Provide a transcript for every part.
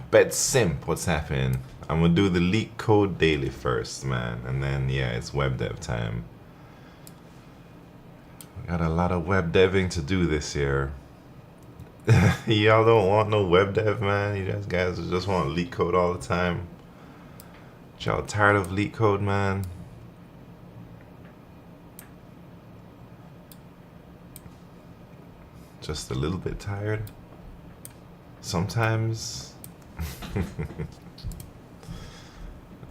Bet Simp, what's happening? I'm gonna do the LeetCode daily first, man, and then yeah, it's web dev time. Got a lot of web deving to do this year. Y'all don't want no web dev, man. You guys just want LeetCode all the time. Y'all tired of LeetCode, man? Just a little bit tired? Sometimes?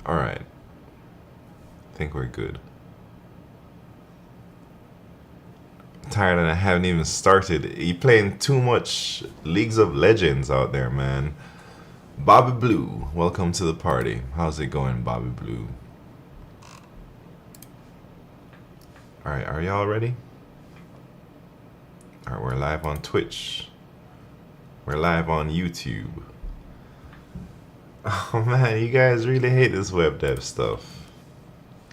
Alright. I think we're good. Tired and I haven't even started. You playing too much Leagues of Legends out there, man. Bobby Blue, welcome to the party. How's it going, Bobby Blue? Alright, are y'all ready? Alright, we're live on Twitch. We're live on YouTube. Oh man, you guys really hate this web dev stuff.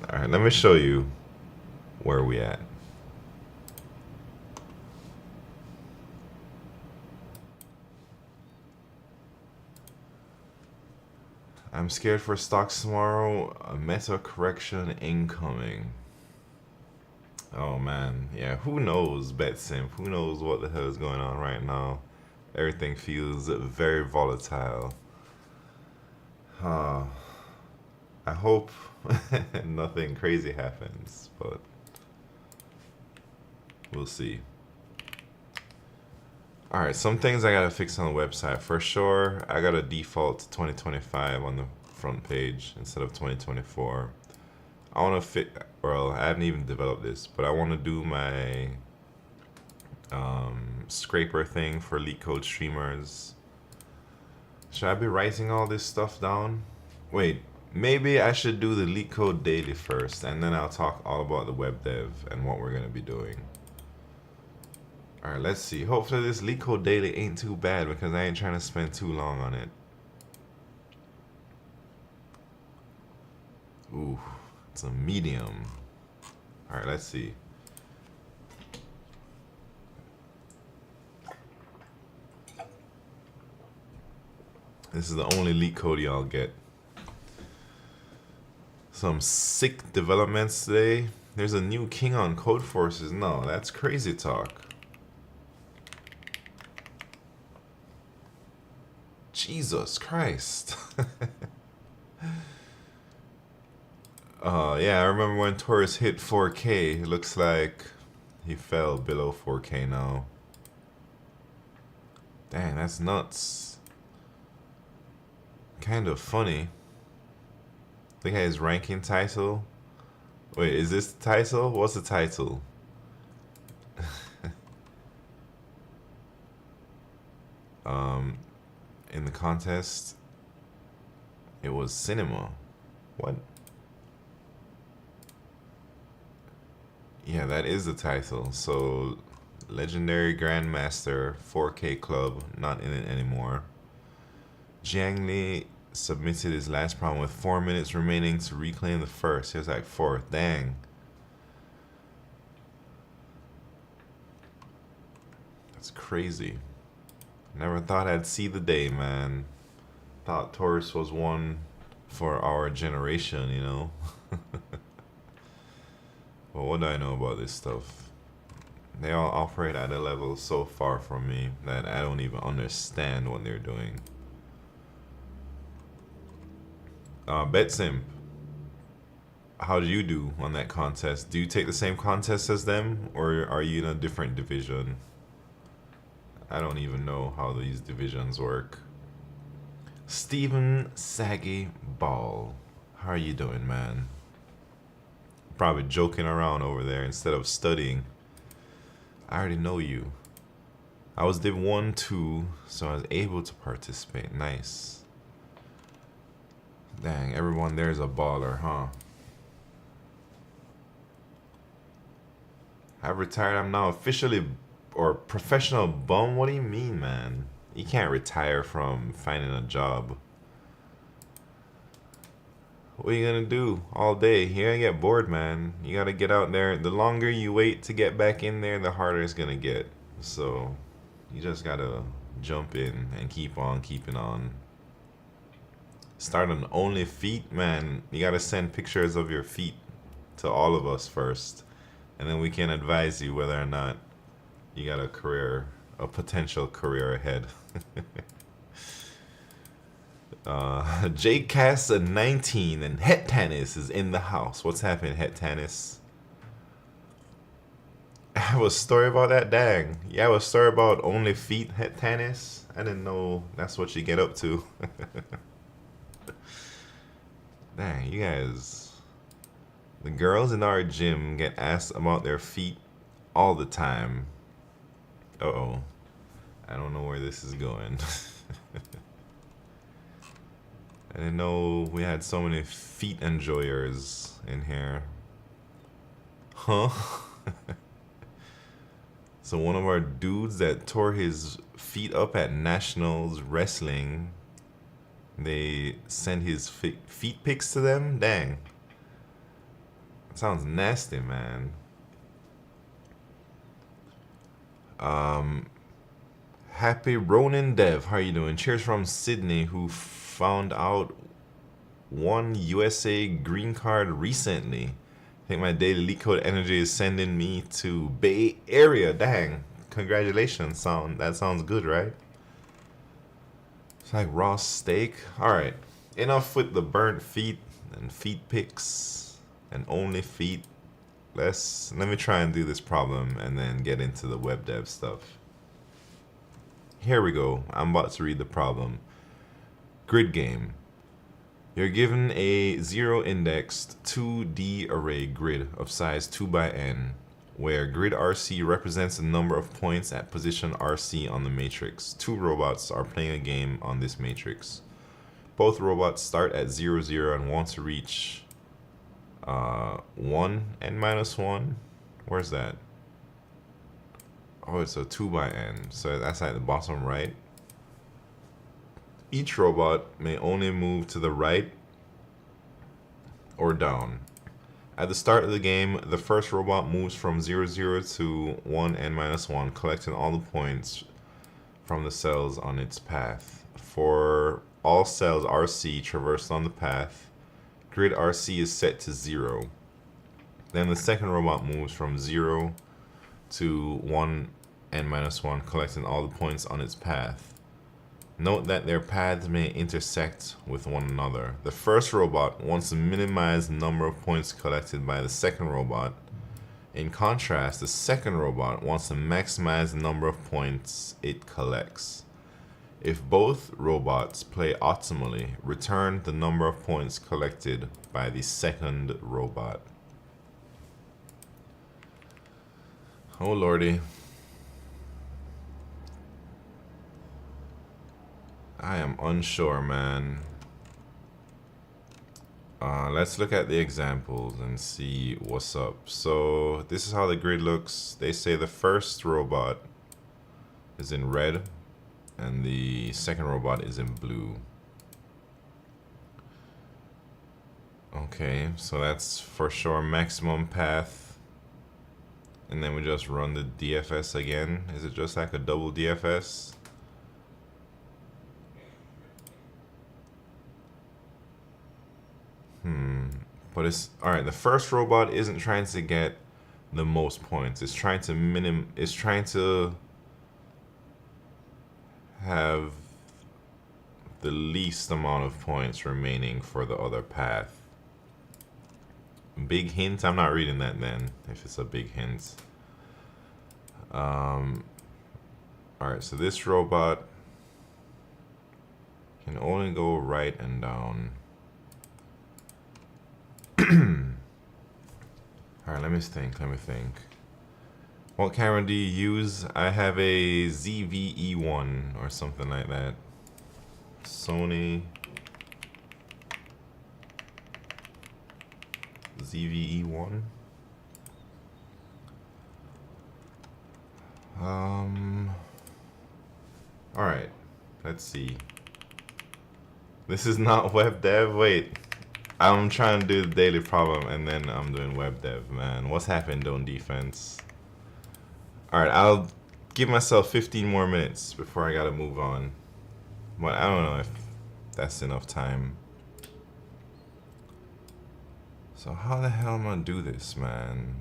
Alright, let me show you where we at. I'm scared for stocks tomorrow. A meta correction incoming. Oh man, yeah, who knows, BetSimp? Who knows what the hell is going on right now? Everything feels very volatile. I hope nothing crazy happens, but we'll see. Alright, some things I gotta fix on the website. For sure, I gotta default to 2025 on the front page instead of 2024. I wanna fit, well, I haven't even developed this, but I wanna do my scraper thing for LeetCode streamers. Should I be writing all this stuff down? Wait, maybe I should do the LeetCode daily first, and then I'll talk all about the web dev and what we're gonna be doing. Alright, let's see. Hopefully this LeetCode daily ain't too bad because I ain't trying to spend too long on it. Ooh, it's a medium. Alright, let's see. This is the only LeetCode y'all get. Some sick developments today. There's a new king on Codeforces. No, that's crazy talk. Jesus Christ. Yeah, I remember when Taurus hit 4K. It looks like he fell below 4K now. Dang, that's nuts. Kind of funny. Look at his ranking title. Wait, is this the title? What's the title? In the contest, it was cinema. What? Yeah, that is the title. So, Legendary Grandmaster 4K Club, not in it anymore. Jiang Li submitted his last problem with 4 minutes remaining to reclaim the first. He was like fourth. Dang. That's crazy. Never thought I'd see the day, man. Thought Taurus was one for our generation, you know? Well, what do I know about this stuff? They all operate at a level so far from me that I don't even understand what they're doing. BetSimp, how do you do on that contest? Do you take the same contest as them, or are you in a different division? I don't even know how these divisions work. Steven Saggy Ball, how are you doing, man? Probably joking around over there instead of studying. I already know you. I was Div 1, 2, so I was able to participate. Nice. Dang, everyone there is a baller, huh? I've retired. I'm now officially or professional bum. What do you mean, man? You can't retire from finding a job. What are you gonna do all day? You're gonna get bored, man. You gotta get out there. The longer you wait to get back in there, the harder it's gonna get. So you just gotta jump in and keep on keeping on. Start on only feet, man. You gotta send pictures of your feet to all of us first, and then we can advise you whether or not you got a potential career ahead. Jake Cass 19 and Het Tannis is in the house. What's happening, Het Tannis? I have a story about that. Dang, you have a story about only feet, Het Tannis? I didn't know that's what you get up to. Dang, you guys. The girls in our gym get asked about their feet all the time. Uh-oh. I don't know where this is going. I didn't know we had so many feet enjoyers in here. Huh? So one of our dudes that tore his feet up at Nationals Wrestling, they sent his feet pics to them? Dang. That sounds nasty, man. Happy Ronin Dev, how you doing? Cheers from Sydney, who found out one USA green card recently. I think my daily LeetCode energy is sending me to Bay Area. Dang, congratulations. That sounds good, right? It's like raw steak. All right, enough with the burnt feet and feet pics and only feet. Let me try and do this problem and then get into the web dev stuff. Here we go. I'm about to read the problem. Grid game. You're given a zero-indexed 2D array grid of size 2 by n, where grid RC represents the number of points at position RC on the matrix. Two robots are playing a game on this matrix. Both robots start at 0, 0 and want to reach 1 n minus 1. Where's that? Oh, it's a 2 by n, so that's at the bottom right. Each robot may only move to the right or down. At the start of the game, the first robot moves from 0, 0 to 1 n minus 1, collecting all the points from the cells on its path. For all cells RC traversed on the path, grid RC is set to 0. Then the second robot moves from 0 to 1 n minus 1, collecting all the points on its path. Note that their paths may intersect with one another. The first robot wants to minimize the number of points collected by the second robot. In contrast, the second robot wants to maximize the number of points it collects. If both robots play optimally, return the number of points collected by the second robot. Oh lordy. I am unsure, man. Let's look at the examples and see what's up. So this is how the grid looks. They say the first robot is in red and the second robot is in blue. Okay, so that's for sure maximum path. And then we just run the DFS again. Is it just like a double DFS? But it's alright. The first robot isn't trying to get the most points. It's trying to It's trying to have the least amount of points remaining for the other path. Big hint. I'm not reading that then. If it's a big hint. Alright. So this robot can only go right and down. Alright, let me think. What camera do you use? I have a ZVE1 or something like that. Sony ZVE1. Alright, let's see. This is not web dev. Wait. I'm trying to do the daily problem and then I'm doing web dev, man. What's happened on defense? Alright, I'll give myself 15 more minutes before I gotta move on. But I don't know if that's enough time. So how the hell am I gonna do this, man?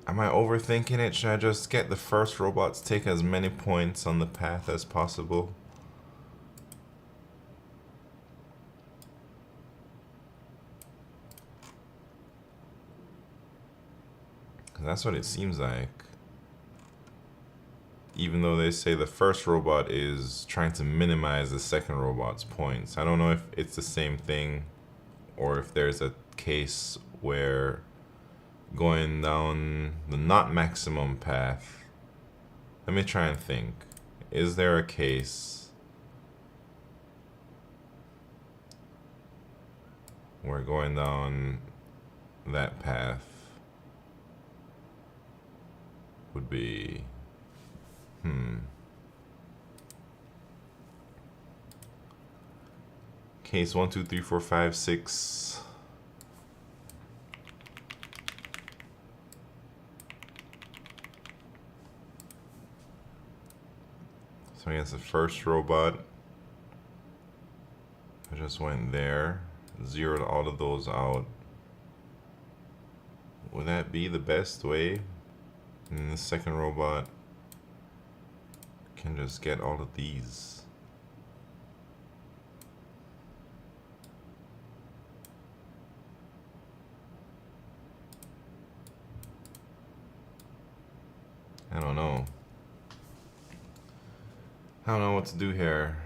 Am I overthinking it? Should I just get the first robot to take as many points on the path as possible? That's what it seems like. Even though they say the first robot is trying to minimize the second robot's points. I don't know if it's the same thing or if there's a case where going down the not maximum path. Let me try and think. Is there a case where going down that path would be case 1, 2, 3, 4, 5, 6. So I guess the first robot, I just went there, zeroed all of those out. Would that be the best way? And the second robot can just get all of these. I don't know. I don't know what to do here.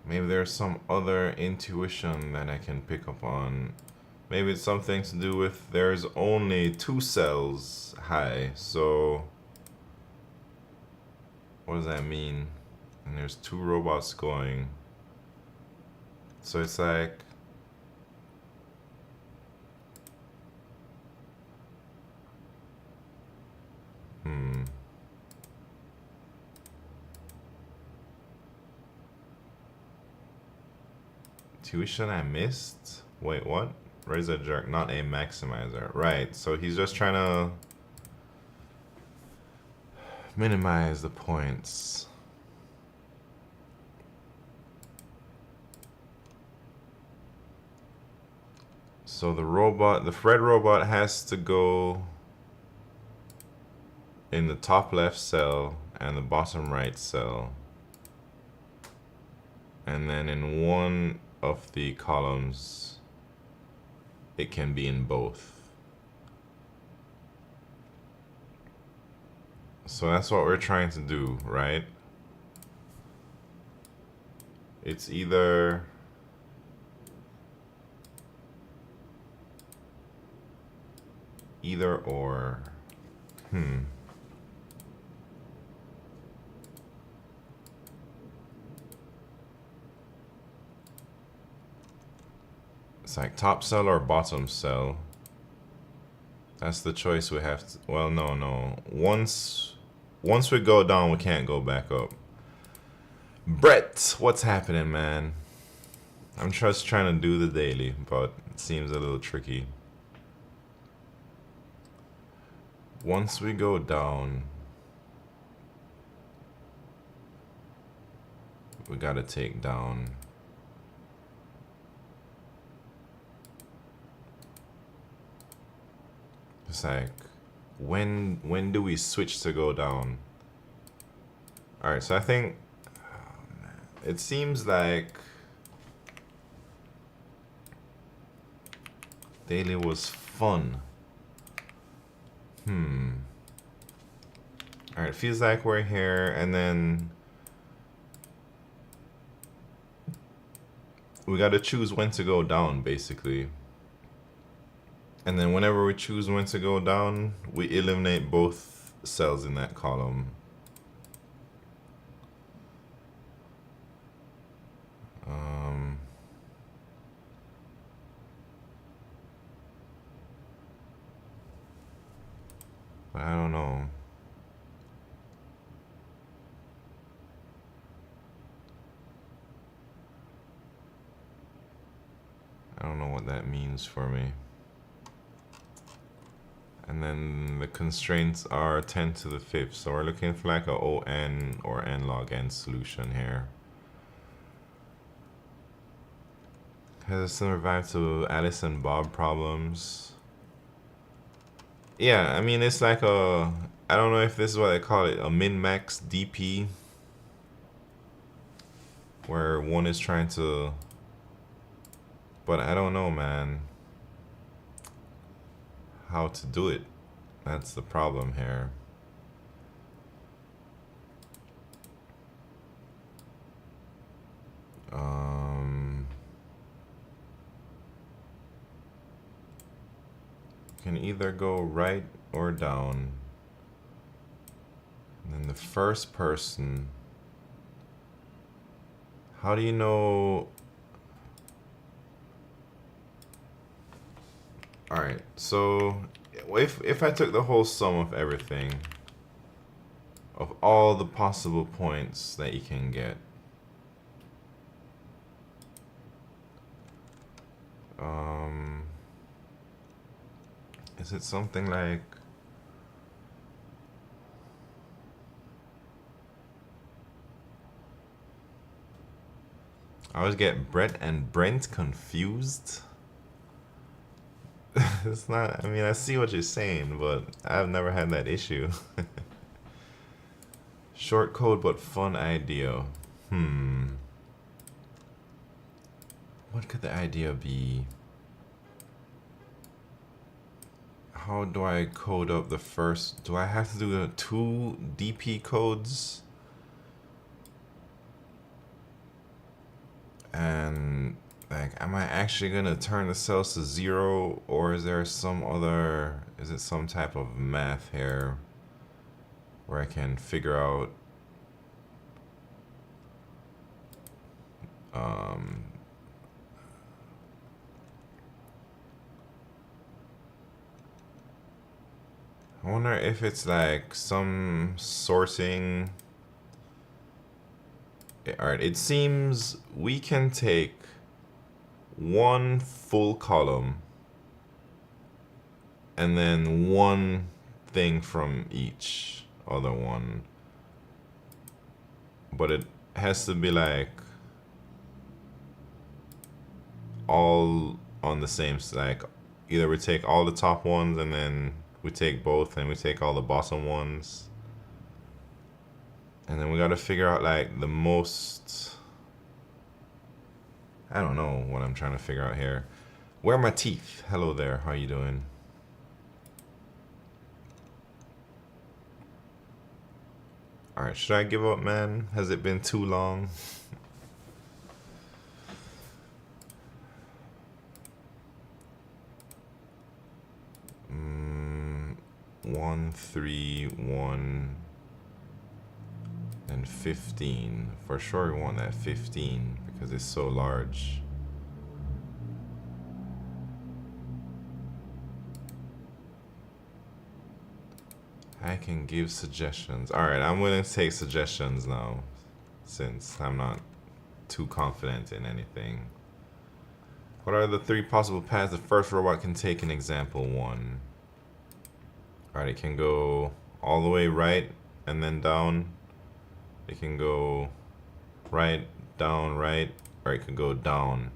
Maybe there's some other intuition that I can pick up on. Maybe it's something to do with there's only 2 cells high, so what does that mean? And there's 2 robots going. So it's like tuition I missed? Wait, what? Razor jerk, not a maximizer. Right, so he's just trying to minimize the points. So the Fred robot has to go in the top left cell and the bottom right cell. And then in one of the columns, it can be in both. So that's what we're trying to do, right? It's either or. It's like top cell or bottom cell. That's the choice we have to, well, no. Once we go down, we can't go back up. Brett, what's happening, man? I'm just trying to do the daily, but it seems a little tricky. Once we go down, we gotta take down it's like when do we switch to go down? Alright, so I think it seems like daily was fun. Alright, feels like we're here, and then we gotta choose when to go down, basically. And then whenever we choose when to go down, we eliminate both cells in that column. But I don't know. I don't know what that means for me. And then the constraints are 10 to the fifth. So we're looking for like a ON or N log N solution here. Has a similar vibe to Alice and Bob problems. Yeah, I mean, it's like a, I don't know if this is what they call it, a min-max DP. Where one is trying to, but I don't know, man, how to do it. That's the problem here. Can either go right or down. And then the first person, how do you know? All right, so if I took the whole sum of everything, of all the possible points that you can get, is it something like, I always get Brett and Brent confused. It's not, I mean, I see what you're saying, but I've never had that issue. Short code, but fun idea. What could the idea be? How do I code up the first? Do I have to do the 2 DP codes? And like, am I actually gonna turn the cells to 0, or is there some other, is it some type of math here where I can figure out I wonder if it's like some sorting. Alright, it seems we can take one full column and then one thing from each other one. But it has to be like all on the same, like either we take all the top ones and then we take both and we take all the bottom ones. And then we gotta figure out like the most, I don't know what I'm trying to figure out here. Where are my teeth? Hello there, how you doing? Alright, should I give up, man? Has it been too long? 1, 3, 1, and 15. For sure we want that 15 because it's so large. I can give suggestions. Alright, I'm willing to take suggestions now since I'm not too confident in anything. What are the 3 possible paths the first robot can take in example 1? Alright, it can go all the way right and then down. It can go right, right, or it can go down.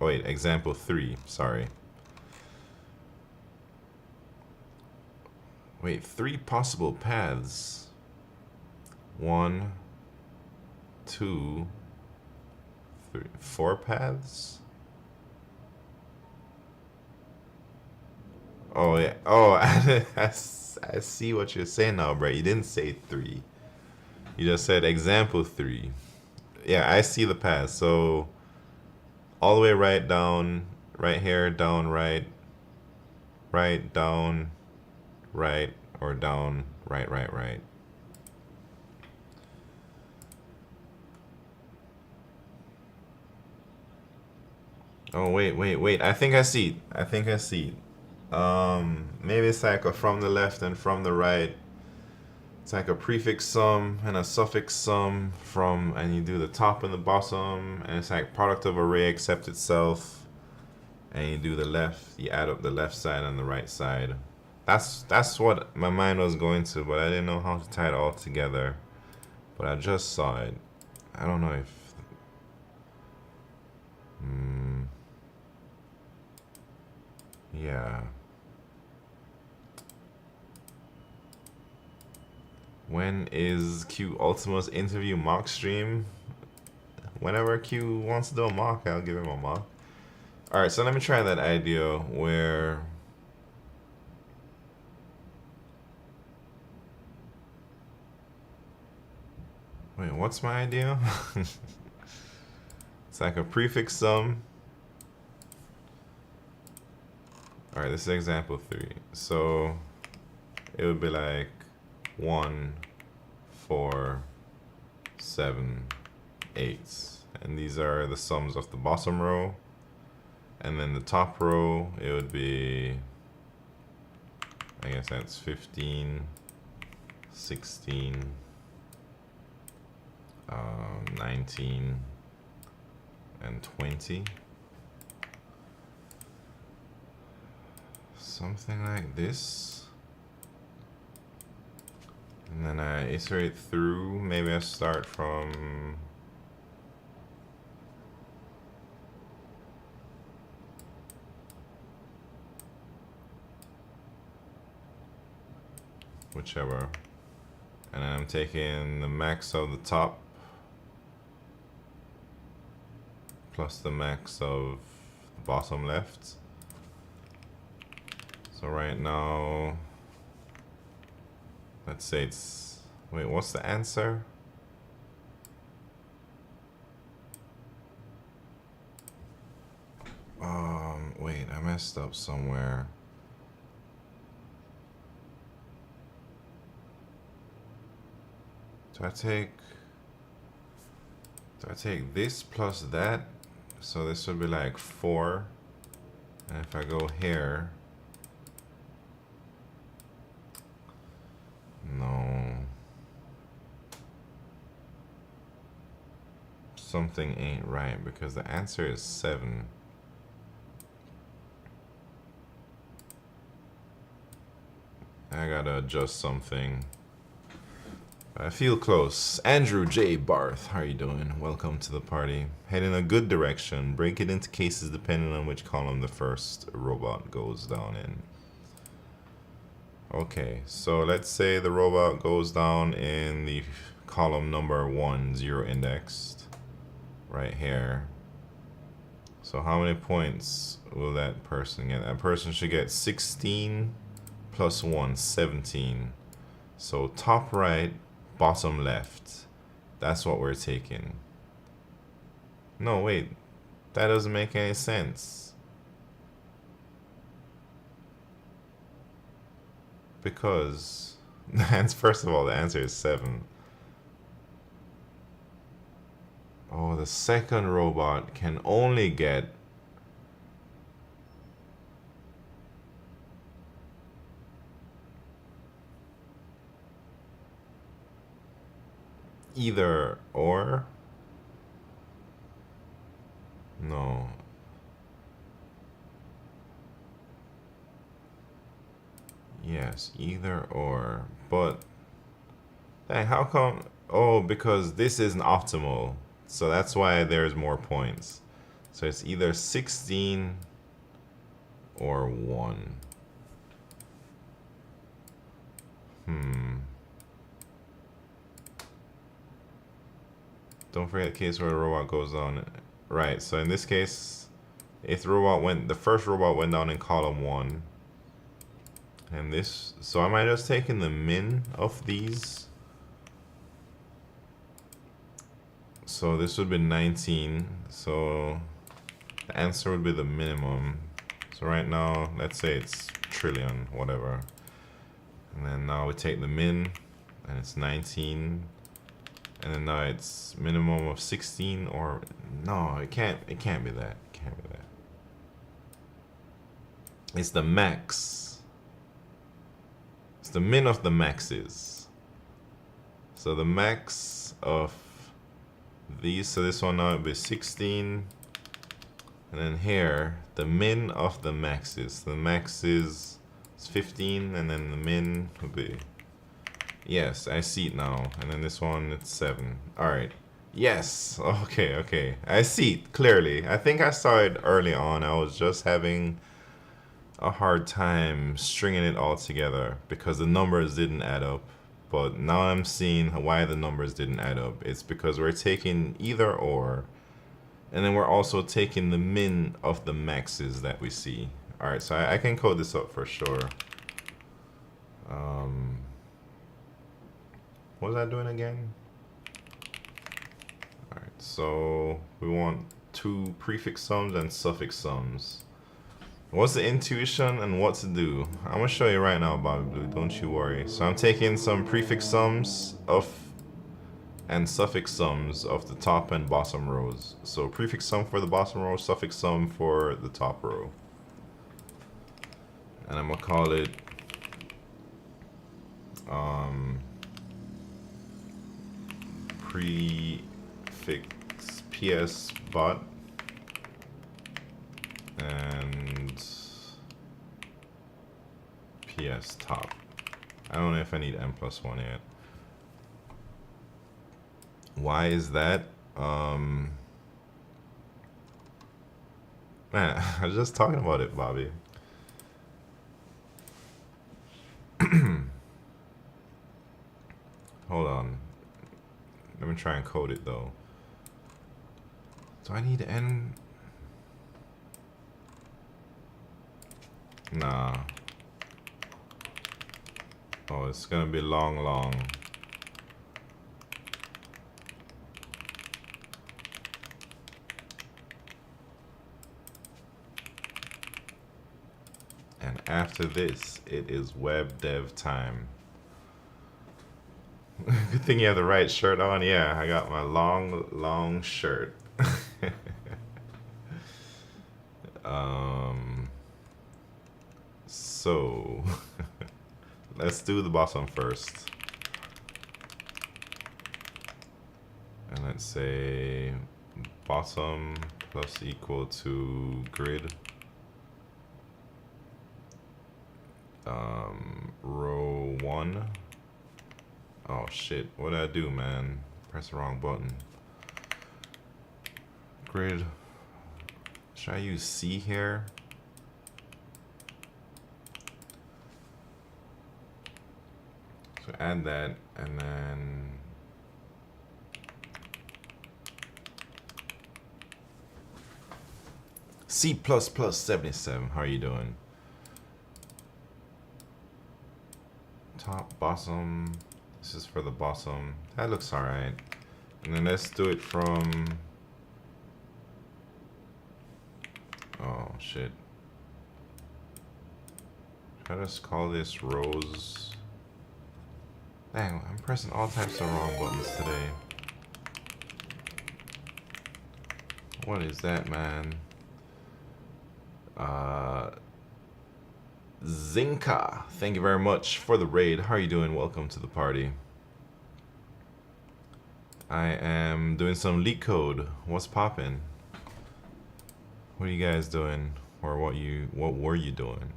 Oh wait, example 3, sorry. Wait, 3 possible paths. 1, 2, 3, 4 paths? Oh yeah. Oh, I see what you're saying now, Brett. You didn't say 3. You just said example 3. Yeah, I see the path. So all the way right down, right here, down, right, down, right, or down, right, right. Oh wait. I think I see. Maybe it's like a from the left and from the right. It's like a prefix sum and a suffix sum from, and you do the top and the bottom, and it's like product of array except itself. and you do the left, you add up the left side and the right side. That's what my mind was going to, but I didn't know how to tie it all together. But I just saw it. I don't know if yeah. When is Q Ultima's interview mock stream? Whenever Q wants to do a mock, I'll give him a mock. Alright, so let me try that idea where wait, what's my idea? It's like a prefix sum. Alright, this is example 3. So it would be like 1, 4, 7, 8. And these are the sums of the bottom row. And then the top row, it would be, I guess that's 15, 16, 19, and 20. Something like this. And then I iterate through. Maybe I start from whichever. And then I'm taking the max of the top plus the max of the bottom left. So right now, let's say it's, wait, what's the answer? Wait, I messed up somewhere. Do I take this plus that? So this would be like 4. And if I go here, no. Something ain't right because the answer is 7. I gotta adjust something. I feel close. Andrew J. Barth, how are you doing? Welcome to the party. Head in a good direction. Break it into cases depending on which column the first robot goes down in. Okay, so let's say the robot goes down in the column number 1, 0 indexed, right here. So how many points will that person get? That person should get 16 plus 1, 17. So top right, bottom left. That's what we're taking. No, wait. That doesn't make any sense. Because, first of all, the answer is 7. Oh, the second robot can only get either or. No. Yes, either or. But dang, how come? Oh, because this isn't optimal. So that's why there's more points. So it's either 16 or 1. Don't forget the case where the robot goes down. Right, so in this case, if the first robot went down in column 1. And this, so am I just taking the min of these? So this would be 19. So the answer would be the minimum. So right now, let's say it's trillion, whatever. And then now we take the min, and it's 19. And then now it's minimum of 16, or no, it can't be that. It can't be that. It's the max. It's the min of the maxes. So the max of these, so this one now would be 16. And then here, the min of the maxes. The max is 15, and then the min would be... Yes, I see it now. And then this one, it's 7. Alright. Yes! Okay, okay. I see it clearly. I think I saw it early on. I was just having a hard time stringing it all together because the numbers didn't add up. But now I'm seeing why the numbers didn't add up. It's because we're taking either or, and then we're also taking the min of the maxes that we see. Alright, so I can code this up for sure. What was I doing again? Alright, so we want 2 prefix sums and suffix sums. What's the intuition and what to do? I'm gonna show you right now, Bobby Blue, don't you worry. So I'm taking some prefix sums of and suffix sums of the top and bottom rows. So prefix sum for the bottom row, suffix sum for the top row. And I'm gonna call it prefix ps bot and ps top. I don't know if I need n+1 yet. Why is that? Man, I was just talking about it, Bobby. Hold on. Let me try and code it though. Do I need n? Nah. Oh, it's gonna be long. And after this, it is web dev time. Good thing you have the right shirt on. Yeah, I got my long shirt. So let's do the bottom first. And let's say bottom plus equal to grid. Row 1. Oh shit, what did I do, man? Press the wrong button. Grid. Should I use C here? So add that, and then C++ 77. How are you doing? Top, bottom. This is for the bottom. That looks alright. And then let's do it from... Oh, shit. Should I just call this rows? Dang, I'm pressing all types of wrong buttons today. What is that, man? Zinka, thank you very much for the raid. How are you doing? Welcome to the party. I am doing some LeetCode. What's poppin'? What are you guys doing? Or what were you doing?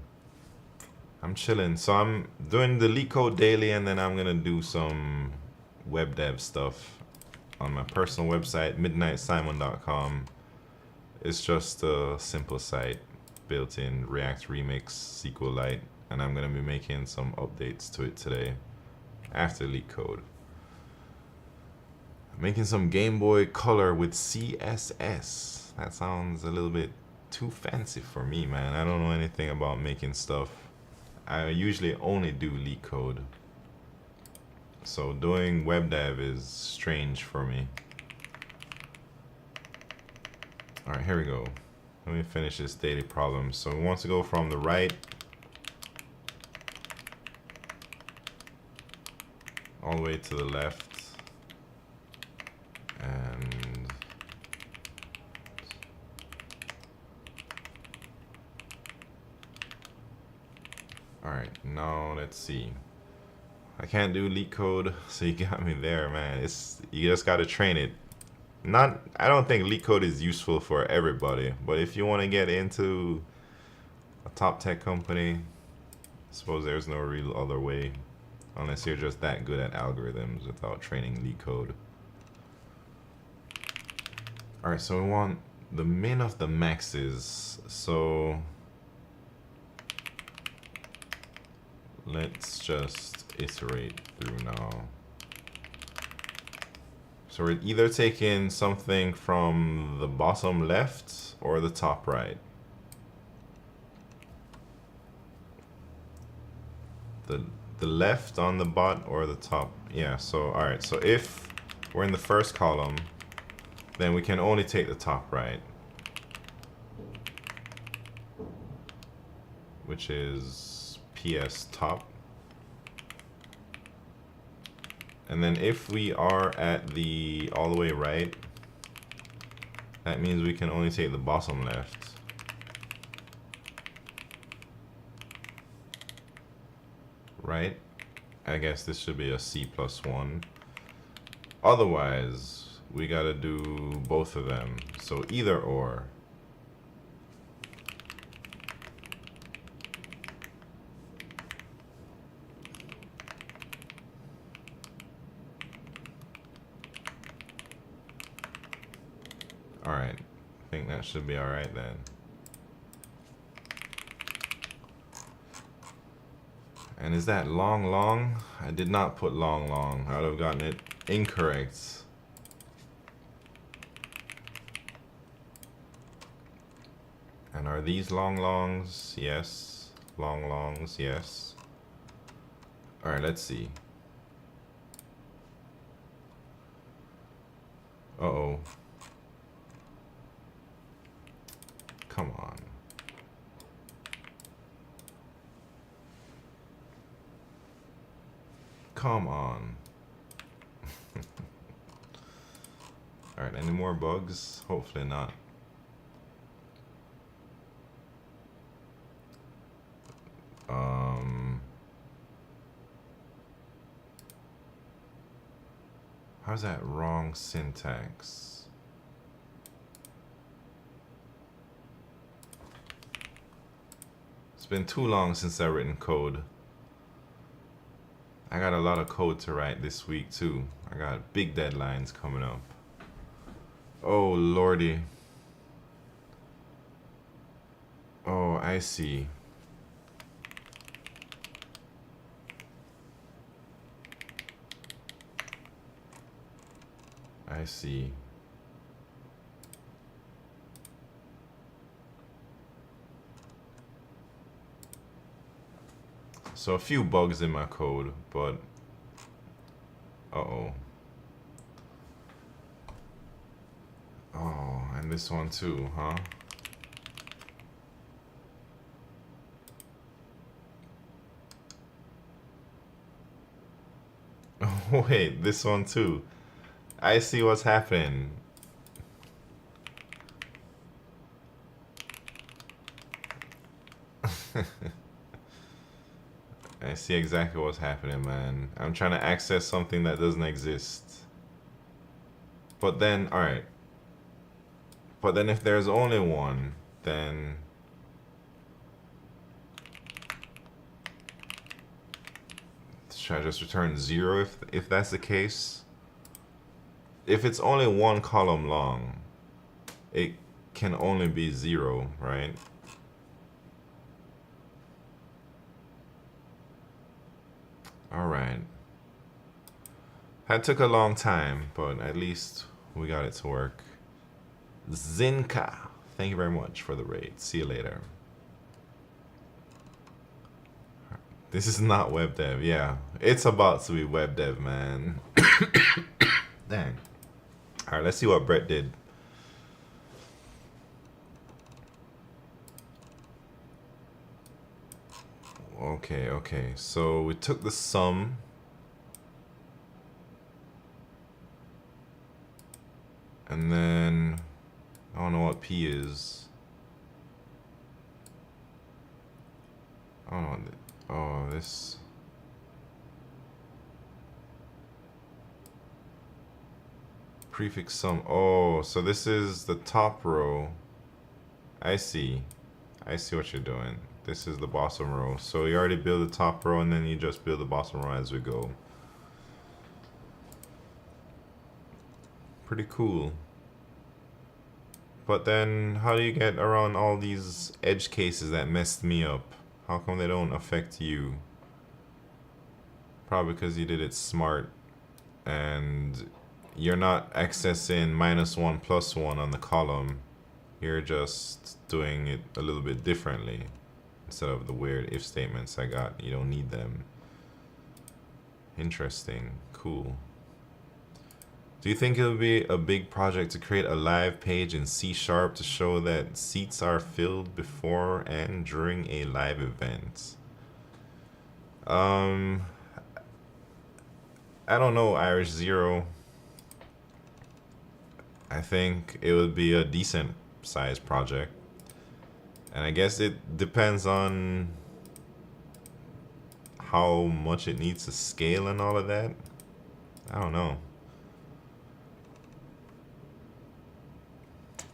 I'm chilling. So I'm doing the LeetCode daily, and then I'm gonna do some web dev stuff on my personal website, midnightsimon.com. It's just a simple site built in React Remix, SQLite, and I'm gonna be making some updates to it today after LeetCode. I'm making some Game Boy Color with CSS. That sounds a little bit too fancy for me, man. I don't know anything about making stuff. I usually only do LeetCode. So doing web dev is strange for me. Alright, here we go. Let me finish this daily problem. So we want to go from the right all the way to the left. And alright, now let's see. I can't do LeetCode, so you got me there, man. You just gotta train it. I don't think LeetCode is useful for everybody, but if you want to get into a top tech company, I suppose there's no real other way, unless you're just that good at algorithms without training LeetCode. Alright, so we want the min of the maxes, so let's just iterate through now. So we're either taking something from the bottom left or the top right. The left on the bot or the top. Yeah, so alright, so if we're in the first column, then we can only take the top right, which is PS top. And then if we are at the all the way right, that means we can only take the bottom left. Right? I guess this should be a C+1. Otherwise, we gotta do both of them. So either or. Alright, I think that should be alright then. And is that long? I did not put long. I would have gotten it incorrect. And are these longs? Yes. Longs, yes. Alright, let's see. Uh-oh. Come on. Come on. Alright, any more bugs? Hopefully not. How's that wrong syntax? It's been too long since I've written code. I got a lot of code to write this week too. I got big deadlines coming up. Oh lordy. Oh, I see. I see. So a few bugs in my code, but uh-oh. Oh, and this one too, huh? Oh, wait, this one too. I see what's happening. I see exactly what's happening, man. I'm trying to access something that doesn't exist. But then, alright. But then if there's only one, then... should I just return 0 if that's the case? If it's only one column long, it can only be 0, right? Alright. That took a long time, but at least we got it to work. Zinka, thank you very much for the raid. See you later. This is not web dev. Yeah, it's about to be web dev, man. Dang. Alright, let's see what Brett did. Okay. So we took the sum. And then, I don't know what P is. I don't know what oh, this. prefix sum. Oh, so this is the top row. I see. I see what you're doing. This is the bottom row. So you already build the top row and then you just build the bottom row as we go. Pretty cool. But then how do you get around all these edge cases that messed me up? How come they don't affect you? Probably because you did it smart and you're not accessing -1 +1 on the column. You're just doing it a little bit differently. Instead of the weird if statements I got, you don't need them. Interesting. Cool. Do you think it'll be a big project to create a live page in C# to show that seats are filled before and during a live event? I don't know, Irish Zero. I think it would be a decent sized project. And I guess it depends on how much it needs to scale and all of that. I don't know.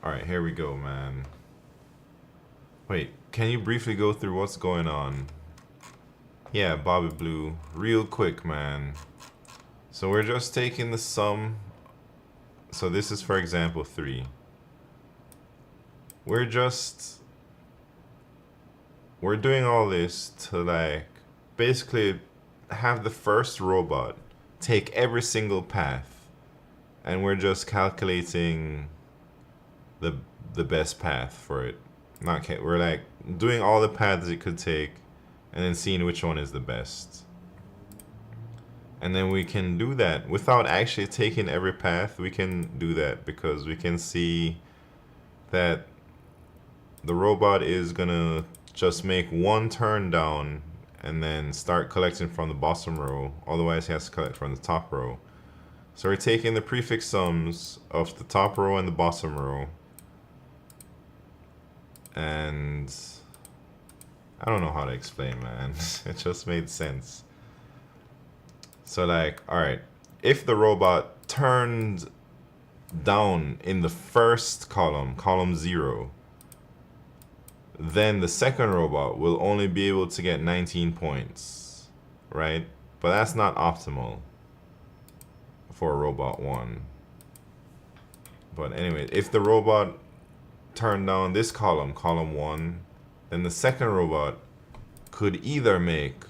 Alright, here we go, man. Wait, can you briefly go through what's going on? Yeah, Bobby Blue. Real quick, man. So we're just taking the sum. So this is, for example, 3. We're doing all this to, like, basically have the first robot take every single path. And we're just calculating the best path for it. We're like doing all the paths it could take and then seeing which one is the best. And then we can do that without actually taking every path. We can do that because we can see that the robot is gonna just make one turn down and then start collecting from the bottom row. Otherwise he has to collect from the top row. So we're taking the prefix sums of the top row and the bottom row. And I don't know how to explain, man. It just made sense. So like, alright, if the robot turned down in the first column, column 0, then the second robot will only be able to get 19 points, right? But that's not optimal for robot 1. But anyway, if the robot turned down this column, column 1, then the second robot could either make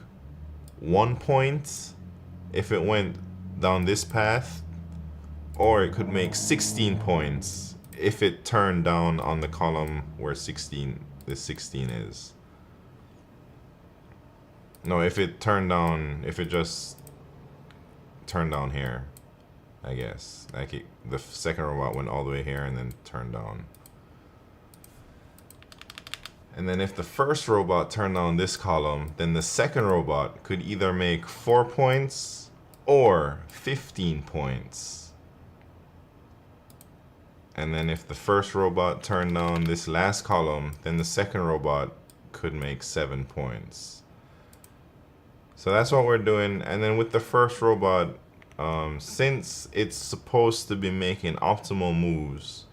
1 point if it went down this path, or it could make 16 points if it turned down on the column where 16 is. No, if it just turned down here, I guess. Like the second robot went all the way here and then turned down. And then if the first robot turned on this column, then the second robot could either make 4 points or 15 points. And then if the first robot turned on this last column, then the second robot could make 7 points. So that's what we're doing. And then with the first robot, since it's supposed to be making optimal moves,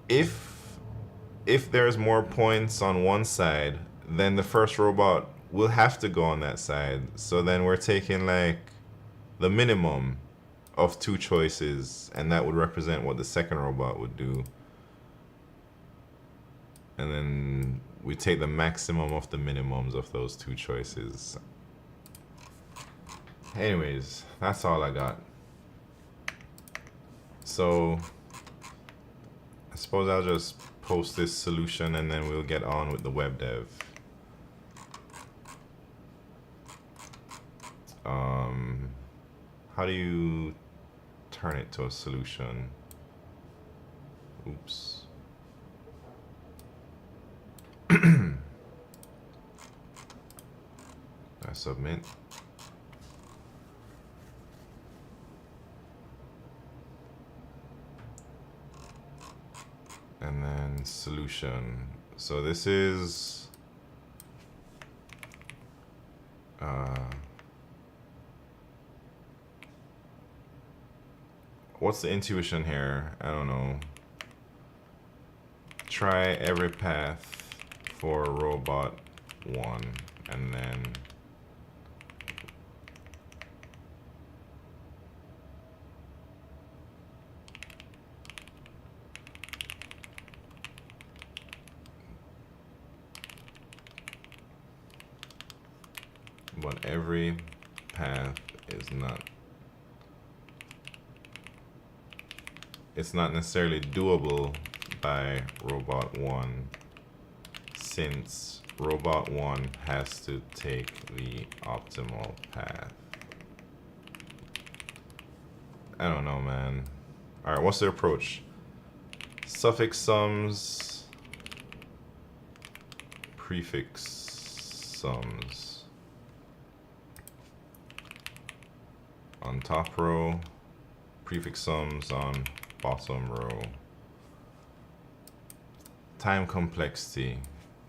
if there's more points on one side, then the first robot will have to go on that side. So then we're taking like the minimum of 2 choices, and that would represent what the second robot would do. And then we take the maximum of the minimums of those 2 choices. Anyways, that's all I got. So I suppose I'll just post this solution and then we'll get on with the web dev. How do you turn it to a solution? Oops. I submit. And then solution. So this is what's the intuition here? I don't know. Try every path for robot 1 and then but every path is not, it's not necessarily doable by robot 1 since robot 1 has to take the optimal path. I don't know, man. Alright, what's the approach? Suffix sums, prefix sums on top row, prefix sums on bottom row. Time complexity.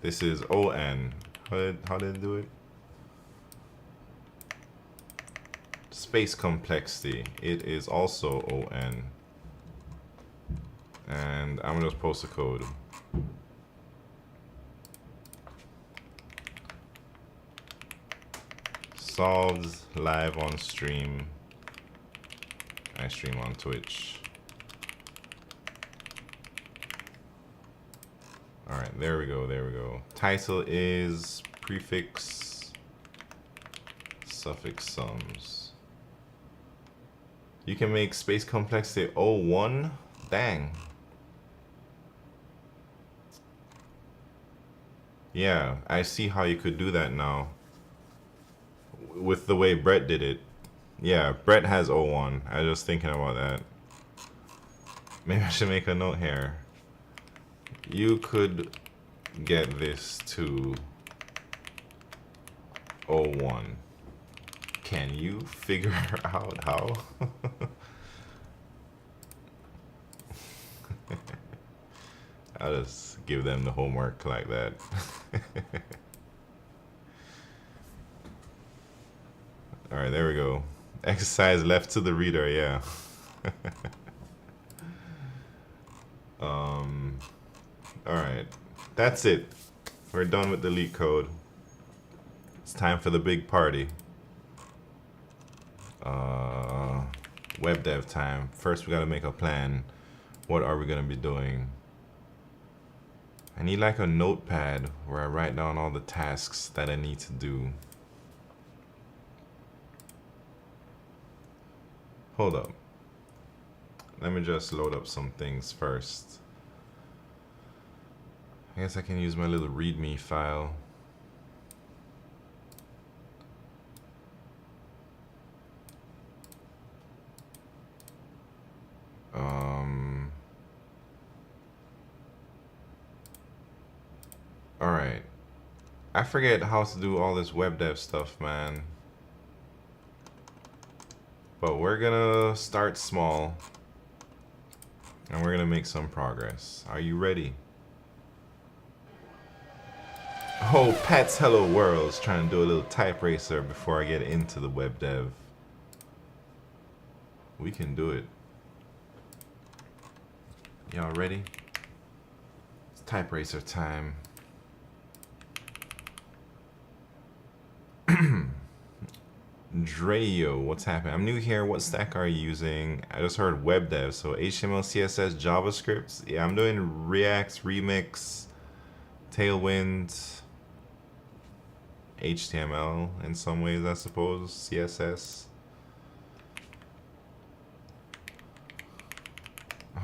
This is ON. How did it do it? Space complexity. It is also ON. And I'm gonna just post the code. Solved live on stream. I stream on Twitch. Alright, there we go, there we go. Title is prefix suffix sums. You can make space complexity 01? Dang. Yeah, I see how you could do that now. With the way Brett did it. Yeah, Brett has 01. I was just thinking about that. Maybe I should make a note here. You could get this to 01. Can you figure out how? I'll just give them the homework like that. Alright, there we go. Exercise left to the reader, yeah. Alright, that's it. We're done with the LeetCode. It's time for the big party. Web dev time. First we gotta make a plan. What are we gonna be doing? I need like a notepad where I write down all the tasks that I need to do. Hold up. Let me just load up some things first. I guess I can use my little README file. Alright. I forget how to do all this web dev stuff, man. But we're gonna start small. And we're gonna make some progress. Are you ready? Oh, Pat's Hello World's trying to do a little type racer before I get into the web dev. We can do it. Y'all ready? It's type racer time. Dreyo, what's happening? I'm new here. What stack are you using? I just heard web dev, so HTML, CSS, JavaScript. Yeah, I'm doing React, Remix, Tailwind, HTML in some ways, I suppose, CSS.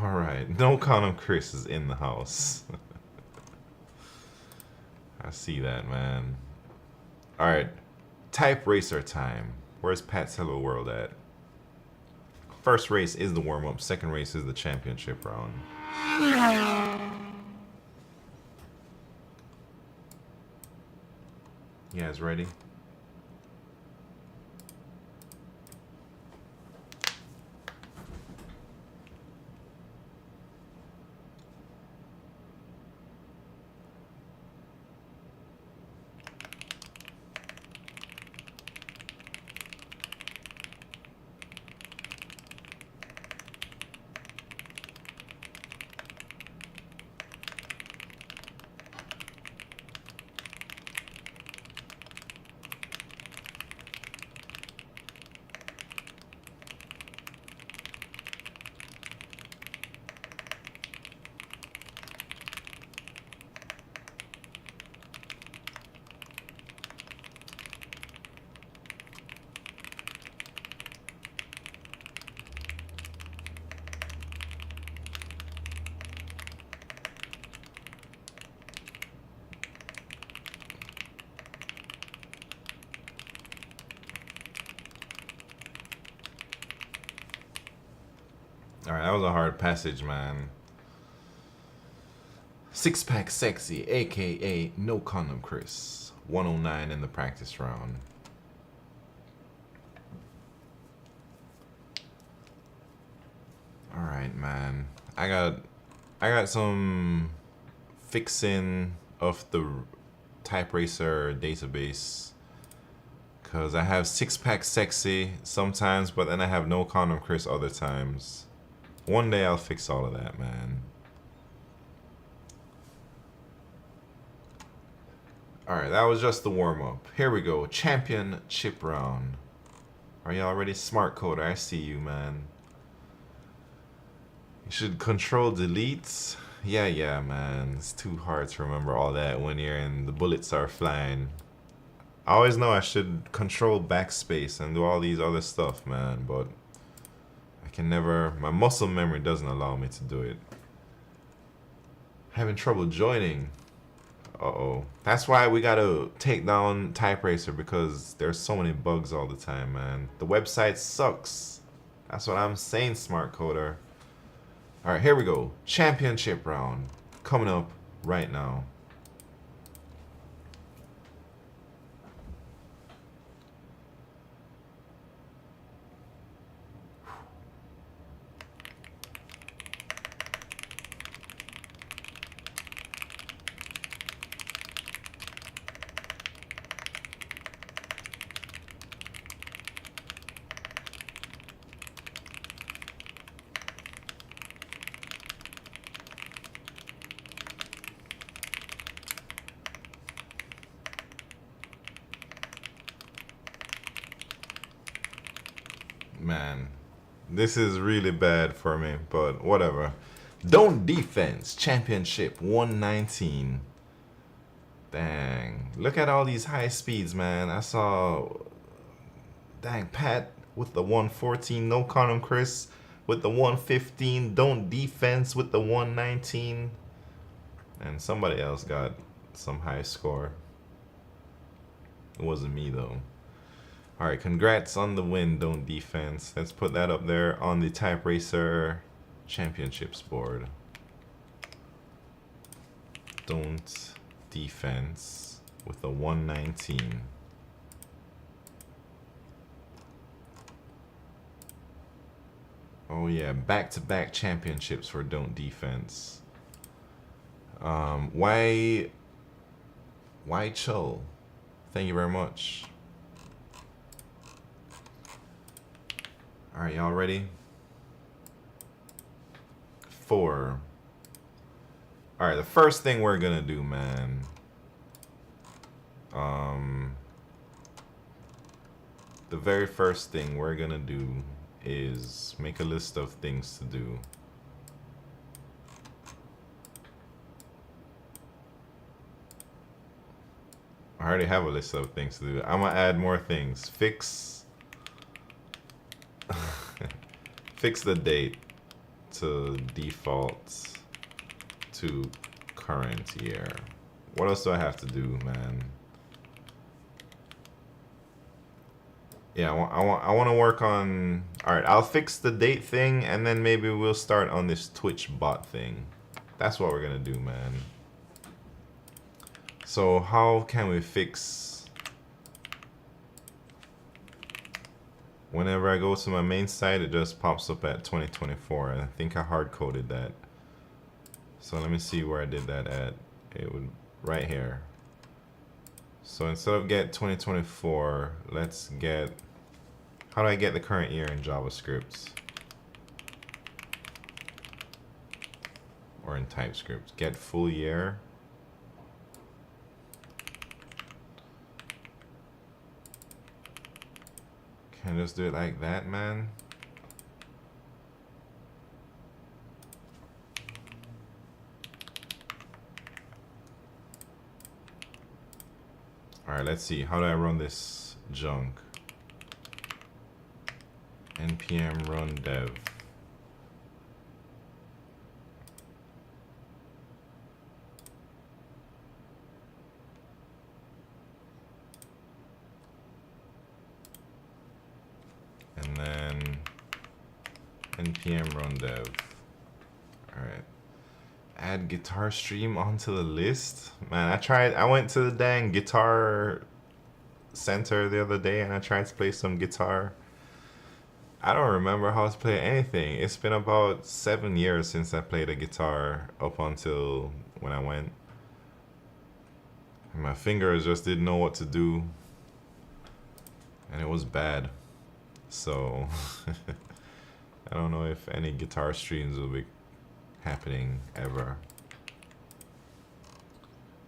All right, no Conum Chris is in the house. I see that, man. All right, type racer time. Where's Pat's Hello World at? First race is the warm-up. Second race is the championship round. You guys ready? Alright, that was a hard passage, man. Six pack sexy, aka no condom Chris. 109 in the practice round. Alright, man. I got some fixing of the type racer database. Cause I have six pack sexy sometimes, but then I have no condom Chris other times. One day I'll fix all of that, man. Alright, that was just the warm-up. Here we go. Championship round. Are y'all ready? Smart coder, I see you, man. You should control deletes. Yeah, man. It's too hard to remember all that when you're in the bullets are flying. I always know I should control backspace and do all these other stuff, man, but I can never, my muscle memory doesn't allow me to do it. Having trouble joining. Uh-oh. That's why we gotta take down Type Racer, because there's so many bugs all the time, man. The website sucks. That's what I'm saying, smart coder. Alright, here we go. Championship round. Coming up right now. Man, this is really bad for me, but whatever. Don't defense championship 119. Dang, look at all these high speeds, man. I saw, dang, Pat with the 114, no condom Chris with the 115, don't defense with the 119, and somebody else got some high score. It wasn't me though. Alright, congrats on the win, don't defense. Let's put that up there on the Type Racer Championships board. Don't defense with a 119. Oh yeah, back-to-back championships for don't defense. Why Cho? Thank you very much. Alright, y'all ready? 4. Alright, the first thing we're gonna do, man. The very first thing we're gonna do is make a list of things to do. I already have a list of things to do. I'm gonna add more things. Fix the date to default to current year. What else do I have to do, man? Yeah, I want to work on. All right, I'll fix the date thing, and then maybe we'll start on this Twitch bot thing. That's what we're gonna do, man. So how can we fix? Whenever I go to my main site, it just pops up at 2024. I think I hard coded that. So let me see where I did that at. It would right here. So instead of get 2024, let's get, how do I get the current year in JavaScript? Or in TypeScript? Get full year. Can I just do it like that, man? Alright, let's see. How do I run this junk? npm run dev. And then npm run dev. All right. Add guitar stream onto the list. Man, I went to the dang guitar center the other day and I tried to play some guitar. I don't remember how to play anything. It's been about 7 years since I played a guitar up until when I went. My fingers just didn't know what to do. And it was bad. So I don't know if any guitar streams will be happening ever.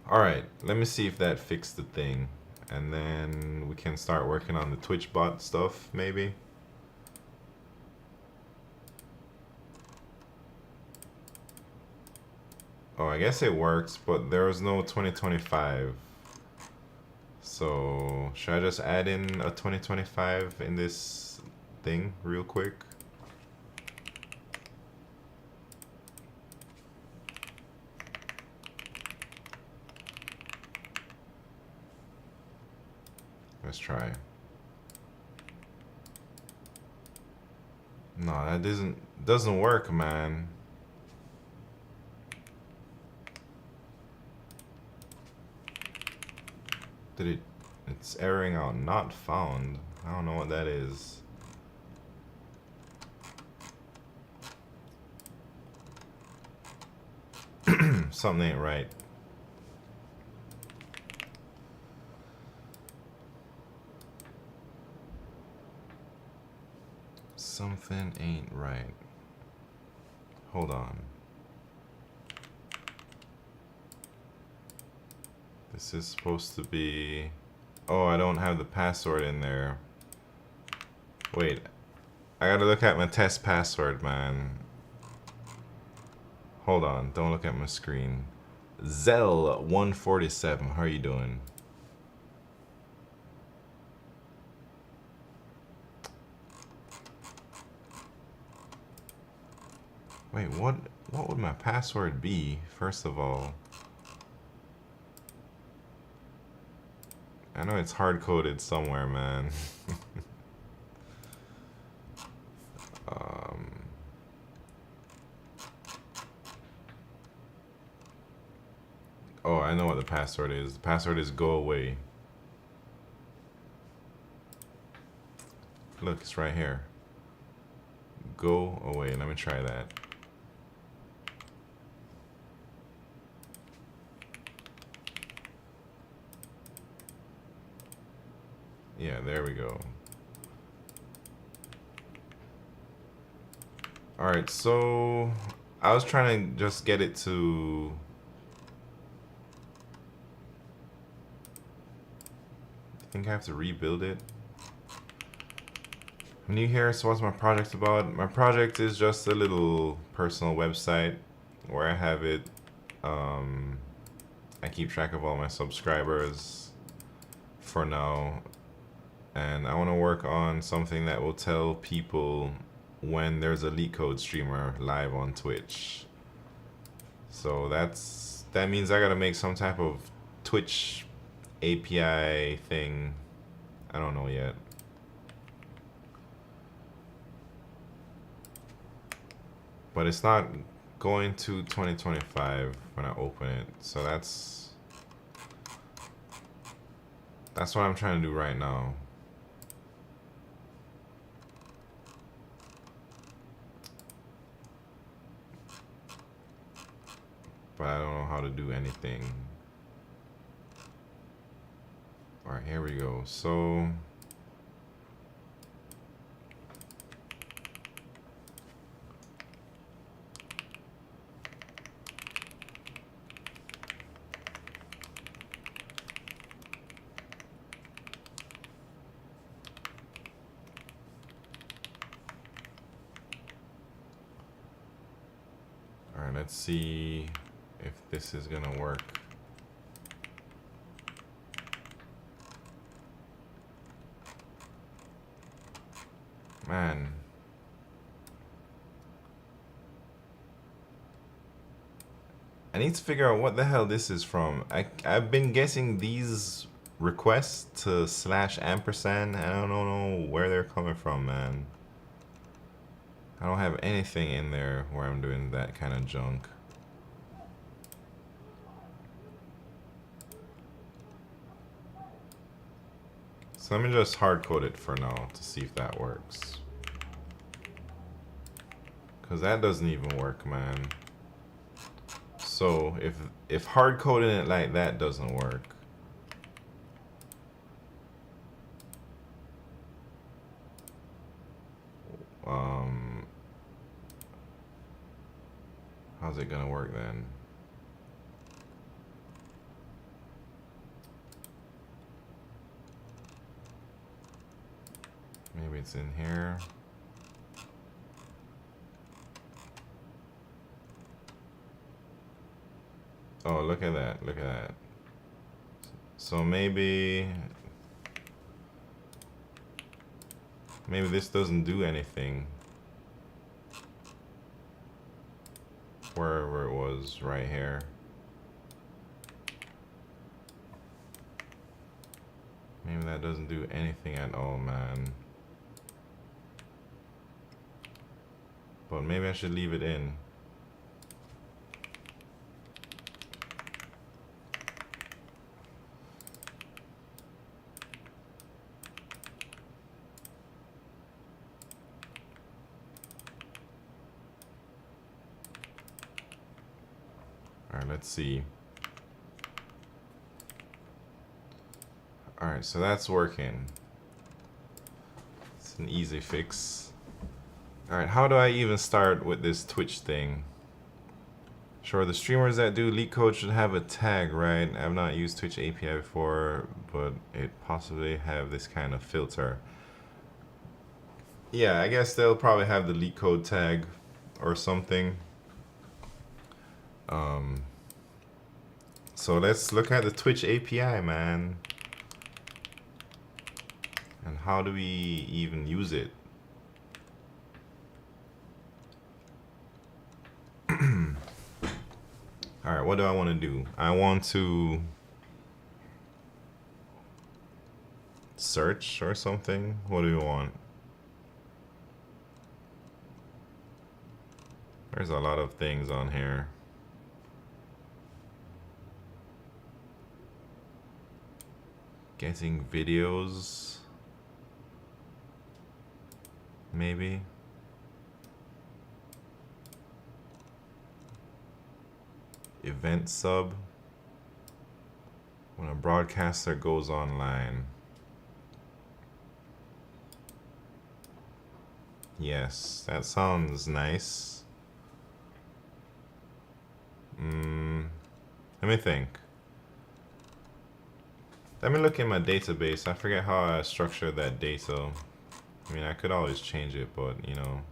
Alright, let me see if that fixed the thing. And then we can start working on the Twitch bot stuff, maybe. Oh, I guess it works, but there was no 2025. So, should I just add in a 2025 in this thing real quick? Let's try. No, that doesn't work, man. It's erroring out not found. I don't know what that is. Something ain't right. Something ain't right. Hold on. This is supposed to be... Oh, I don't have the password in there. Wait. I gotta look at my test password, man. Hold on. Don't look at my screen. Zell147. How are you doing? Wait, what would my password be, first of all? I know it's hard-coded somewhere, man. Oh, I know what the password is. The password is go away. Look, it's right here. Go away. Let me try that. Yeah, there we go. Alright, so I was trying to just get it to... I think I have to rebuild it. I'm new here, so what's my project about? My project is just a little personal website where I have it. I keep track of all my subscribers for now. And I want to work on something that will tell people when there's a LeetCode streamer live on Twitch. So that means I gotta make some type of Twitch API thing. I don't know yet. But it's not going to 2025 when I open it. So that's what I'm trying to do right now. But I don't know how to do anything. Alright, here we go. So alright, let's see if this is gonna work. Man. I need to figure out what the hell this is from. I've been guessing these requests to /ampersand. I don't know where they're coming from, man. I don't have anything in there where I'm doing that kind of junk. So let me just hard code it for now to see if that works. Cause that doesn't even work, man. So if hard coding it like that doesn't work, how's it gonna work then? Maybe it's in here. Oh, look at that, look at that. So maybe this doesn't do anything. Wherever it was, right here. Maybe that doesn't do anything at all, man. But maybe I should leave it in. Alright, let's see. Alright, so that's working. It's an easy fix. Alright, how do I even start with this Twitch thing? Sure, the streamers that do LeetCode should have a tag, right? I've not used Twitch API before, but it possibly have this kind of filter. Yeah, I guess they'll probably have the LeetCode tag or something. So let's look at the Twitch API, man. And how do we even use it? Alright, what do I want to do? I want to search or something. What do you want? There's a lot of things on here. Getting videos, maybe. Event sub. When a broadcaster goes online. Yes, that sounds nice. Let me think. Let me look in my database. I forget how I structured that data. I mean, I could always change it, but you know.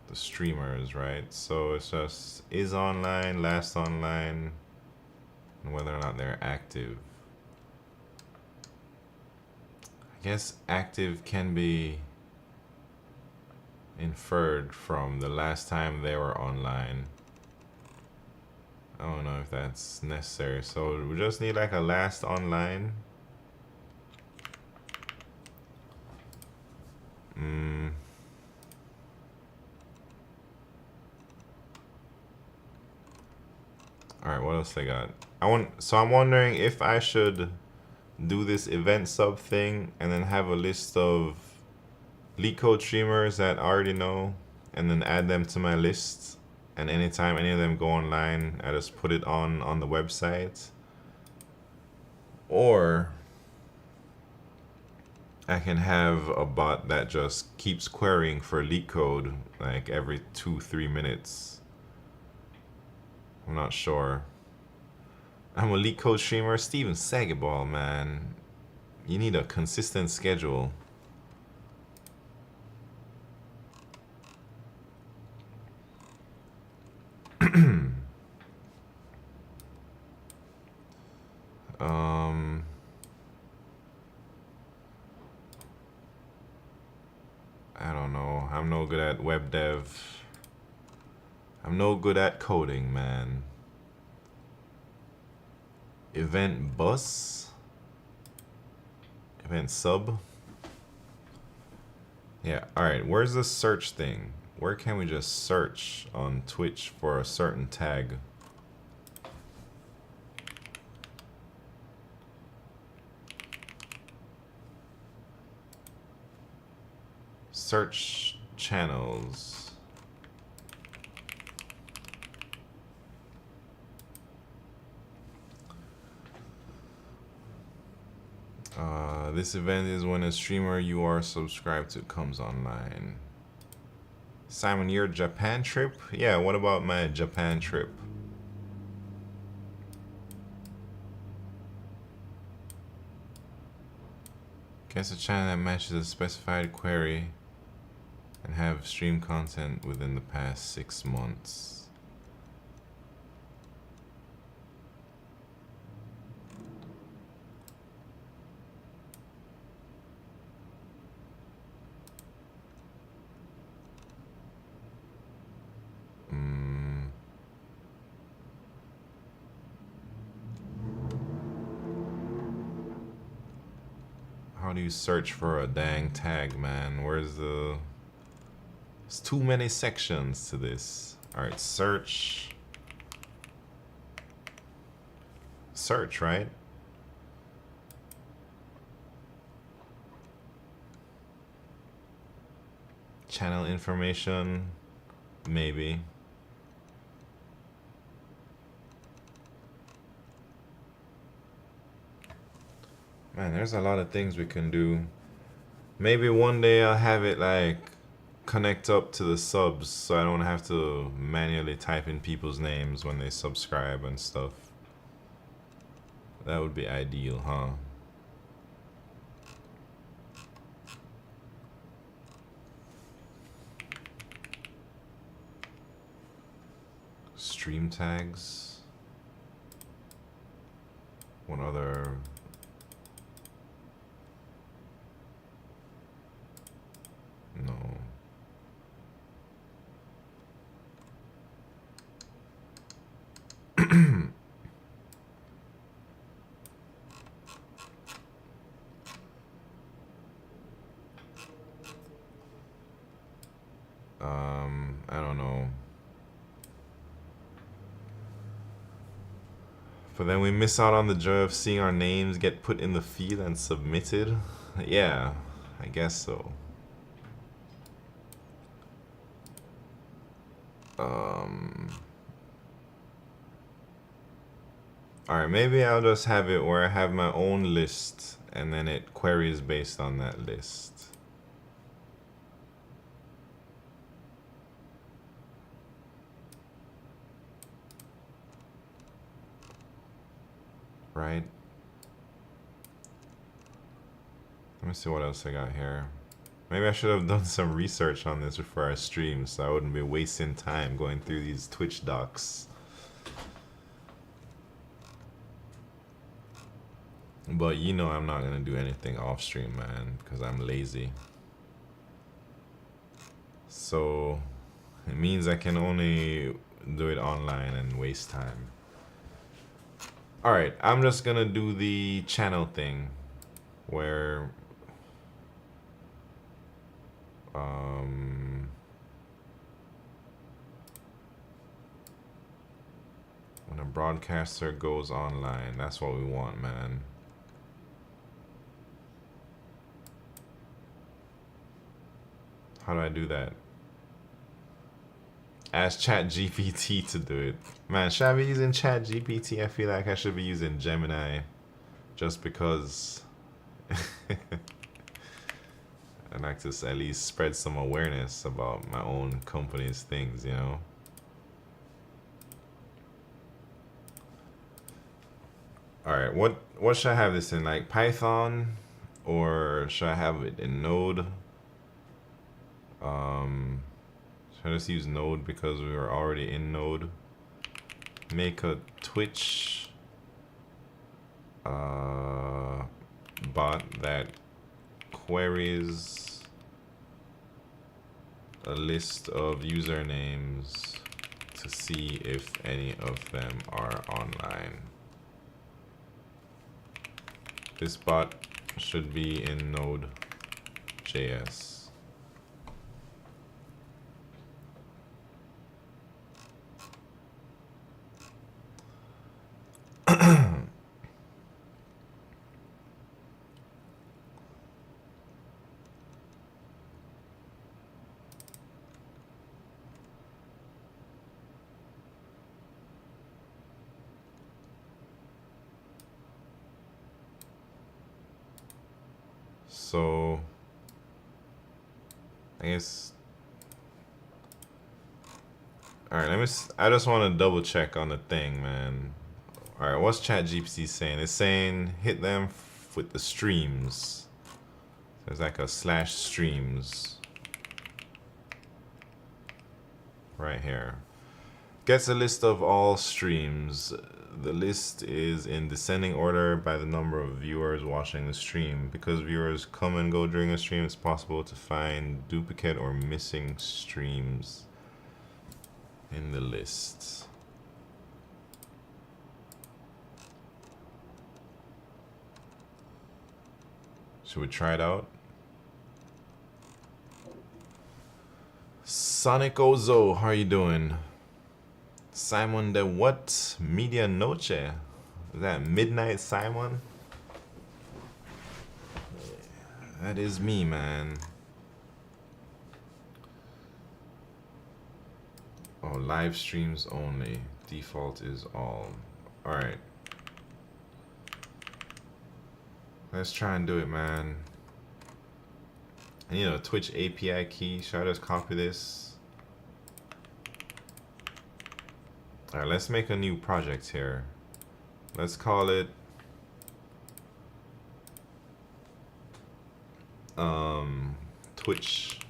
The streamers, right? So it's just is online, last online, and whether or not they're active. I guess active can be inferred from the last time they were online. I don't know if that's necessary. So we just need like a last online. Alright, what else I got? So I'm wondering if I should do this event sub thing and then have a list of LeetCode streamers that I already know and then add them to my list, and anytime any of them go online I just put it on the website. Or I can have a bot that just keeps querying for LeetCode like every 2-3 minutes. I'm not sure. I'm a LeetCode streamer. Steven Sagaball, man. You need a consistent schedule. I don't know. I'm no good at web dev. I'm no good at coding, man. Event bus. Event sub. Yeah, alright, where's the search thing? Where can we just search on Twitch for a certain tag? Search channels. This event is when a streamer you are subscribed to comes online. Simon, your Japan trip? Yeah, what about my Japan trip? Guess a channel that matches a specified query and have stream content within the past 6 months. How do you search for a dang tag, man? Where's the... There's too many sections to this. Alright, search. Search, right? Channel information, maybe. Man, there's a lot of things we can do. Maybe one day I'll have it like connect up to the subs so I don't have to manually type in people's names when they subscribe and stuff. That would be ideal, huh? Stream tags. What other... No. I don't know. But then we miss out on the joy of seeing our names get put in the feed and submitted. Yeah, I guess so. Alright, maybe I'll just have it where I have my own list and then it queries based on that list. Right? Let me see what else I got here. Maybe I should have done some research on this before I stream so I wouldn't be wasting time going through these Twitch docs. But you know I'm not gonna do anything off stream, man, because I'm lazy. So it means I can only do it online and waste time. Alright, I'm just gonna do the channel thing where when a broadcaster goes online, that's what we want, man. How do I do that? Ask ChatGPT to do it. Man, should I be using ChatGPT? I feel like I should be using Gemini just because I like to at least spread some awareness about my own company's things, you know? Alright, what should I have this in? Like Python? Or should I have it in Node? Should I just use Node because we were already in Node? Make a Twitch bot that queries a list of usernames to see if any of them are online. This bot should be in Node.js. So I guess, all right, I just want to double check on the thing, man. All right, what's ChatGPT saying? It's saying hit them with the streams. There's like a slash streams right here. Gets a list of all streams. The list is in descending order by the number of viewers watching the stream. Because viewers come and go during a stream, it's possible to find duplicate or missing streams in the list. Should we try it out? Sonic Ozo, how are you doing? Simon de what? Media Noche? Is that Midnight Simon? That is me, man. Oh, live streams only. Default is all. Alright. Let's try and do it, man. I need a Twitch API key. Should I just copy this? Alright, let's make a new project here. Let's call it Twitch.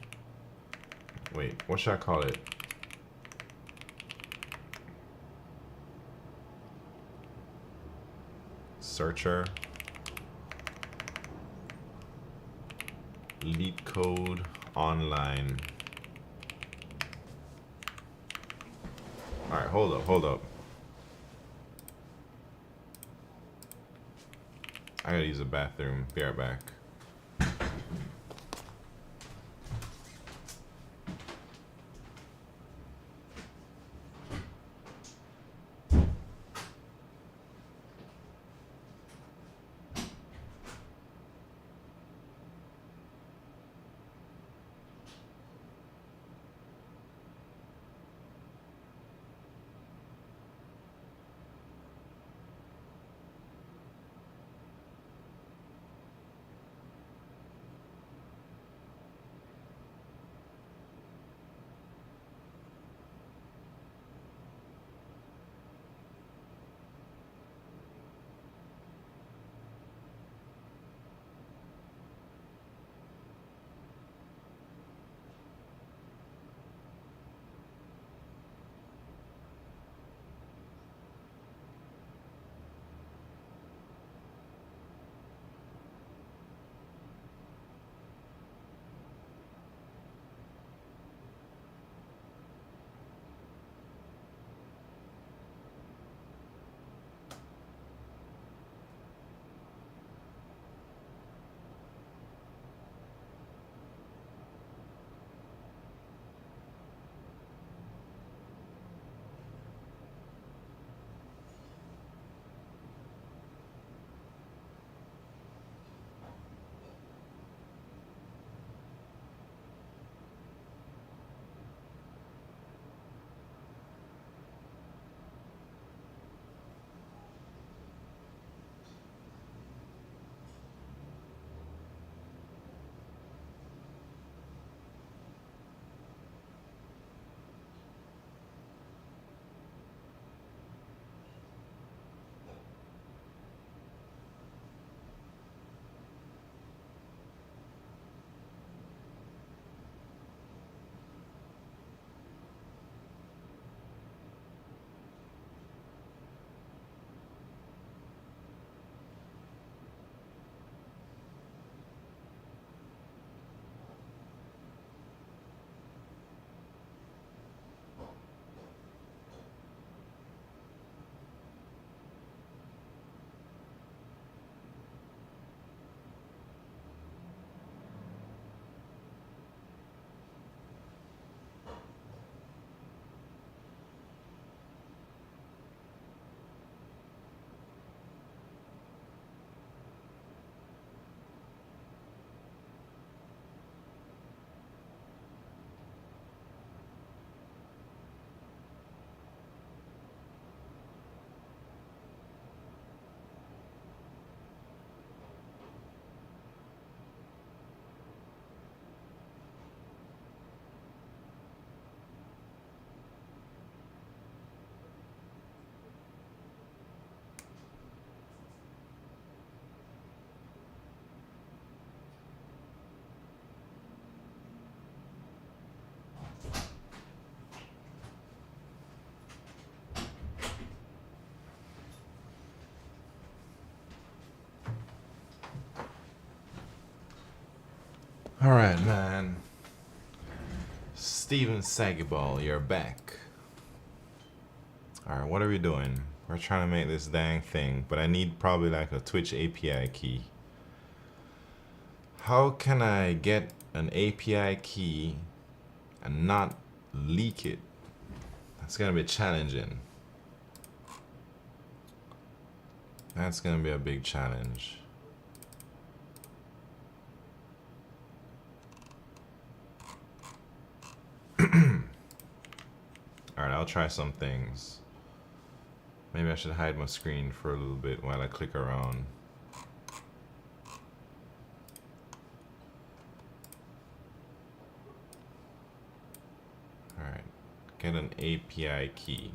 Wait, what should I call it? Searcher. LeetCode online. Alright, hold up. I gotta use the bathroom. Be right back. All right, man. Steven Sagiball, you're back. All right, what are we doing? We're trying to make this dang thing, but I need probably like a Twitch API key. How can I get an API key and not leak it? That's gonna be challenging. That's gonna be a big challenge. Alright, I'll try some things. Maybe I should hide my screen for a little bit while I click around. Alright, get an API key.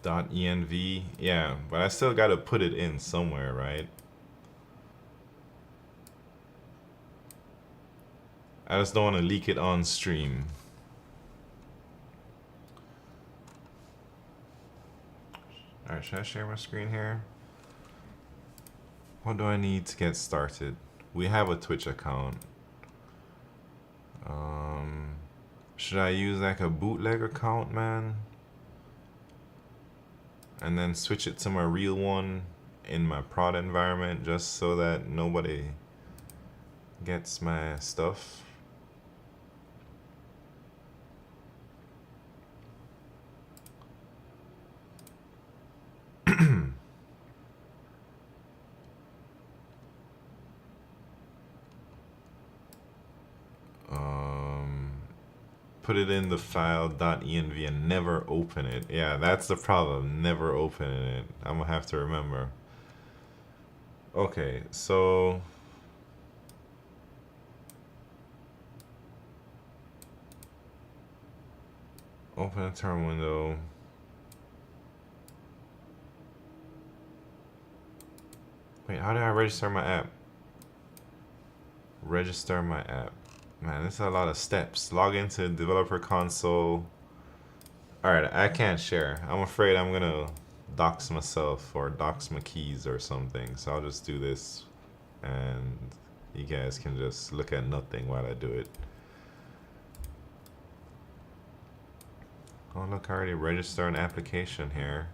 .env, yeah, but I still gotta put it in somewhere, right? I just don't want to leak it on stream. Alright, should I share my screen here? What do I need to get started? We have a Twitch account. Should I use like a bootleg account, man? And then switch it to my real one in my prod environment just so that nobody gets my stuff. Put it in the file .env and never open it. Yeah, that's the problem. Never opening it. I'm gonna have to remember. Okay, so open a terminal window. Wait, how do I register my app? Register my app. Man, this is a lot of steps. Log into developer console. Alright, I can't share. I'm afraid I'm gonna dox myself or dox my keys or something. So I'll just do this and you guys can just look at nothing while I do it. Oh look, I already registered an application here.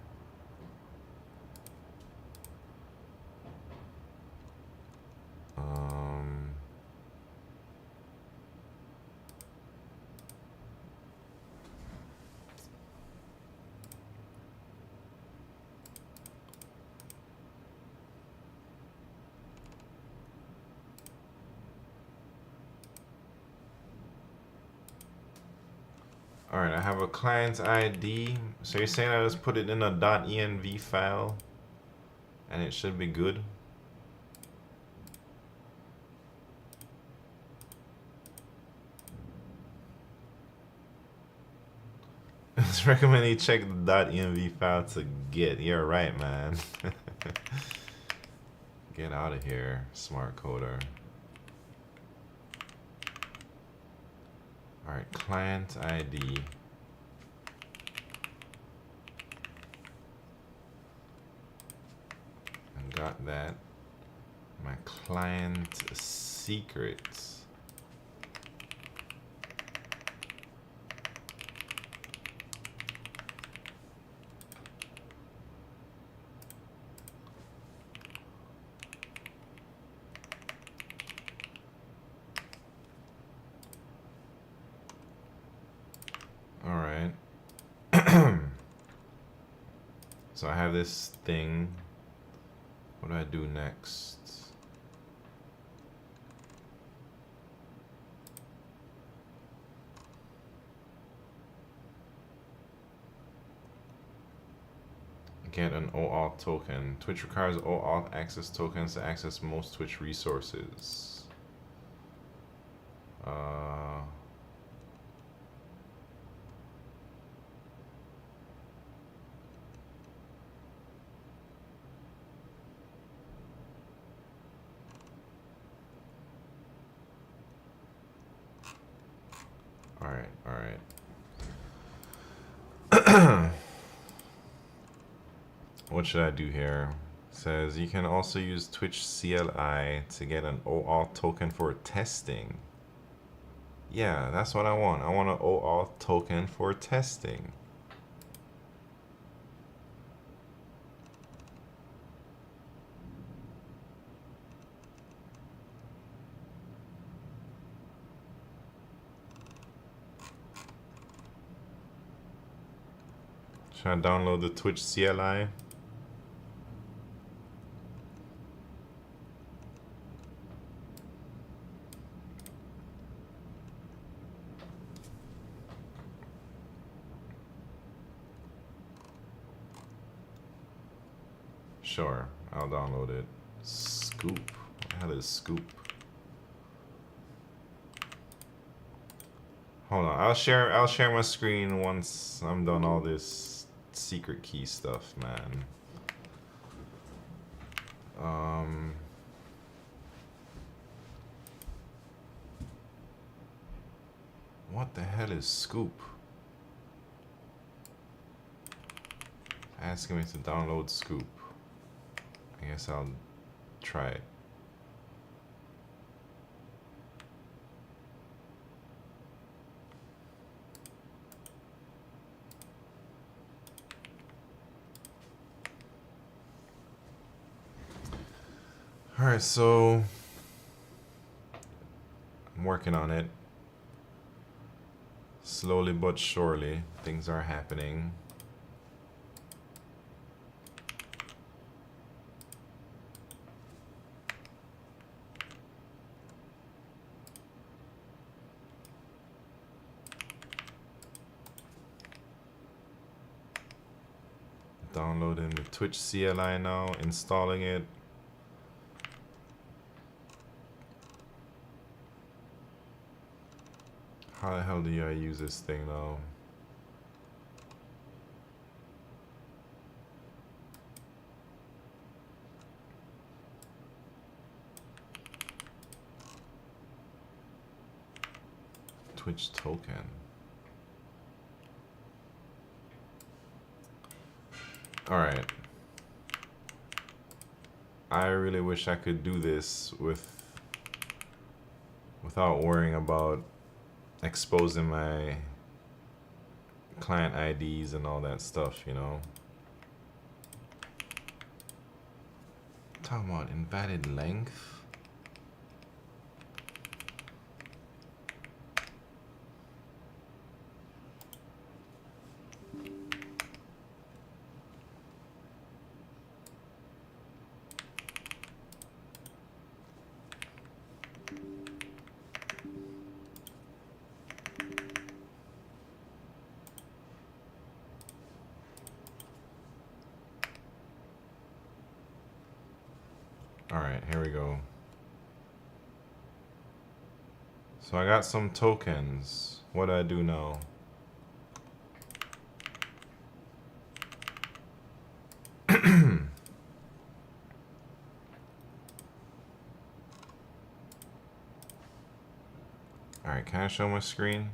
Alright, I have a client ID. So you're saying I just put it in a .env file and it should be good? It's recommended you check the .env file to get. You're right, man. Get out of here, smart coder. Alright, client ID. I got that. My client secrets. Alright. So I have this thing. What do I do next? Get an OAuth token. Twitch requires OAuth access tokens to access most Twitch resources. Alright. what should I do here? It says you can also use Twitch CLI to get an OAuth token for testing. Yeah, that's what I want. I want an OAuth token for testing. Should I download the Twitch CLI? Sure, I'll download it. Scoop. What the hell is Scoop? Hold on, I'll share my screen once I'm done all this secret key stuff, man. What the hell is Scoop? Asking me to download Scoop. I guess I'll try it. Alright, so I'm working on it. Slowly but surely, things are happening. Downloading the Twitch CLI now, installing it. How the hell do I use this thing though? Twitch token. Alright. I really wish I could do this without worrying about exposing my client IDs and all that stuff, you know. Talking about invalid length. Alright, here we go. So I got some tokens. What do I do now? Alright, can I show my screen?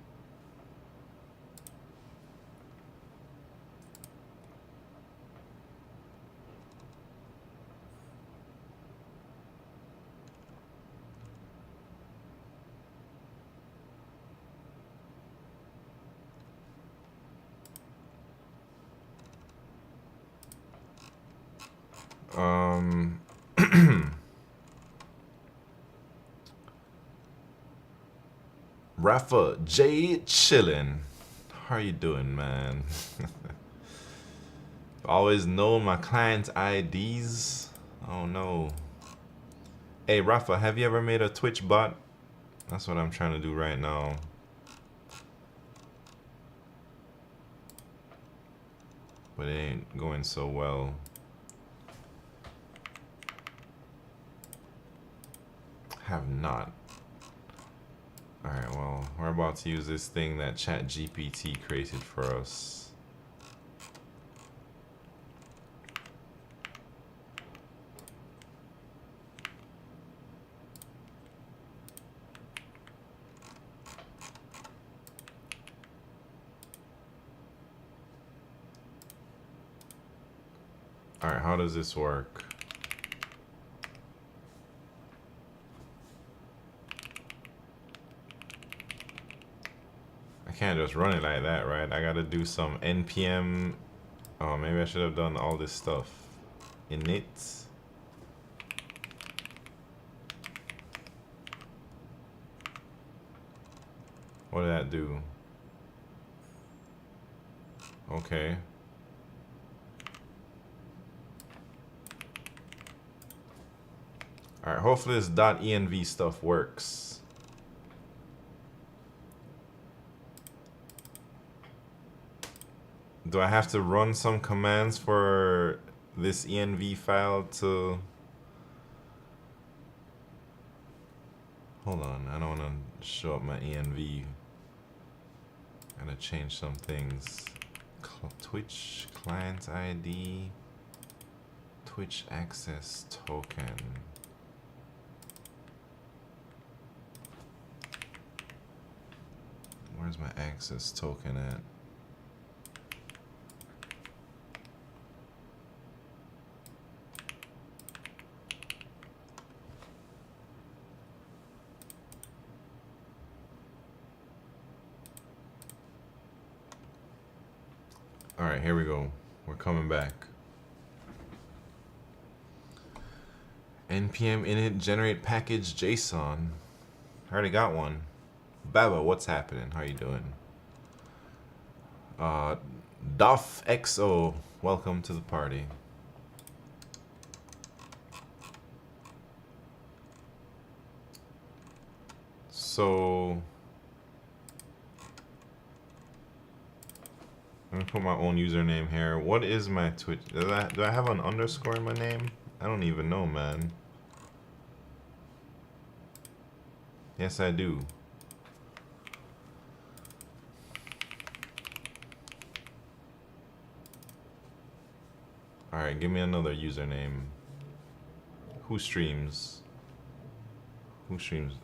Rafa J chillin'. How are you doing, man? Always know my client's IDs. Oh no. Hey Rafa, have you ever made a Twitch bot? That's what I'm trying to do right now. But it ain't going so well. Have not. Alright, well, we're about to use this thing that ChatGPT created for us. All right, how does this work? I can't just run it like that, right? I gotta do some npm. Oh, maybe I should have done all this stuff. Init. What did that do? Okay. Alright, hopefully this .env stuff works. Do I have to run some commands for this env file to... Hold on, I don't want to show up my env. Gotta change some things. Twitch client ID, Twitch access token. Where's my access token at? All right, here we go. We're coming back. npm init generate package JSON. I already got one. Baba, what's happening? How you doing? DoffXO, welcome to the party. So I'm gonna put my own username here. What is my Twitch? Do I have an underscore in my name? I don't even know, man. Yes, I do. Alright, give me another username. Who streams? Who streams?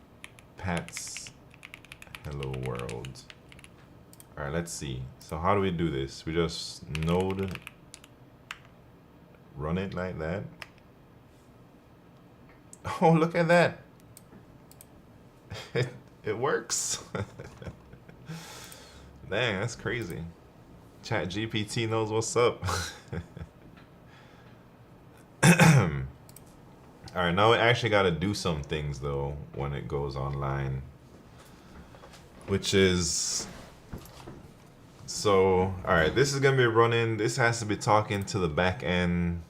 Pat's Hello World. Alright, let's see. So how do we do this? We just node run it like that. Oh, look at that. It works. Dang, that's crazy. Chat GPT knows what's up. Alright, now we actually got to do some things though when it goes online. Which is... So, alright, this is going to be running... This has to be talking to the back end.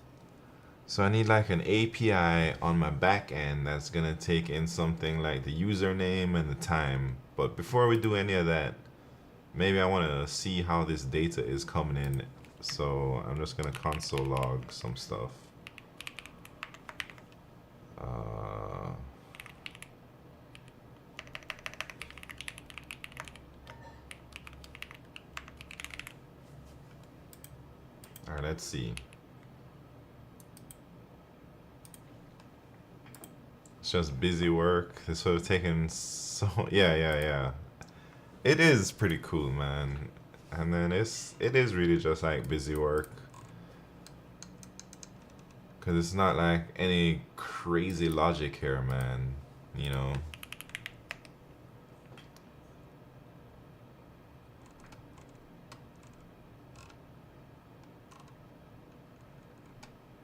So I need like an API on my back end that's going to take in something like the username and the time. But before we do any of that, maybe I want to see how this data is coming in. So I'm just going to console log some stuff. All right, let's see. It's just busy work. This would have taken so... Yeah. It is pretty cool, man. And then it is really just like busy work. Because it's not like any crazy logic here, man. You know?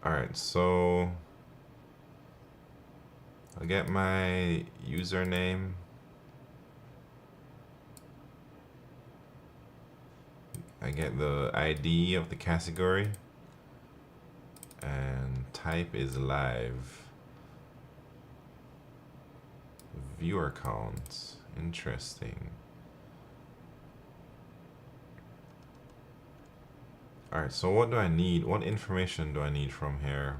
Alright, so... I'll get my username. I get the ID of the category. And type is live. Viewer count. Interesting. Alright, so what do I need? What information do I need from here?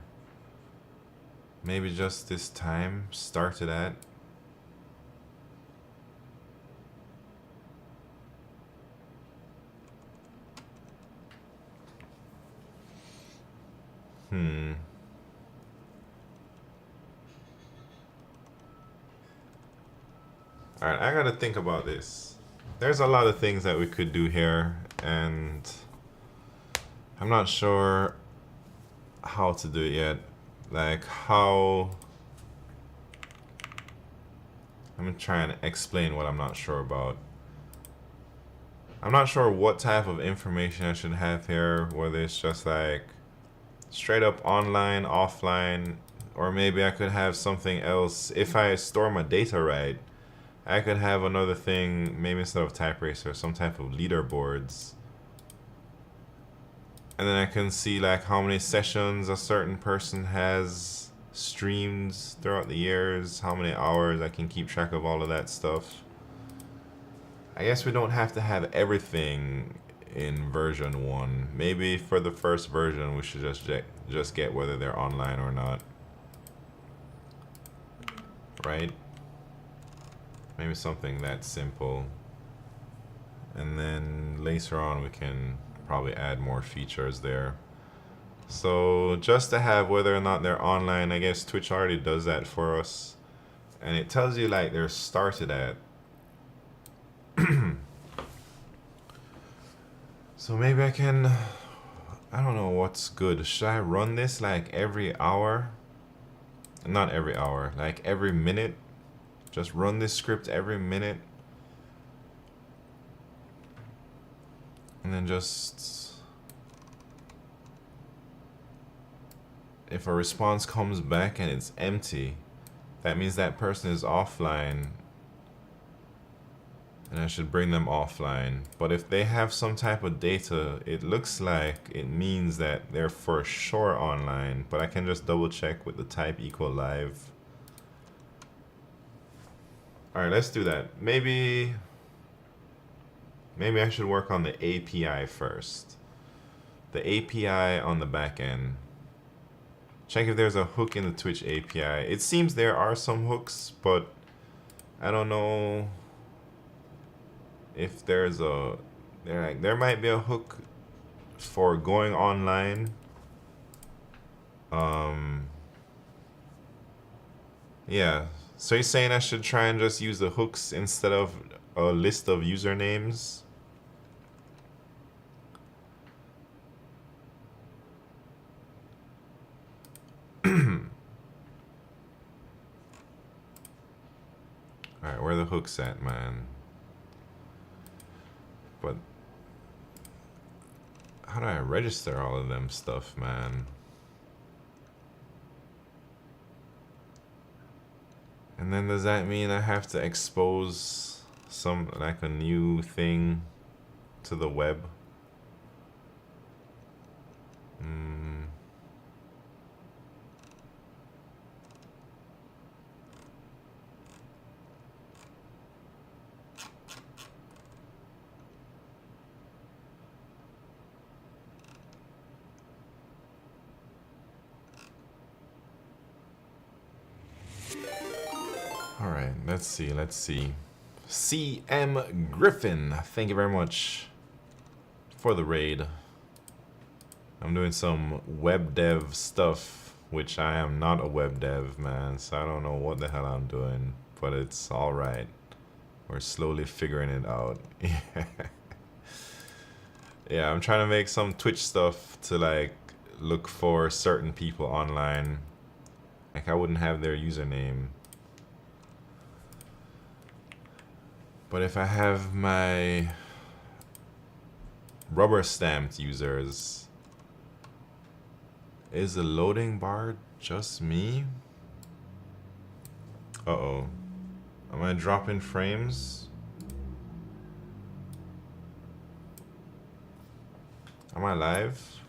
Maybe just this time started at. Alright, I gotta think about this. There's a lot of things that we could do here, and I'm not sure how to do it yet. Like how... I'm trying to explain what I'm not sure about. I'm not sure what type of information I should have here, whether it's just like straight up online, offline, or maybe I could have something else. If I store my data right, I could have another thing, maybe instead of type racer, some type of leaderboards. And then I can see like how many sessions a certain person has streamed throughout the years, how many hours. I can keep track of all of that stuff. I guess we don't have to have everything in version 1. Maybe for the first version we should just get whether they're online or not. Right? Maybe something that simple. And then later on we can probably add more features there. So just to have whether or not they're online, I guess Twitch already does that for us. And it tells you like they're started at. So maybe I can, I don't know what's good. Should I run this like every hour? Not every hour, like every minute. Just run this script every minute. And then just, if a response comes back and it's empty, that means that person is offline. And I should bring them offline. But if they have some type of data, it looks like it means that they're for sure online. But I can just double check with the type equal live. Alright, let's do that. Maybe I should work on the API first. The API on the back end. Check if there's a hook in the Twitch API. It seems there are some hooks, but I don't know if there's a... There might be a hook for going online. Yeah. So you're saying I should try and just use the hooks instead of a list of usernames? Alright, where are the hooks at, man? But how do I register all of them stuff, man? And then does that mean I have to expose some, like a new thing to the web? Alright, let's see. CM Griffin, thank you very much for the raid. I'm doing some web dev stuff, which I am not a web dev, man, so I don't know what the hell I'm doing, but it's alright. We're slowly figuring it out. Yeah, I'm trying to make some Twitch stuff to like look for certain people online. Like I wouldn't have their username. But if I have my rubber stamped users, is the loading bar just me? Uh-oh. Am I dropping frames? Am I live?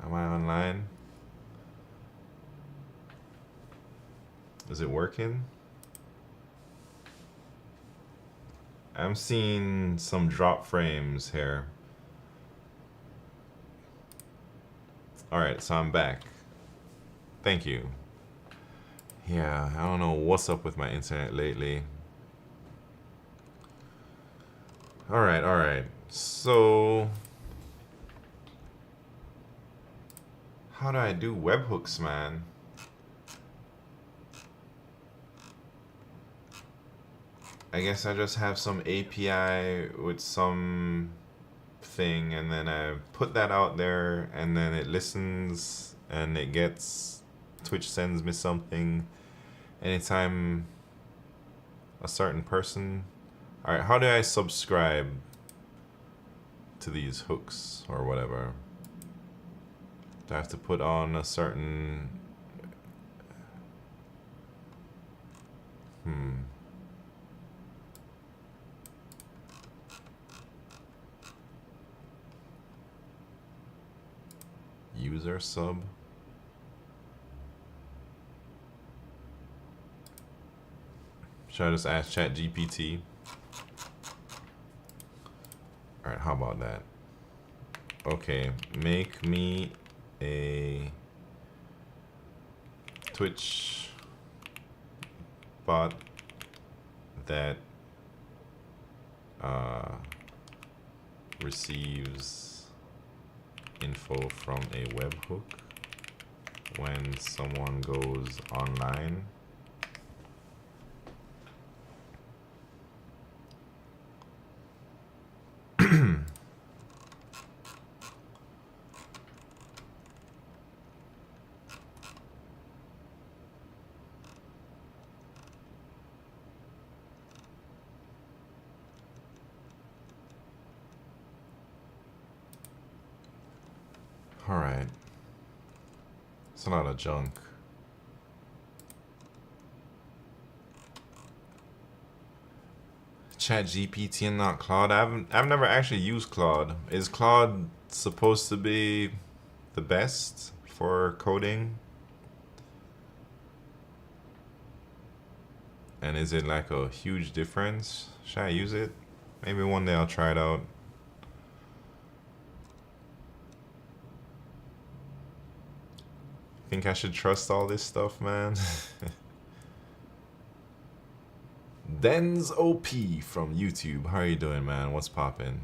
Am I online? Is it working? I'm seeing some drop frames here. Alright, so I'm back. Thank you. Yeah, I don't know what's up with my internet lately. Alright. So... how do I do webhooks, man? I guess I just have some API with some thing, and then I put that out there, and then it listens, and it gets, Twitch sends me something anytime a certain person. All right, how do I subscribe to these hooks or whatever? Do I have to put on a certain... User sub? Should I just ask ChatGPT? Alright, how about that? Okay, make me a Twitch bot that receives info from a webhook when someone goes online. Alright. It's a lot of junk. ChatGPT and not Claude. I've never actually used Claude. Is Claude supposed to be the best for coding? And is it like a huge difference? Should I use it? Maybe one day I'll try it out. Think I should trust all this stuff, man? Denz OP from YouTube. How are you doing, man? What's poppin'?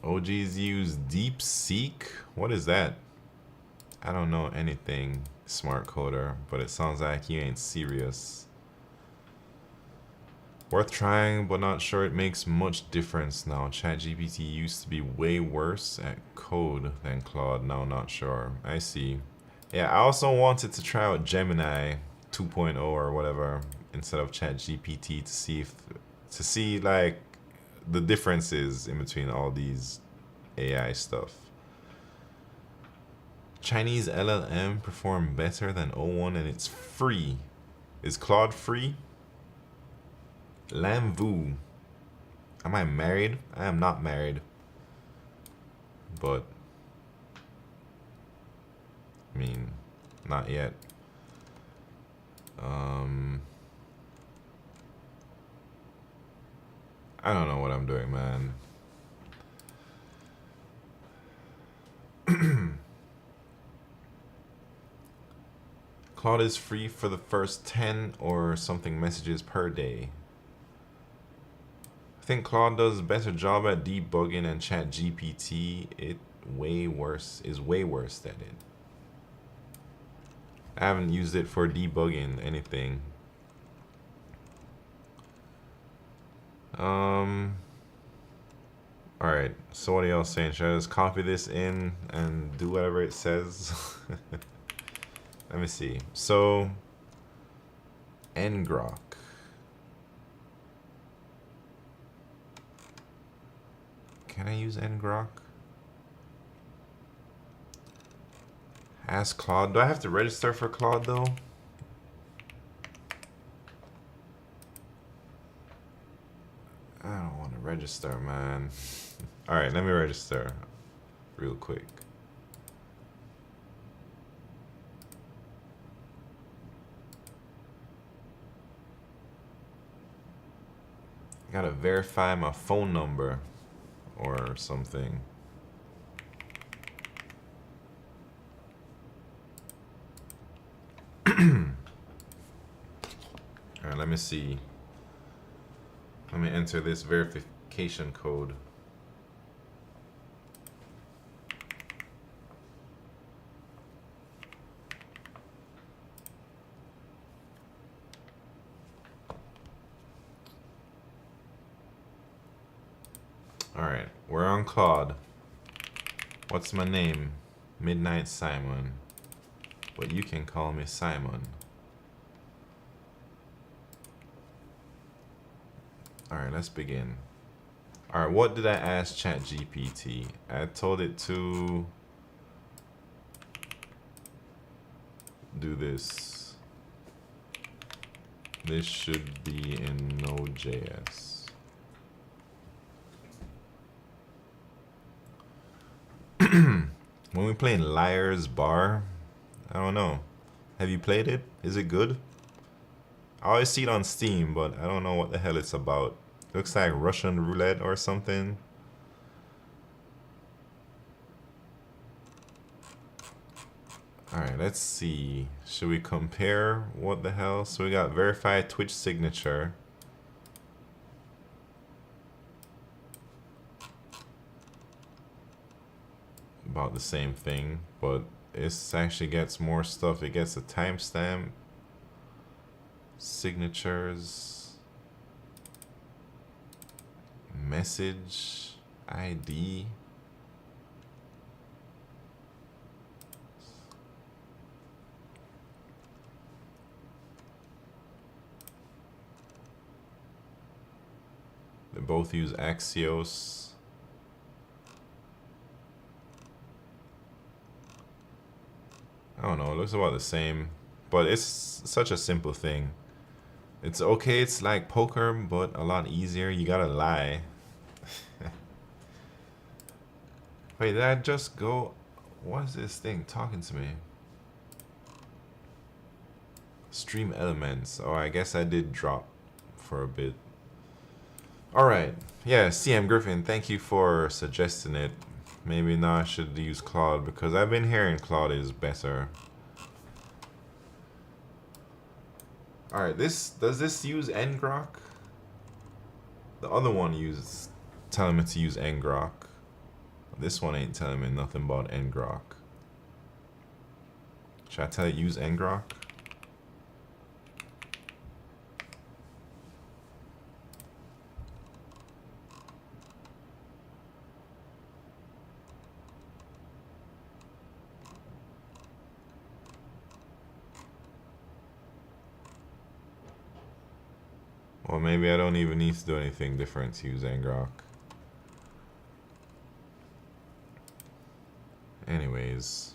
OGs use DeepSeek? What is that? I don't know anything, smart coder, but it sounds like you ain't serious. Worth trying, but not sure it makes much difference now. ChatGPT used to be way worse at code than Claude. Now not sure. I see. Yeah, I also wanted to try out Gemini 2.0 or whatever instead of ChatGPT to see like the differences in between all these AI stuff. Chinese LLM perform better than O1 and it's free. Is Claude free? Lamvu. Am I married? I am not married. But I mean, not yet. I don't know what I'm doing, man. Claude is free for the first 10 or something messages per day. I think Claude does a better job at debugging and ChatGPT is way worse at it. I haven't used it for debugging anything. Alright, so what are y'all saying? Should I just copy this in and do whatever it says? Let me see. So, ngrok. Can I use ngrok? Ask Claude. Do I have to register for Claude though? I don't want to register, man. Alright, let me register real quick. Gotta verify my phone number or something. Alright, let me see. Let me enter this verification code. Alright, we're on Claude. What's my name? Midnight Simon. But you can call me Simon. Alright, let's begin. Alright, what did I ask ChatGPT? I told it to do this. This should be in Node.js. When we're playing Liar's Bar, I don't know. Have you played it? Is it good? I always see it on Steam, but I don't know what the hell it's about. Looks like Russian roulette or something. Alright, let's see. Should we compare what the hell? So we got verified Twitch signature. About the same thing, but this actually gets more stuff. It gets a timestamp, signatures, message, ID. They both use Axios. I don't know, it looks about the same, but it's such a simple thing. It's okay, it's like poker, but a lot easier. You gotta lie. Wait, did I just go? What is this thing talking to me? Stream elements. Oh, I guess I did drop for a bit. Alright, yeah, CM Griffin, thank you for suggesting it. Maybe now I should use Claude because I've been hearing Claude is better. Alright, does this use ngrok? The other one uses telling me to use ngrok. This one ain't telling me nothing about ngrok. Should I tell it use ngrok? Or maybe I don't even need to do anything different to use ngrok. Anyways.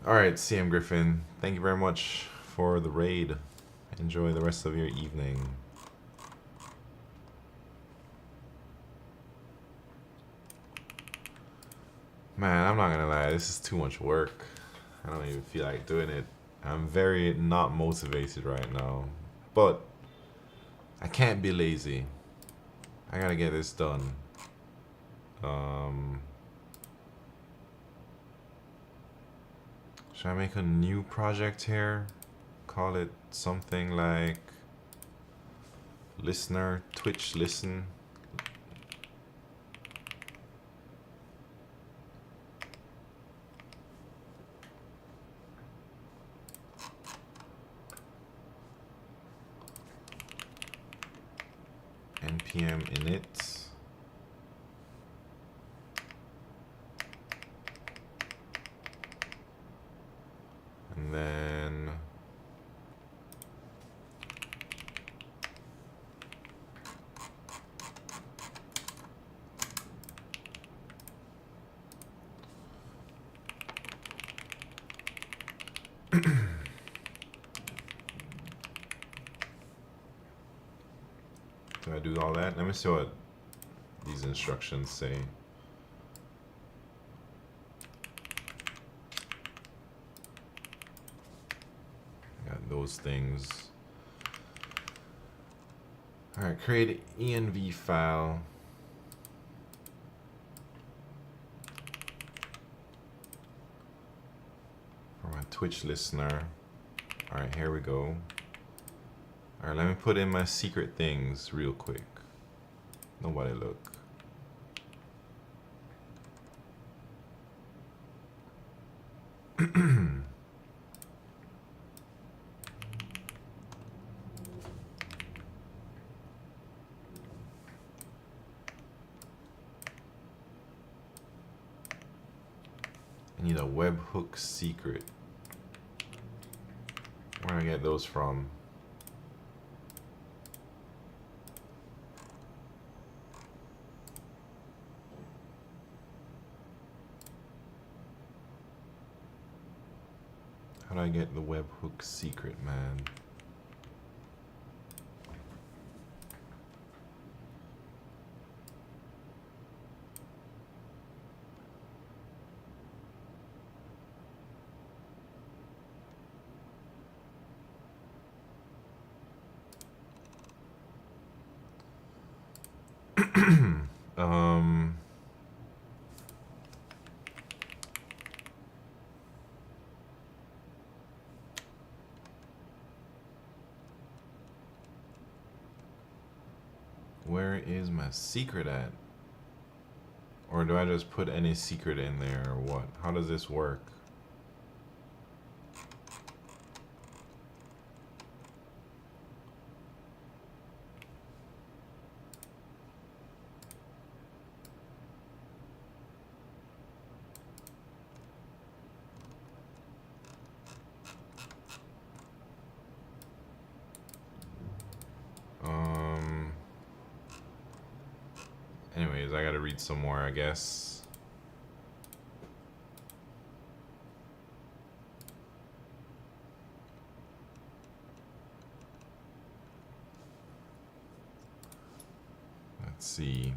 Alright, CM Griffin, thank you very much for the raid. Enjoy the rest of your evening. Man, I'm not gonna lie, this is too much work. I don't even feel like doing it. I'm very not motivated right now. But I can't be lazy. I gotta get this done. Should I make a new project here? Call it something like listener, Twitch listen. npm init. And then do I do all that? Let me see what these instructions say. Got those things. Alright, create an env file. For my Twitch listener. Alright, here we go. Alright, let me put in my secret things real quick. Nobody look. Need a webhook secret. Where do I get those from? How do I get the webhook secret, man? um, where is my secret at? Or do I just put any secret in there or what? How does this work? Anyways, I gotta read some more, I guess. Let's see.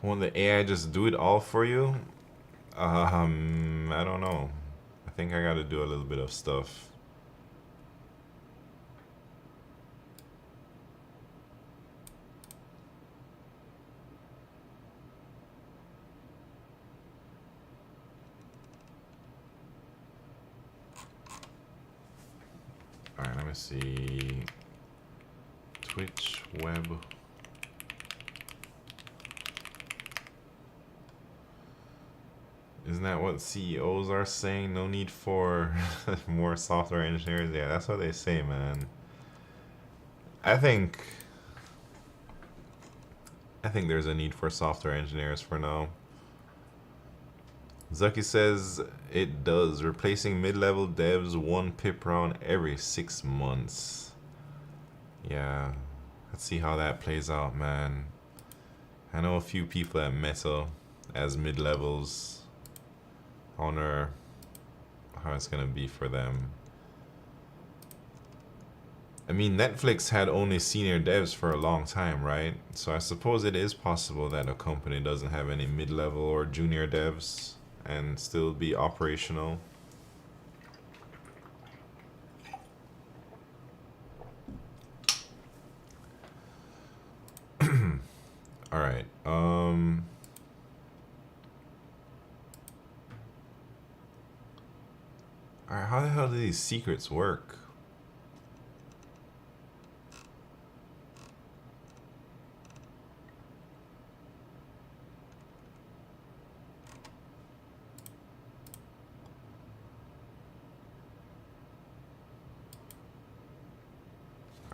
Won't the AI just do it all for you? I don't know. I think I gotta do a little bit of stuff. Alright, let me see. Twitch web. Isn't that what CEOs are saying? No need for more software engineers? Yeah, that's what they say, man. I think there's a need for software engineers for now. Zucky says it does, replacing mid-level devs 1 pip round every 6 months. Yeah, let's see how that plays out, man. I know a few people at Meta as mid-levels. I wonder how it's gonna be for them. I mean, Netflix had only senior devs for a long time, right? So I suppose it is possible that a company doesn't have any mid-level or junior devs and still be operational. All right. All right, how the hell do these secrets work?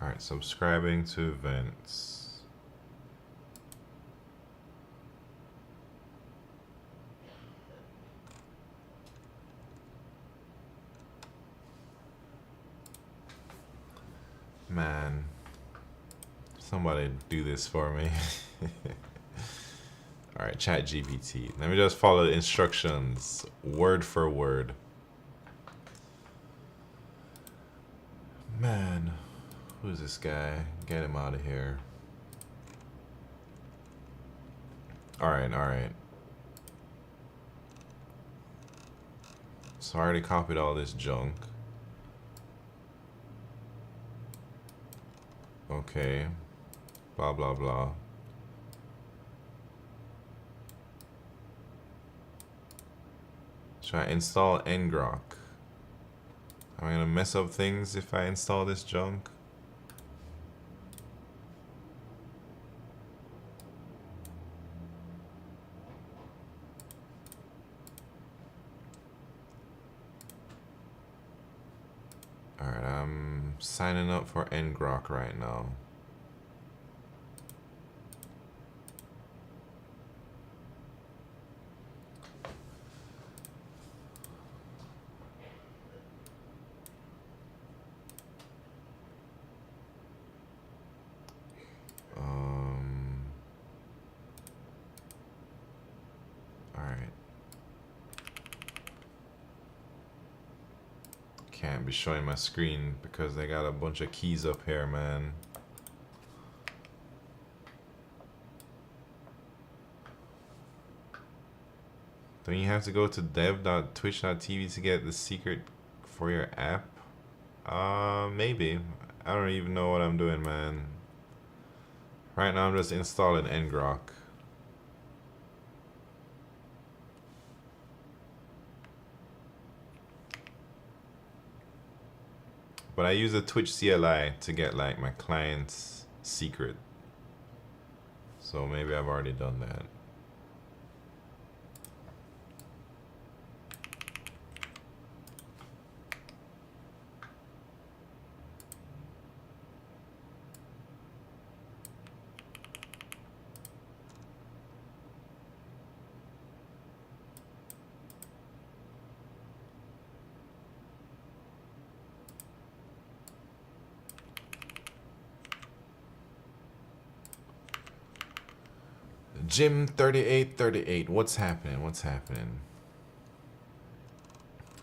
All right, subscribing to events. Man, somebody do this for me. All right, chat GPT. Let me just follow the instructions word for word. Man, who's this guy? Get him out of here. All right, all right. So I already copied all this junk. Okay. Blah, blah, blah. Should I install ngrok? Am I gonna mess up things if I install this junk? Alright, I'm signing up for ngrok right now. Alright. Can't be showing my screen because they got a bunch of keys up here, man. Don't you have to go to dev.twitch.tv to get the secret for your app? Maybe. I don't even know what I'm doing, man. Right now I'm just installing ngrok. But I use a Twitch CLI to get like my client's secret. So maybe I've already done that. Jim 3838, what's happening? What's happening?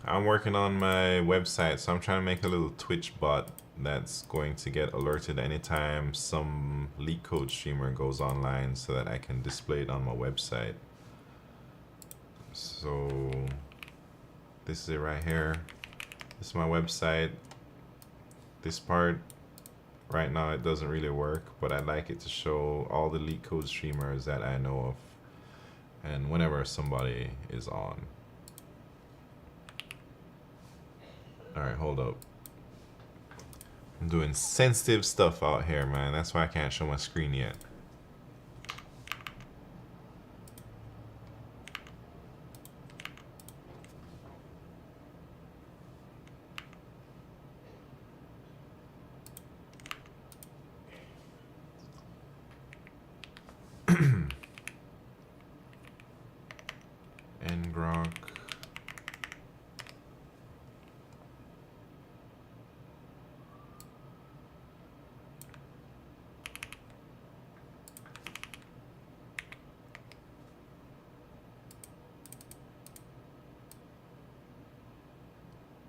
I'm working on my website, so I'm trying to make a little Twitch bot that's going to get alerted anytime some LeetCode streamer goes online so that I can display it on my website. So this is it right here. This is my website. This part right now it doesn't really work, but I'd like it to show all the LeetCode streamers that I know of and whenever somebody is on. Alright, hold up. I'm doing sensitive stuff out here, man. That's why I can't show my screen yet. ngrok.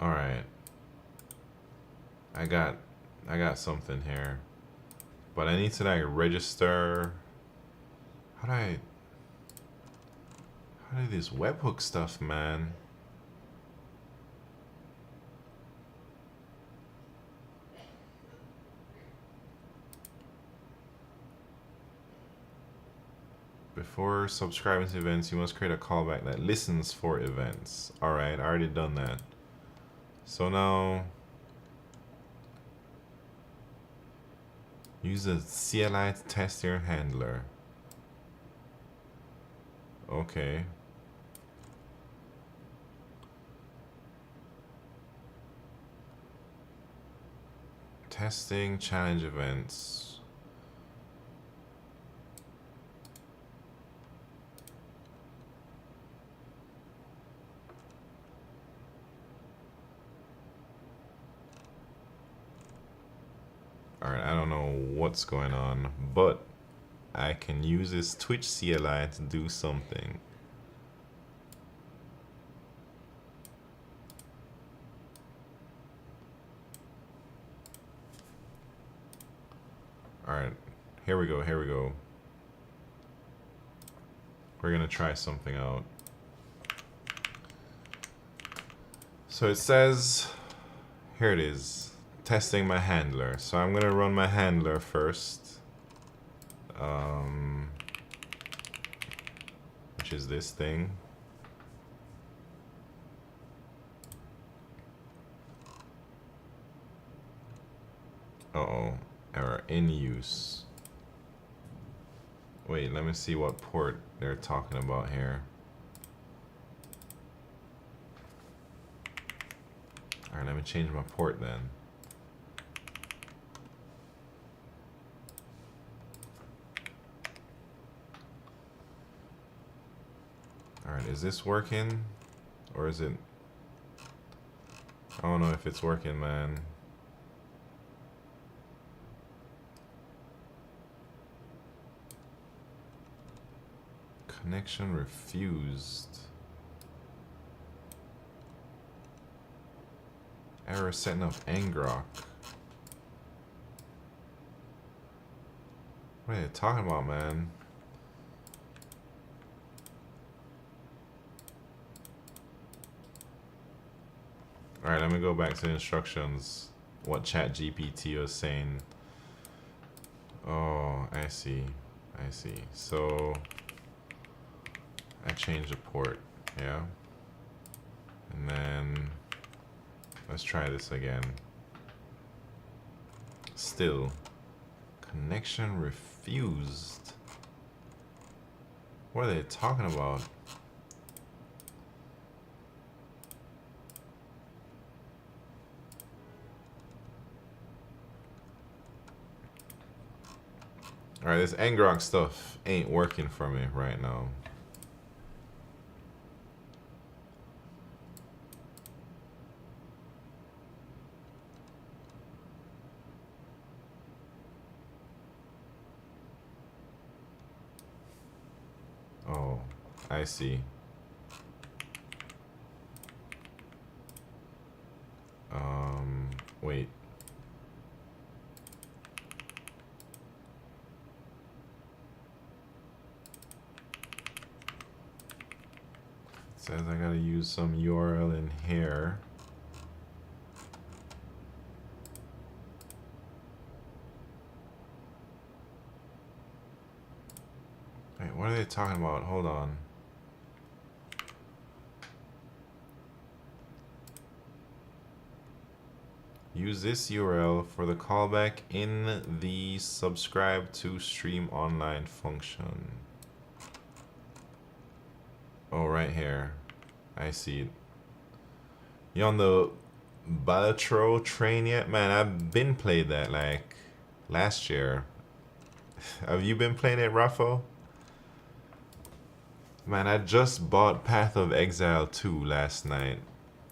All right. I got something here. But I need to like register. How do this webhook stuff, man? Before subscribing to events, you must create a callback that listens for events. Alright, I already done that. So now, use a CLI to test your handler. Okay. Testing challenge events. Alright, I don't know what's going on, but I can use this Twitch CLI to do something. Alright, here we go, here we go. We're gonna try something out. So it says, here it is, testing my handler. So I'm gonna run my handler first. Which is this thing. Uh-oh, error in use. Wait, let me see what port they're talking about here. Alright, let me change my port then. Alright, is this working? Or is it... I don't know if it's working, man. Connection refused. Error setting up ngrok. What are you talking about, man? Alright, let me go back to the instructions. What ChatGPT was saying. Oh, I see. I see. So I changed the port, yeah. And then let's try this again. Still, connection refused. What are they talking about? Alright, this ngrok stuff ain't working for me right now. Oh, I see. Wait. It says I gotta use some URL in here. Wait, what are they talking about? Hold on. Use this URL for the callback in the subscribe to stream online function. Oh, right here. I see it. You on the Balatro train yet? Man, I've been played that like last year. Have you been playing it, Raffo? Man, I just bought Path of Exile 2 last night.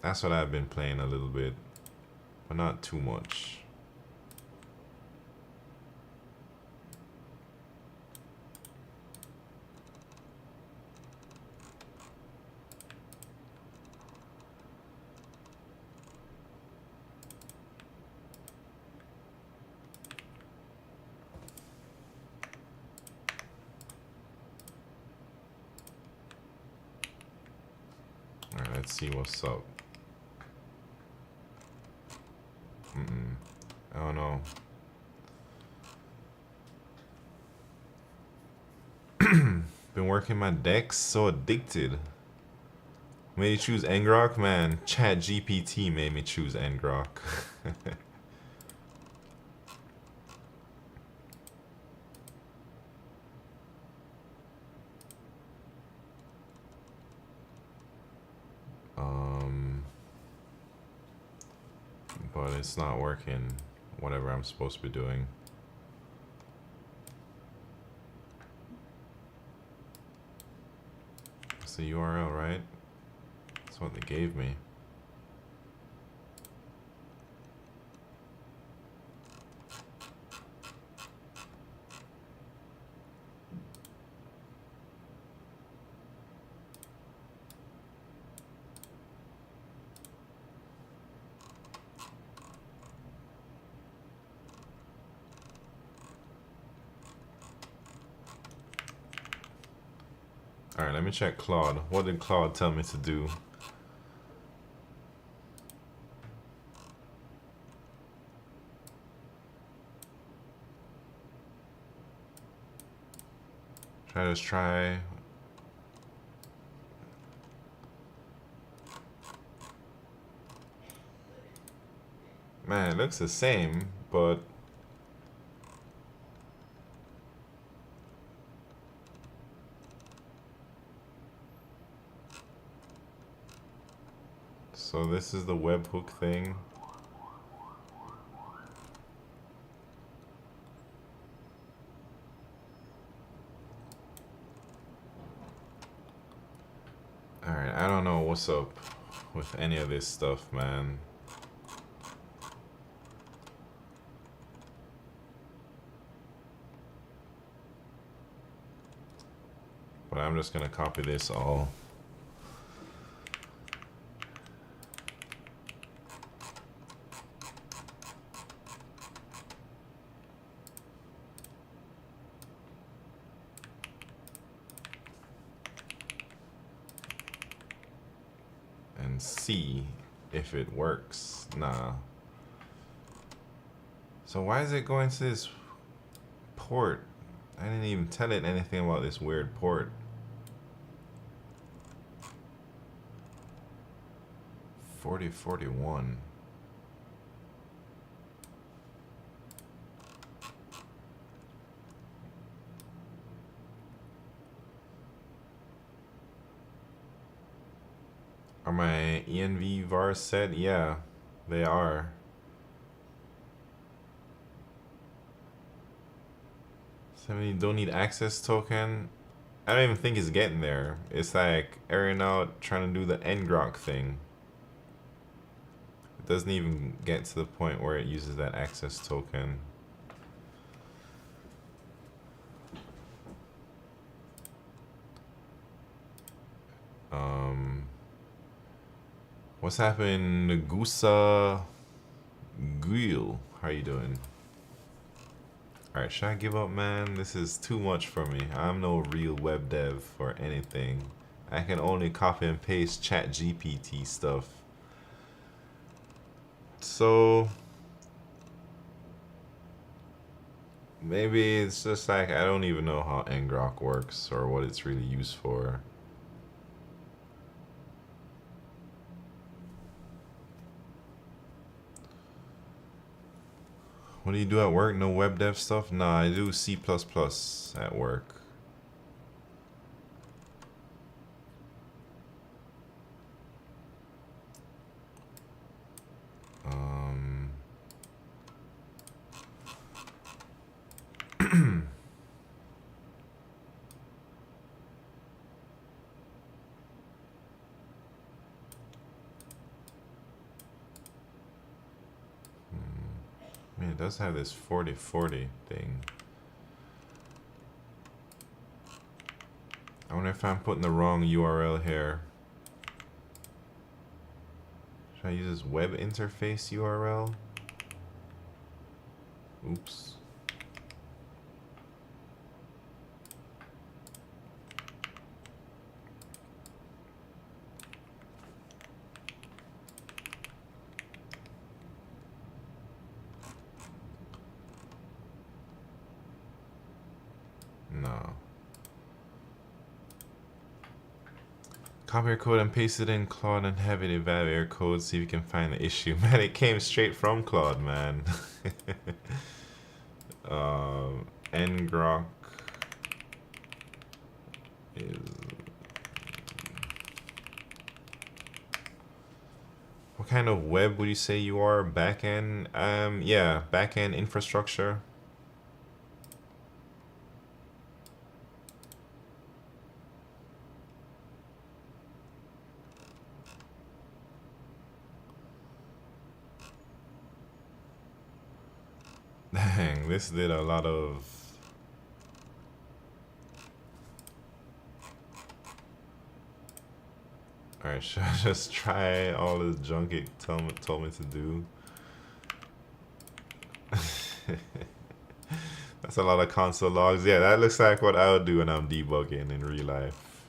That's what I've been playing a little bit. But not too much. Alright, let's see what's up. I don't know. Been working my decks, so addicted. Made you choose ngrok? Man, ChatGPT made me choose ngrok. But it's not working. Whatever I'm supposed to be doing. That's the URL, right? That's what they gave me. Alright, let me check Claude. What did Claude tell me to do? Try. Man, it looks the same, but so this is the webhook thing. what's up with any of this stuff, man. But I'm just gonna copy this all. And see if it works. Nah. So why is it going to this port? I didn't even tell it anything about this weird port. 4041. Are my env vars set? Yeah, they are. So you don't need access token. I don't even think it's getting there. It's like airing out trying to do the ngrok thing. It doesn't even get to the point where it uses that access token. What's happening, Nagusa Guil? How you doing? Alright, should I give up, man? This is too much for me. I'm no real web dev for anything. I can only copy and paste ChatGPT stuff. So maybe it's just like I don't even know how ngrok works or what it's really used for. What do you do at work? No web dev stuff? Nah, I do C++ at work. I mean, it does have this 4040 thing. I wonder if I'm putting the wrong URL here. Should I use this web interface URL? Oops. No. Copy your code and paste it in Claude and have it evaluate your code, see if you can find the issue. Man, it came straight from Claude, man. Ngrok is... What kind of web would you say you are? Backend? Yeah, backend infrastructure. Dang, this did a lot of... Alright, should I just try all this junk it told me to do? That's a lot of console logs. Yeah, that looks like what I would do when I'm debugging in real life.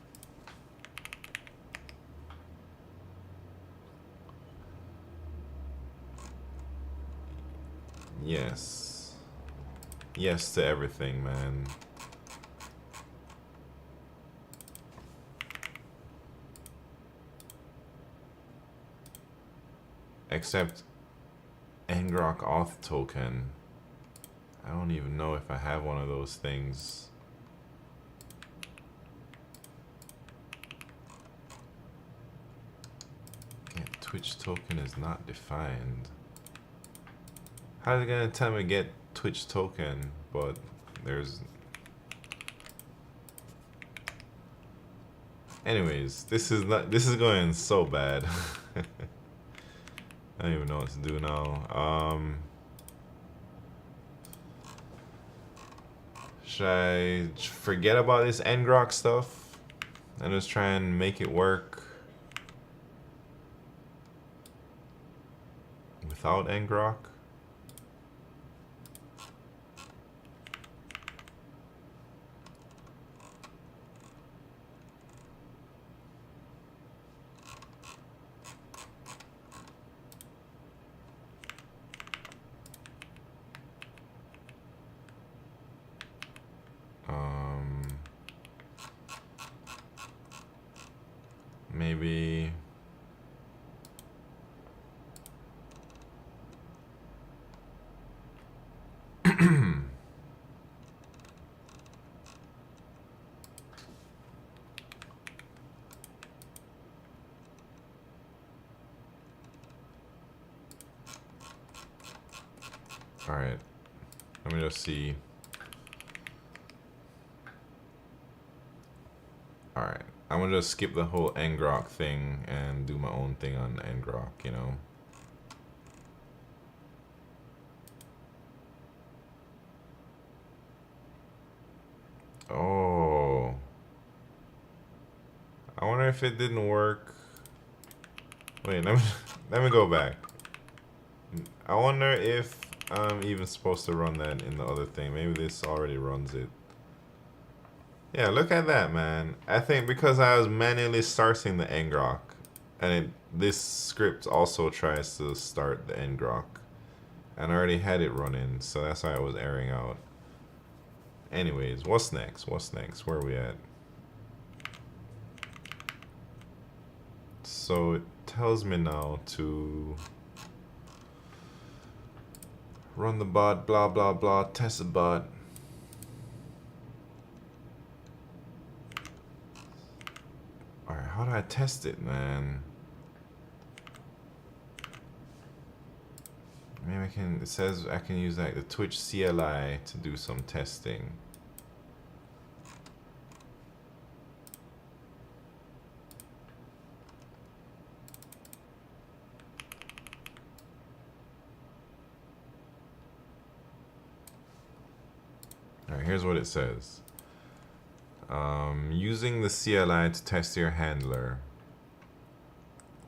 Yes. Yes to everything, man. Except ngrok auth token. I don't even know if I have one of those things. Yeah, Twitch token is not defined. How's it gonna tell me to get Twitch token, but there's Anyways, this is going so bad. I don't even know what to do now. Should I forget about this ngrok stuff and just try and make it work without ngrok? Maybe all right. Let me just see. All right. I'm gonna just skip the whole ngrok thing and do my own thing on ngrok, you know. Oh. I wonder if it didn't work. Wait, let me go back. I wonder if I'm even supposed to run that in the other thing. Maybe this already runs it. Yeah, look at that, man. I think because I was manually starting the ngrok, and this script also tries to start the ngrok, and I already had it running, so that's why I was airing out. Anyways, what's next? What's next? Where are we at? So it tells me now to run the bot, blah, blah, blah, test the bot. Alright, how do I test it, man? Maybe I can, it says I can use like the Twitch CLI to do some testing. Alright, here's what it says. Using the CLI to test your handler.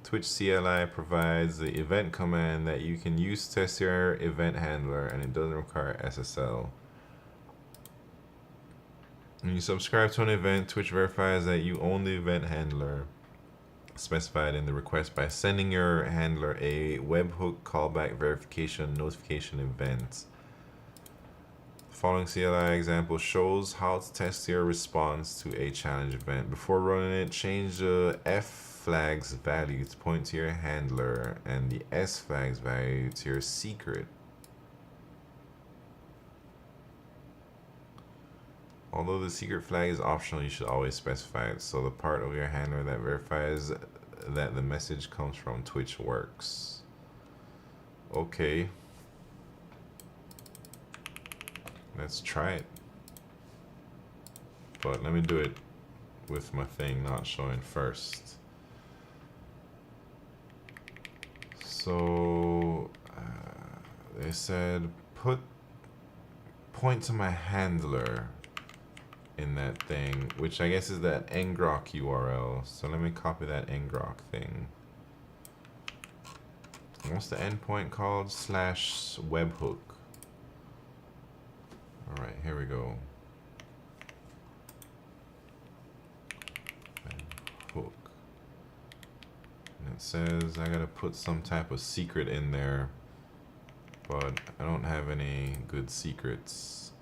Twitch CLI provides the event command that you can use to test your event handler, and it doesn't require SSL. When you subscribe to an event, Twitch verifies that you own the event handler specified in the request by sending your handler a webhook callback verification notification event. The following CLI example shows how to test your response to a challenge event. Before running it, change the F flag's value to point to your handler and the S flag's value to your secret. Although the secret flag is optional, you should always specify it so the part of your handler that verifies that the message comes from Twitch works. Okay. Let's try it. But let me do it with my thing not showing first. So they said point to my handler in that thing, which I guess is that ngrok URL. So let me copy that ngrok thing. What's the endpoint called? /webhook. All right, here we go. Hook. And it says I gotta put some type of secret in there, but I don't have any good secrets.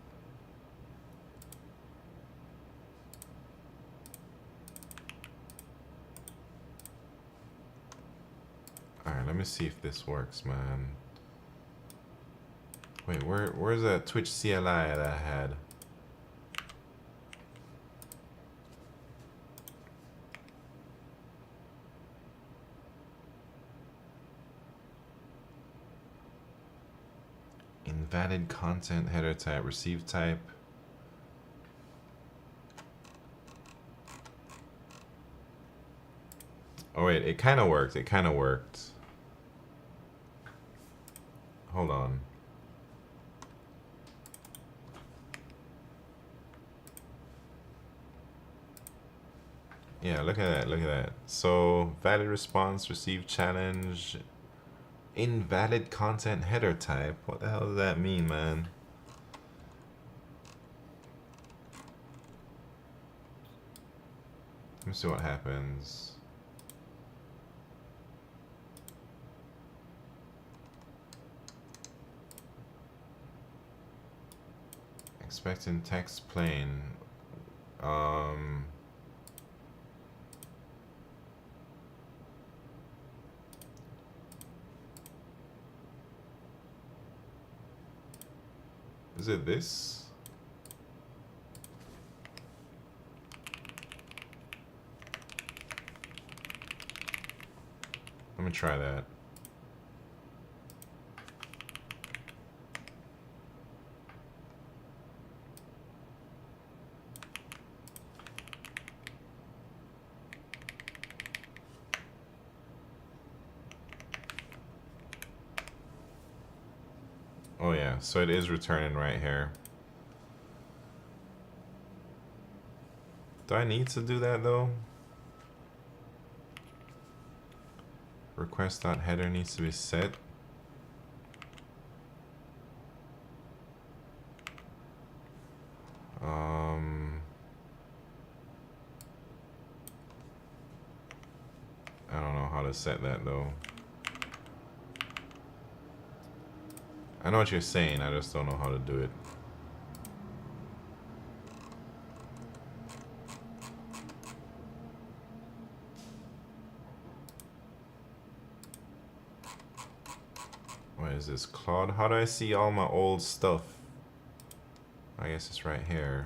Alright, let me see if this works, man. Wait, where's that Twitch CLI that I had? Invalid content header type, receive type. Oh wait, it kind of worked. It kind of worked. Hold on. Yeah, look at that. Look at that. So, valid response, received challenge, invalid content header type. What the hell does that mean, man? Let me see what happens. Expecting text plain. Is it this? Let me try that. Oh yeah, so it is returning right here. Do I need to do that though? Request.header needs to be set. I don't know how to set that though. I know what you're saying, I just don't know how to do it. What is this, Claude? How do I see all my old stuff? I guess it's right here.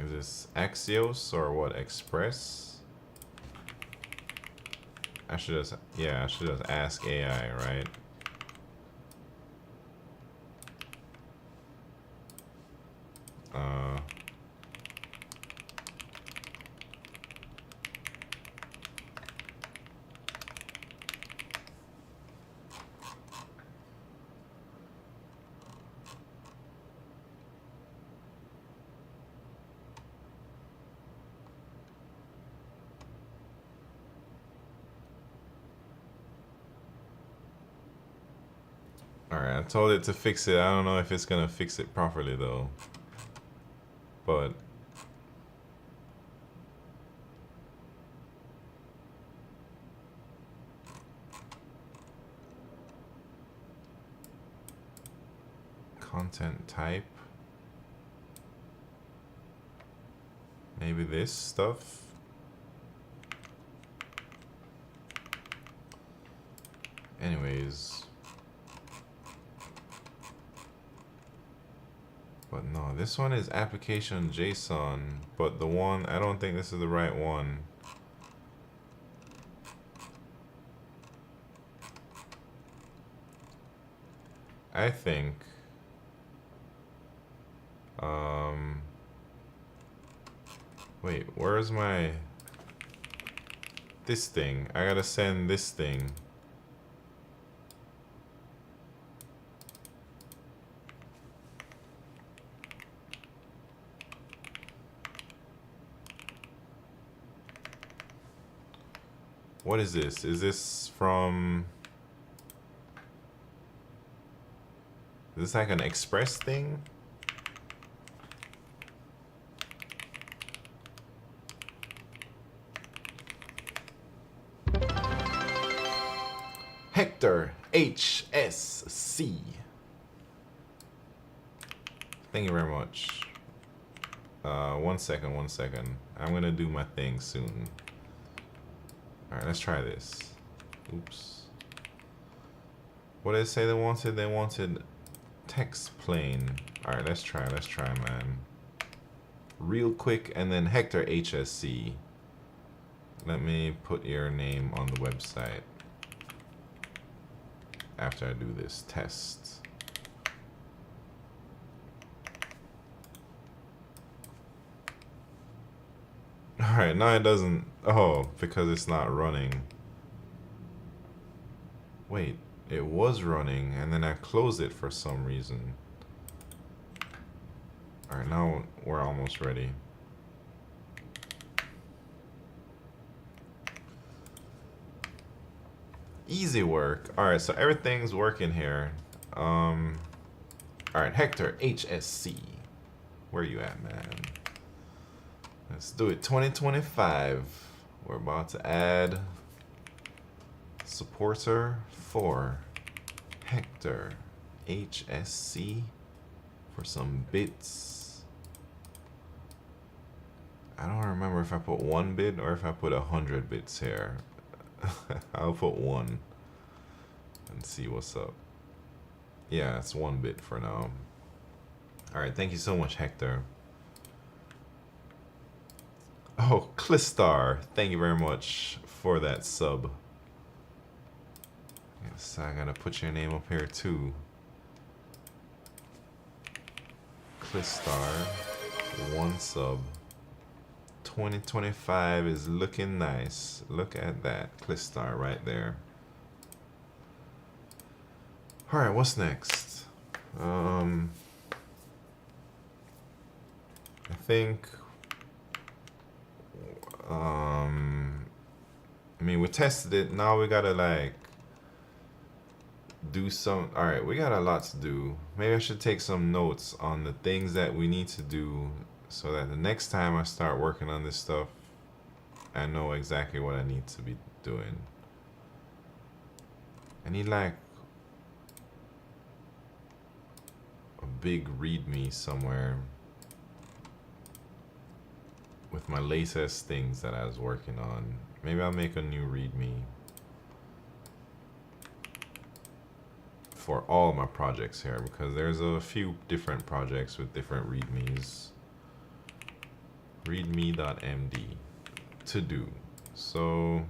Is this Axios or what? Express? I should just, yeah, I should just ask AI, right? Alright, I told it to fix it. I don't know if it's gonna fix it properly though. But content type. Maybe this stuff. Anyways. But no, this one is application JSON. But the one, I don't think this is the right one. I think wait, where's my this thing? I gotta send this thing. What is this? Is this from, is this like an express thing? Hector HSC. Thank you very much. 1 second, 1 second. I'm gonna do my thing soon. Alright, let's try this. Oops. What did it say they wanted? They wanted text plain. Alright, let's try, man. real quick, and then Hector HSC. Let me put your name on the website after I do this test. Alright, now it doesn't. Oh, because it's not running. Wait, it was running and then I closed it for some reason. Alright, now we're almost ready. Easy work. Alright, so everything's working here. Alright, Hector HSC. Where you at, man? Let's do it. 2025. We're about to add supporter for Hector HSC for some bits. I don't remember if I put 1 bit or if I put 100 bits here. I'll put 1 and see what's up. Yeah, it's 1 bit for now. Alright, thank you so much, Hector. Oh, Clistar, thank you very much for that sub. Yes, I gotta put your name up here too. Clistar, 1 sub. 2025 is looking nice. Look at that, Clistar right there. Alright, what's next? I think I mean, we tested it. Now we gotta like do some. All right, we got a lot to do. Maybe I should take some notes on the things that we need to do so that the next time I start working on this stuff, I know exactly what I need to be doing. I need like a big readme somewhere with my latest things that I was working on. Maybe I'll make a new readme for all my projects here, because there's a few different projects with different readmes. Readme.md to do. So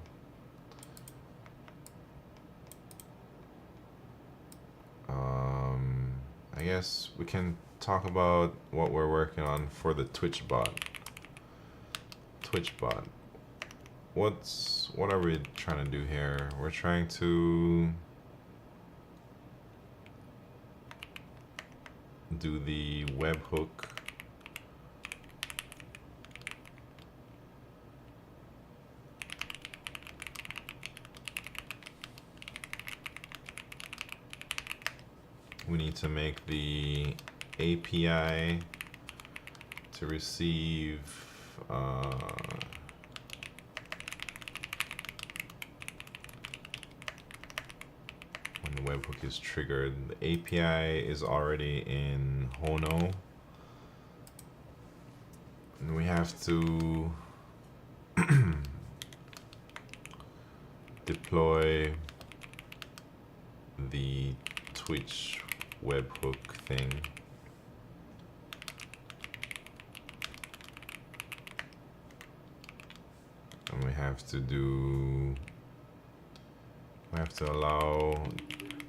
I guess we can talk about what we're working on for the Twitch bot. What are we trying to do here? We're trying to do the webhook. We need to make the API to receive when the webhook is triggered. The API is already in Hono, and we have to deploy the Twitch webhook thing. And we have to allow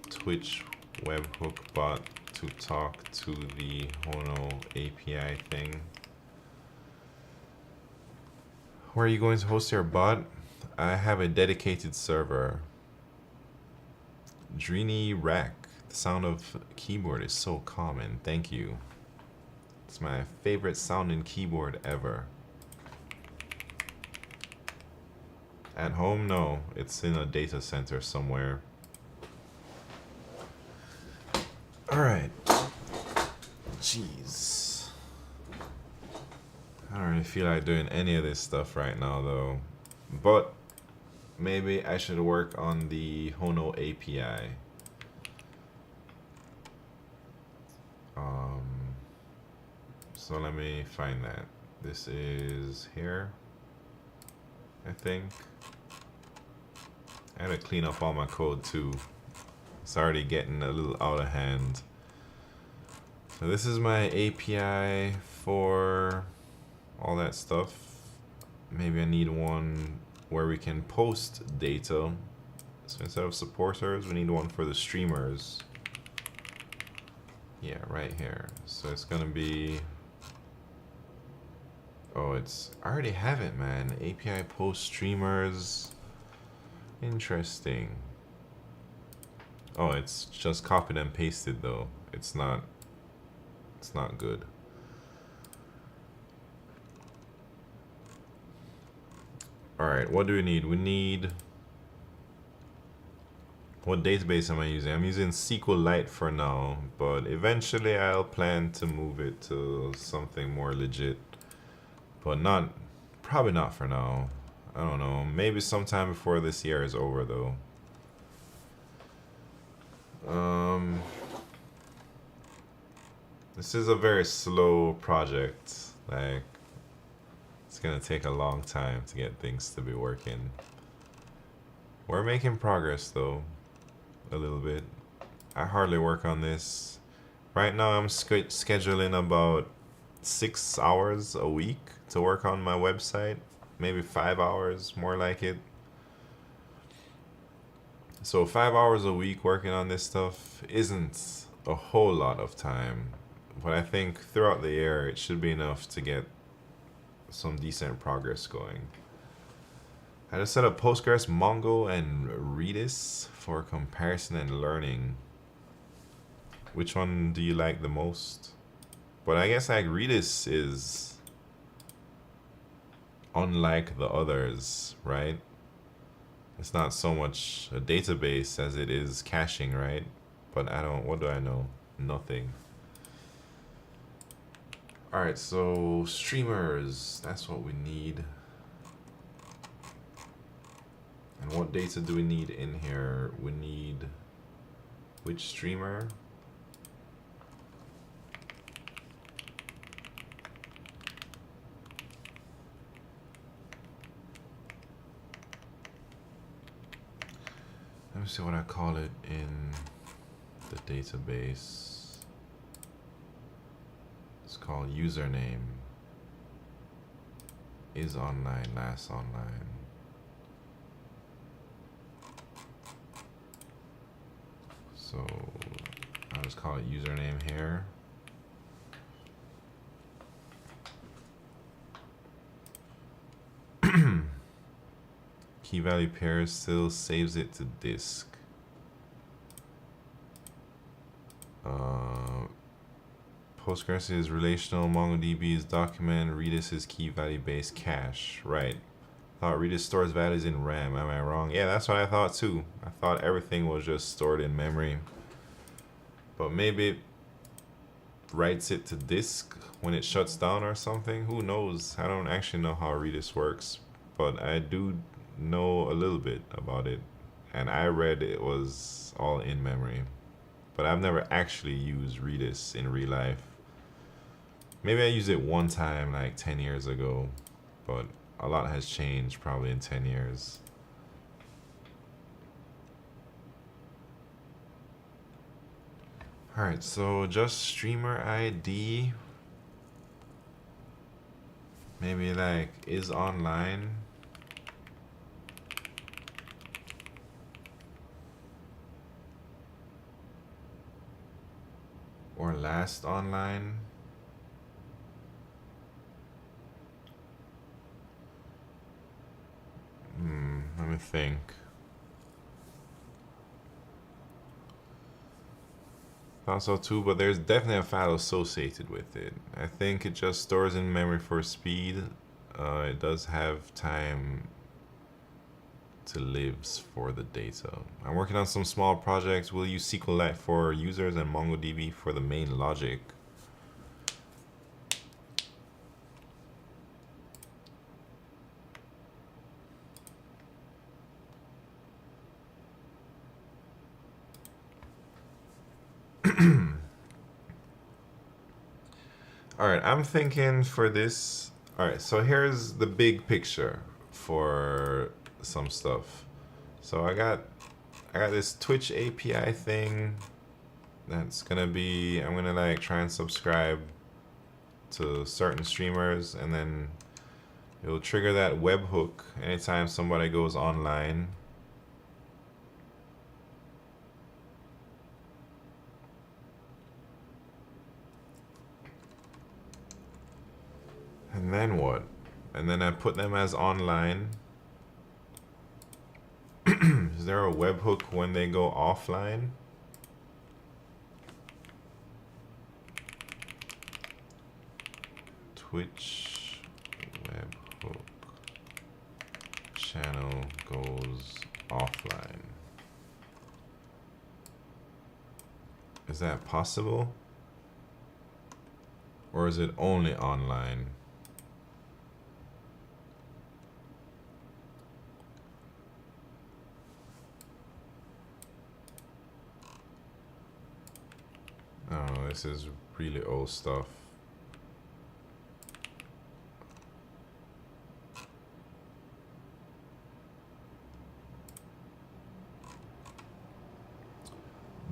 Twitch webhook bot to talk to the Hono API thing. Where are you going to host your bot? I have a dedicated server. Drini Rack. The sound of keyboard is so common. Thank you. It's my favorite sounding keyboard ever. At home? No. It's in a data center somewhere. Alright. Jeez. I don't really feel like doing any of this stuff right now though. But maybe I should work on the Hono API. So let me find that. This is here, I think. I gotta clean up all my code too. It's already getting a little out of hand. So this is my API for all that stuff. Maybe I need one where we can post data. So instead of supporters, we need one for the streamers. Yeah, right here. So it's gonna be, oh, it's, I already have it, man. API post streamers. Interesting. Oh, it's just copied and pasted though. It's not good. All right, what do we need? We need, what database am I using? I'm using SQLite for now, but eventually I'll plan to move it to something more legit. But not, probably not for now. I don't know. Maybe sometime before this year is over though. This is a very slow project. Like, it's gonna take a long time to get things to be working. We're making progress though, a little bit. I hardly work on this. Right now I'm scheduling about 6 hours a week to work on my website. Maybe 5 hours, more like it. So 5 hours a week working on this stuff isn't a whole lot of time. But I think throughout the year it should be enough to get some decent progress going. I just set up Postgres, Mongo, and Redis for comparison and learning. Which one do you like the most? But I guess like Redis is unlike the others, right? It's not so much a database as it is caching, right? But I don't, what do I know? Nothing. All right, so streamers, that's what we need. And what data do we need in here? We need which streamer? Let me see what I call it in the database. It's called username. Is online, last online. So I'll just call it username here. Key value pair still saves it to disk. Postgres is relational, MongoDB is document, Redis is key value based cache. Right. Thought Redis stores values in RAM. Am I wrong? Yeah, that's what I thought too. I thought everything was just stored in memory. But maybe it writes it to disk when it shuts down or something. Who knows? I don't actually know how Redis works, but I do know a little bit about it. And I read it was all in memory. But I've never actually used Redis in real life. Maybe I used it one time like 10 years ago, but a lot has changed probably in 10 years. Alright, so just streamer ID. Maybe like is online. Or last online. Let me think. Thought so too, but there's definitely a file associated with it. I think it just stores in memory for speed. It does have time to lives for the data. I'm working on some small projects. We'll use SQLite for users and MongoDB for the main logic. All right, I'm thinking for this. All right, so here's the big picture for some stuff. So I got this Twitch API thing that's gonna be, I'm gonna like try and subscribe to certain streamers, and then it'll trigger that webhook anytime somebody goes online. And then what? And then I put them as online. Is there a webhook when they go offline? Twitch webhook channel goes offline. Is that possible? Or is it only online? Oh, this is really old stuff.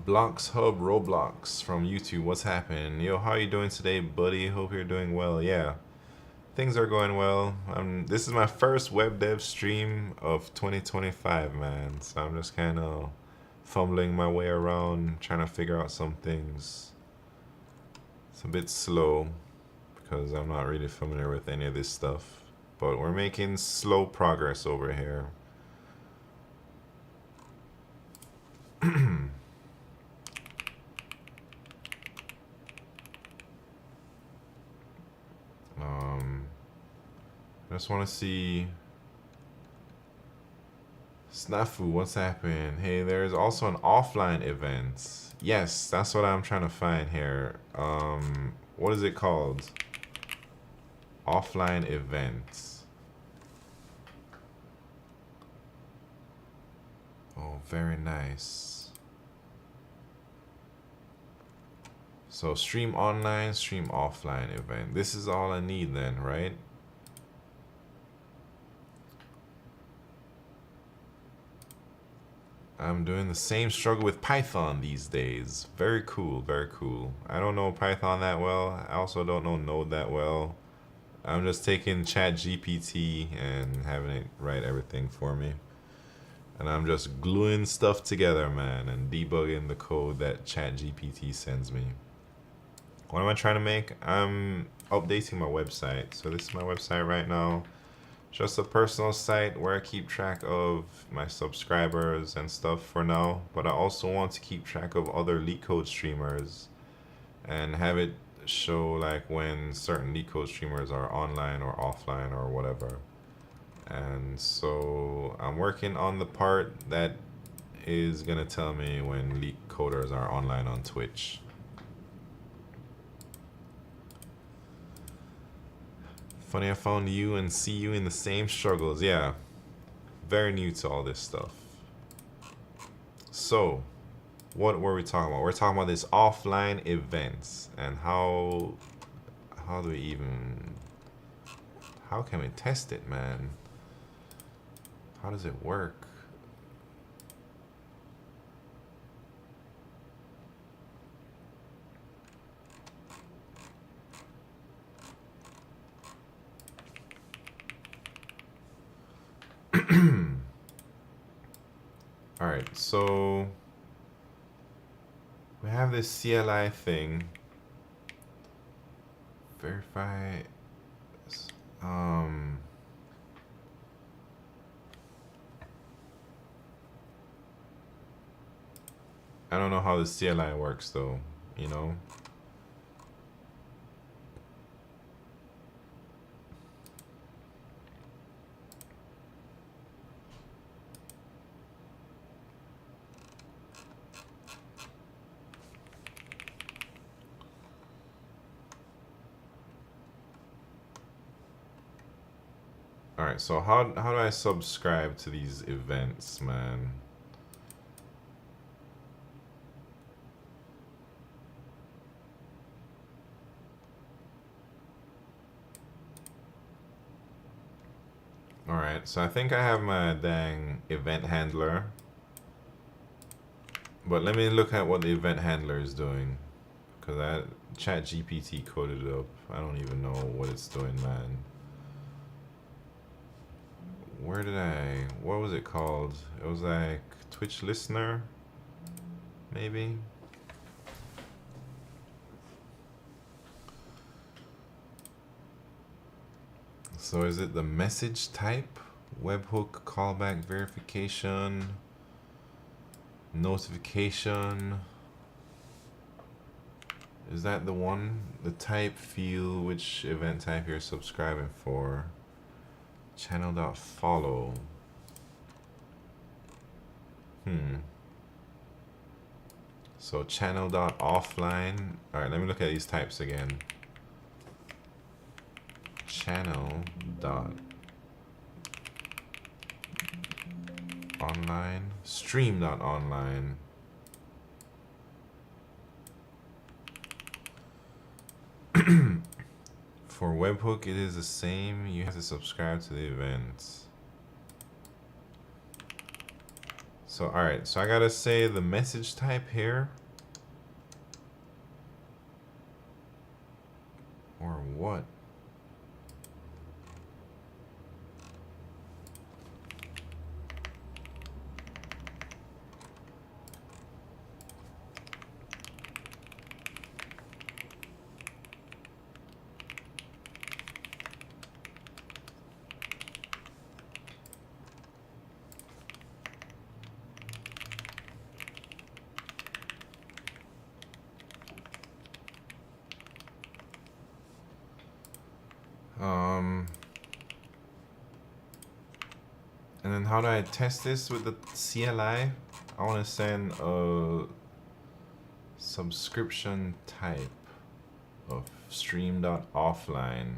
Blocks Hub Roblox from YouTube. What's happening? Yo, how you doing today, buddy? Hope you're doing well. Yeah, things are going well. This is my first web dev stream of 2025, man. So I'm just kind of fumbling my way around, trying to figure out some things. It's a bit slow because I'm not really familiar with any of this stuff, but we're making slow progress over here. I just want to see Snafu, what's happening? Hey, there's also an offline event. Yes, that's what I'm trying to find here. What is it called? Offline events. Oh, very nice. So stream online, stream offline event. This is all I need then, right? I'm doing the same struggle with Python these days. Very cool, very cool. I don't know Python that well. I also don't know Node that well. I'm just taking ChatGPT and having it write everything for me. And I'm just gluing stuff together, man, and debugging the code that ChatGPT sends me. What am I trying to make? I'm updating my website. So this is my website right now. Just a personal site where I keep track of my subscribers and stuff for now, but I also want to keep track of other LeetCode streamers and have it show like when certain LeetCode streamers are online or offline or whatever. And so I'm working on the part that is gonna tell me when LeetCoders are online on Twitch. Funny I found you and see you in the same struggles. Yeah, very new to all this stuff. So, what were we talking about? We're talking about this offline events and how do we even, how can we test it, man? How does it work? Alright, so we have this CLI thing. Verify. I don't know how the CLI works though, you know? Alright, so how do I subscribe to these events, man? Alright, so I think I have my dang event handler. But let me look at what the event handler is doing, because that Chat GPT coded it up. I don't even know what it's doing, man. What was it called? It was like Twitch listener, maybe. So is it the message type? Webhook, callback verification, notification. Is that the one? The type, field, which event type you're subscribing for. Channel.follow. So channel.offline. Alright, let me look at these types again. Channel.online. Stream.online. For webhook, it is the same. You have to subscribe to the events. So, alright, so I gotta say the message type here. Or what? And then how do I test this with the CLI? I want to send a subscription type of stream.offline.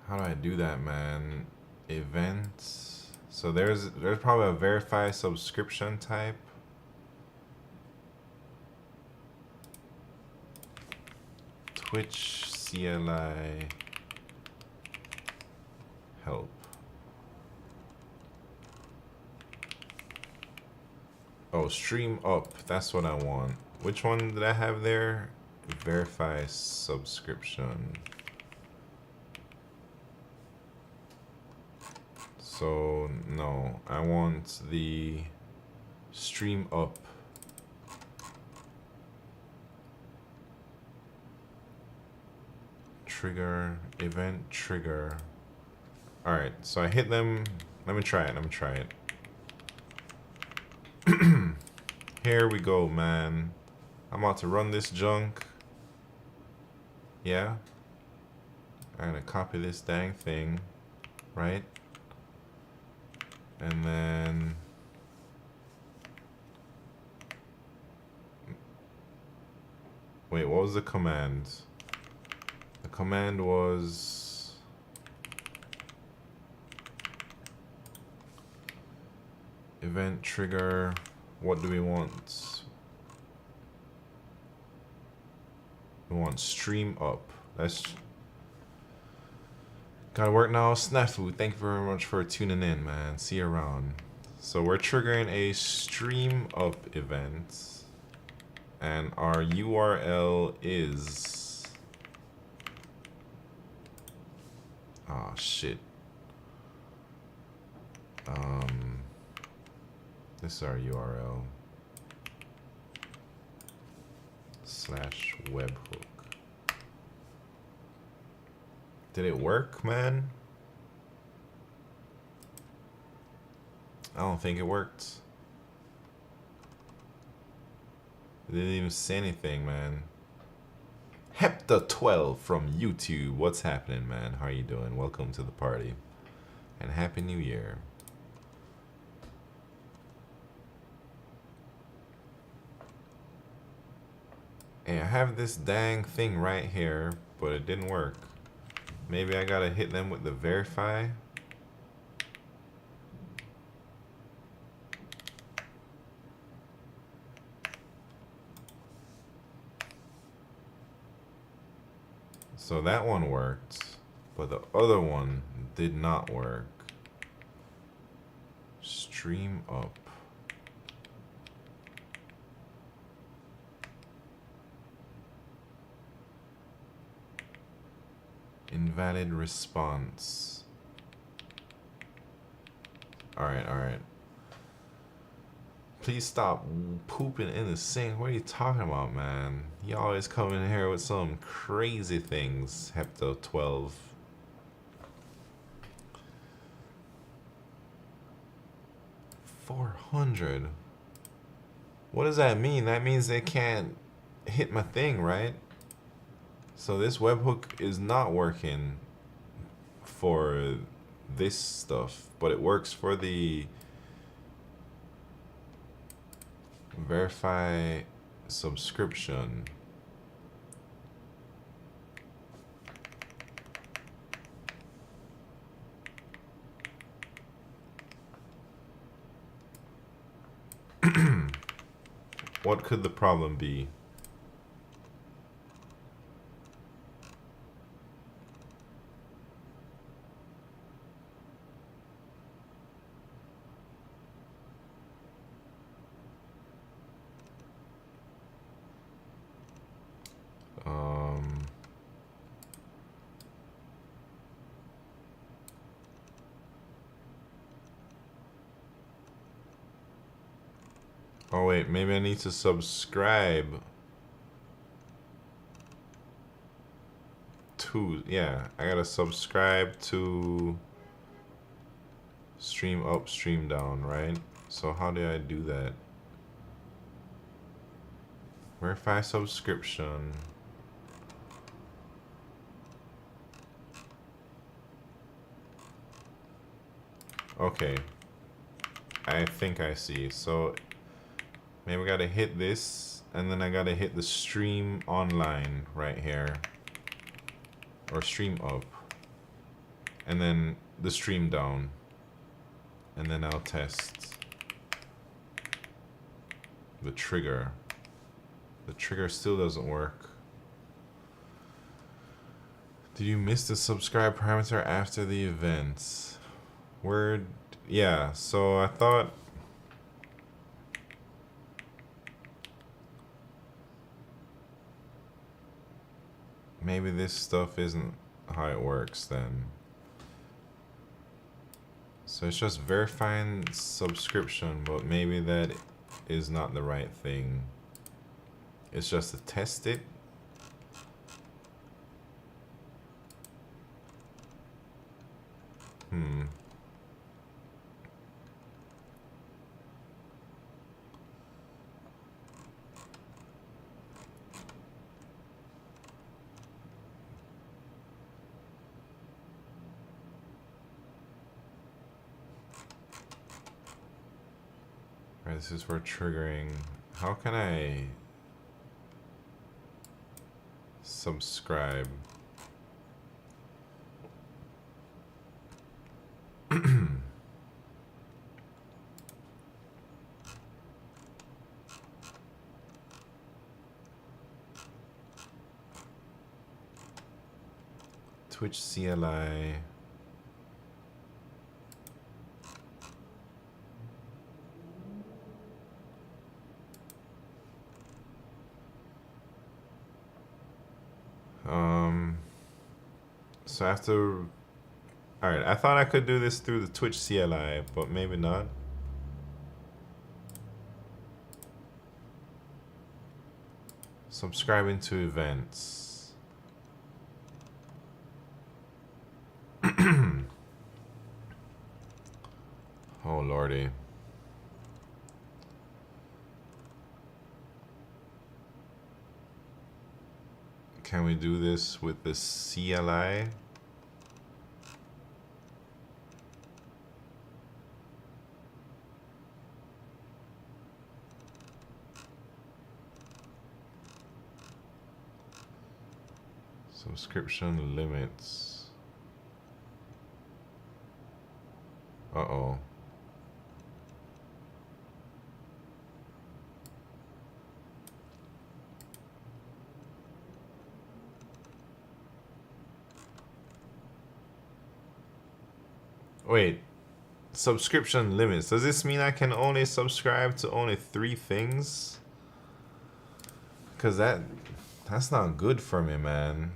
How do I do that, man? Events. So there's probably a verify subscription type. Twitch CLI help. Oh, stream up. That's what I want. Which one did I have there? Verify subscription. So no, I want the stream up. Trigger, event trigger. All right, so I hit them. Let me try it. Here we go, man. I'm about to run this junk. Yeah. I'm gonna copy this dang thing, right? And then wait, what was the command? The command was event trigger. What do we want? We want stream up. That's gotta work now. Snafu, thank you very much for tuning in, man. See you around. So we're triggering a stream up event, and our URL is shit. This is our URL /webhook. Did it work, man? I don't think it worked. It didn't even say anything, man. Hepta12 from YouTube. What's happening, man? How are you doing? Welcome to the party. And Happy New Year. Hey, I have this dang thing right here, but it didn't work. Maybe I gotta hit them with the verify. So that one worked, but the other one did not work. Stream up. Invalid response. Alright, alright. Please stop pooping in the sink. What are you talking about, man? You always come in here with some crazy things, Hepto 12. $400. What does that mean? That means they can't hit my thing, right? So this webhook is not working for this stuff, but it works for the verify subscription. What could the problem be? Oh wait, maybe I need to subscribe to, yeah, I gotta subscribe to stream up, stream down, right? So how do I do that? Verify subscription. Okay, I think I see. So maybe I gotta hit this, and then I gotta hit the stream online right here, or stream up, and then the stream down, and then I'll test the trigger. The trigger still doesn't work. Did you miss the subscribe parameter after the event? Word, yeah, so I thought maybe this stuff isn't how it works then. So it's just verifying subscription, but maybe that is not the right thing. It's just to test it. Right, this is for triggering. How can I subscribe? Twitch CLI. So I have to. Alright, I thought I could do this through the Twitch CLI, but maybe not. Subscribing to events. Oh lordy. Can we do this with the CLI? Subscription limits. Uh-oh. Wait, subscription limits. Does this mean I can only subscribe to only 3 things? Because that's not good for me, man.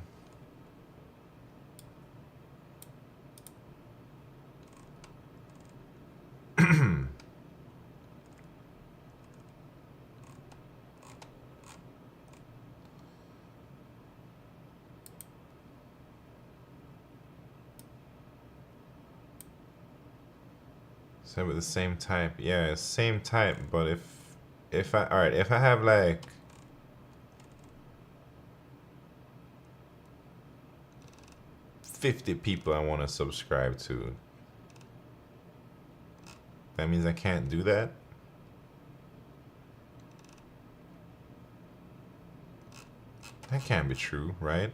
Same with the same type. Yeah, same type, but if I alright, if I have like 50 people I want to subscribe to, that means I can't do that? That can't be true, right?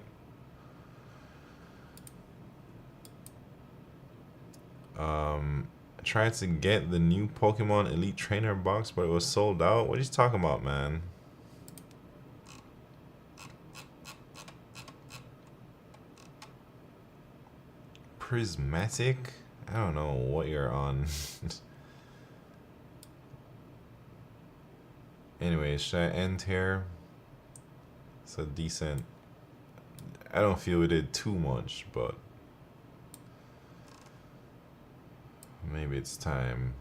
I tried to get the new Pokemon Elite Trainer box, but it was sold out. What are you talking about, man? Prismatic? I don't know what you're on. Anyways, should I end here? It's a decent... I don't feel we did too much, but... maybe it's time.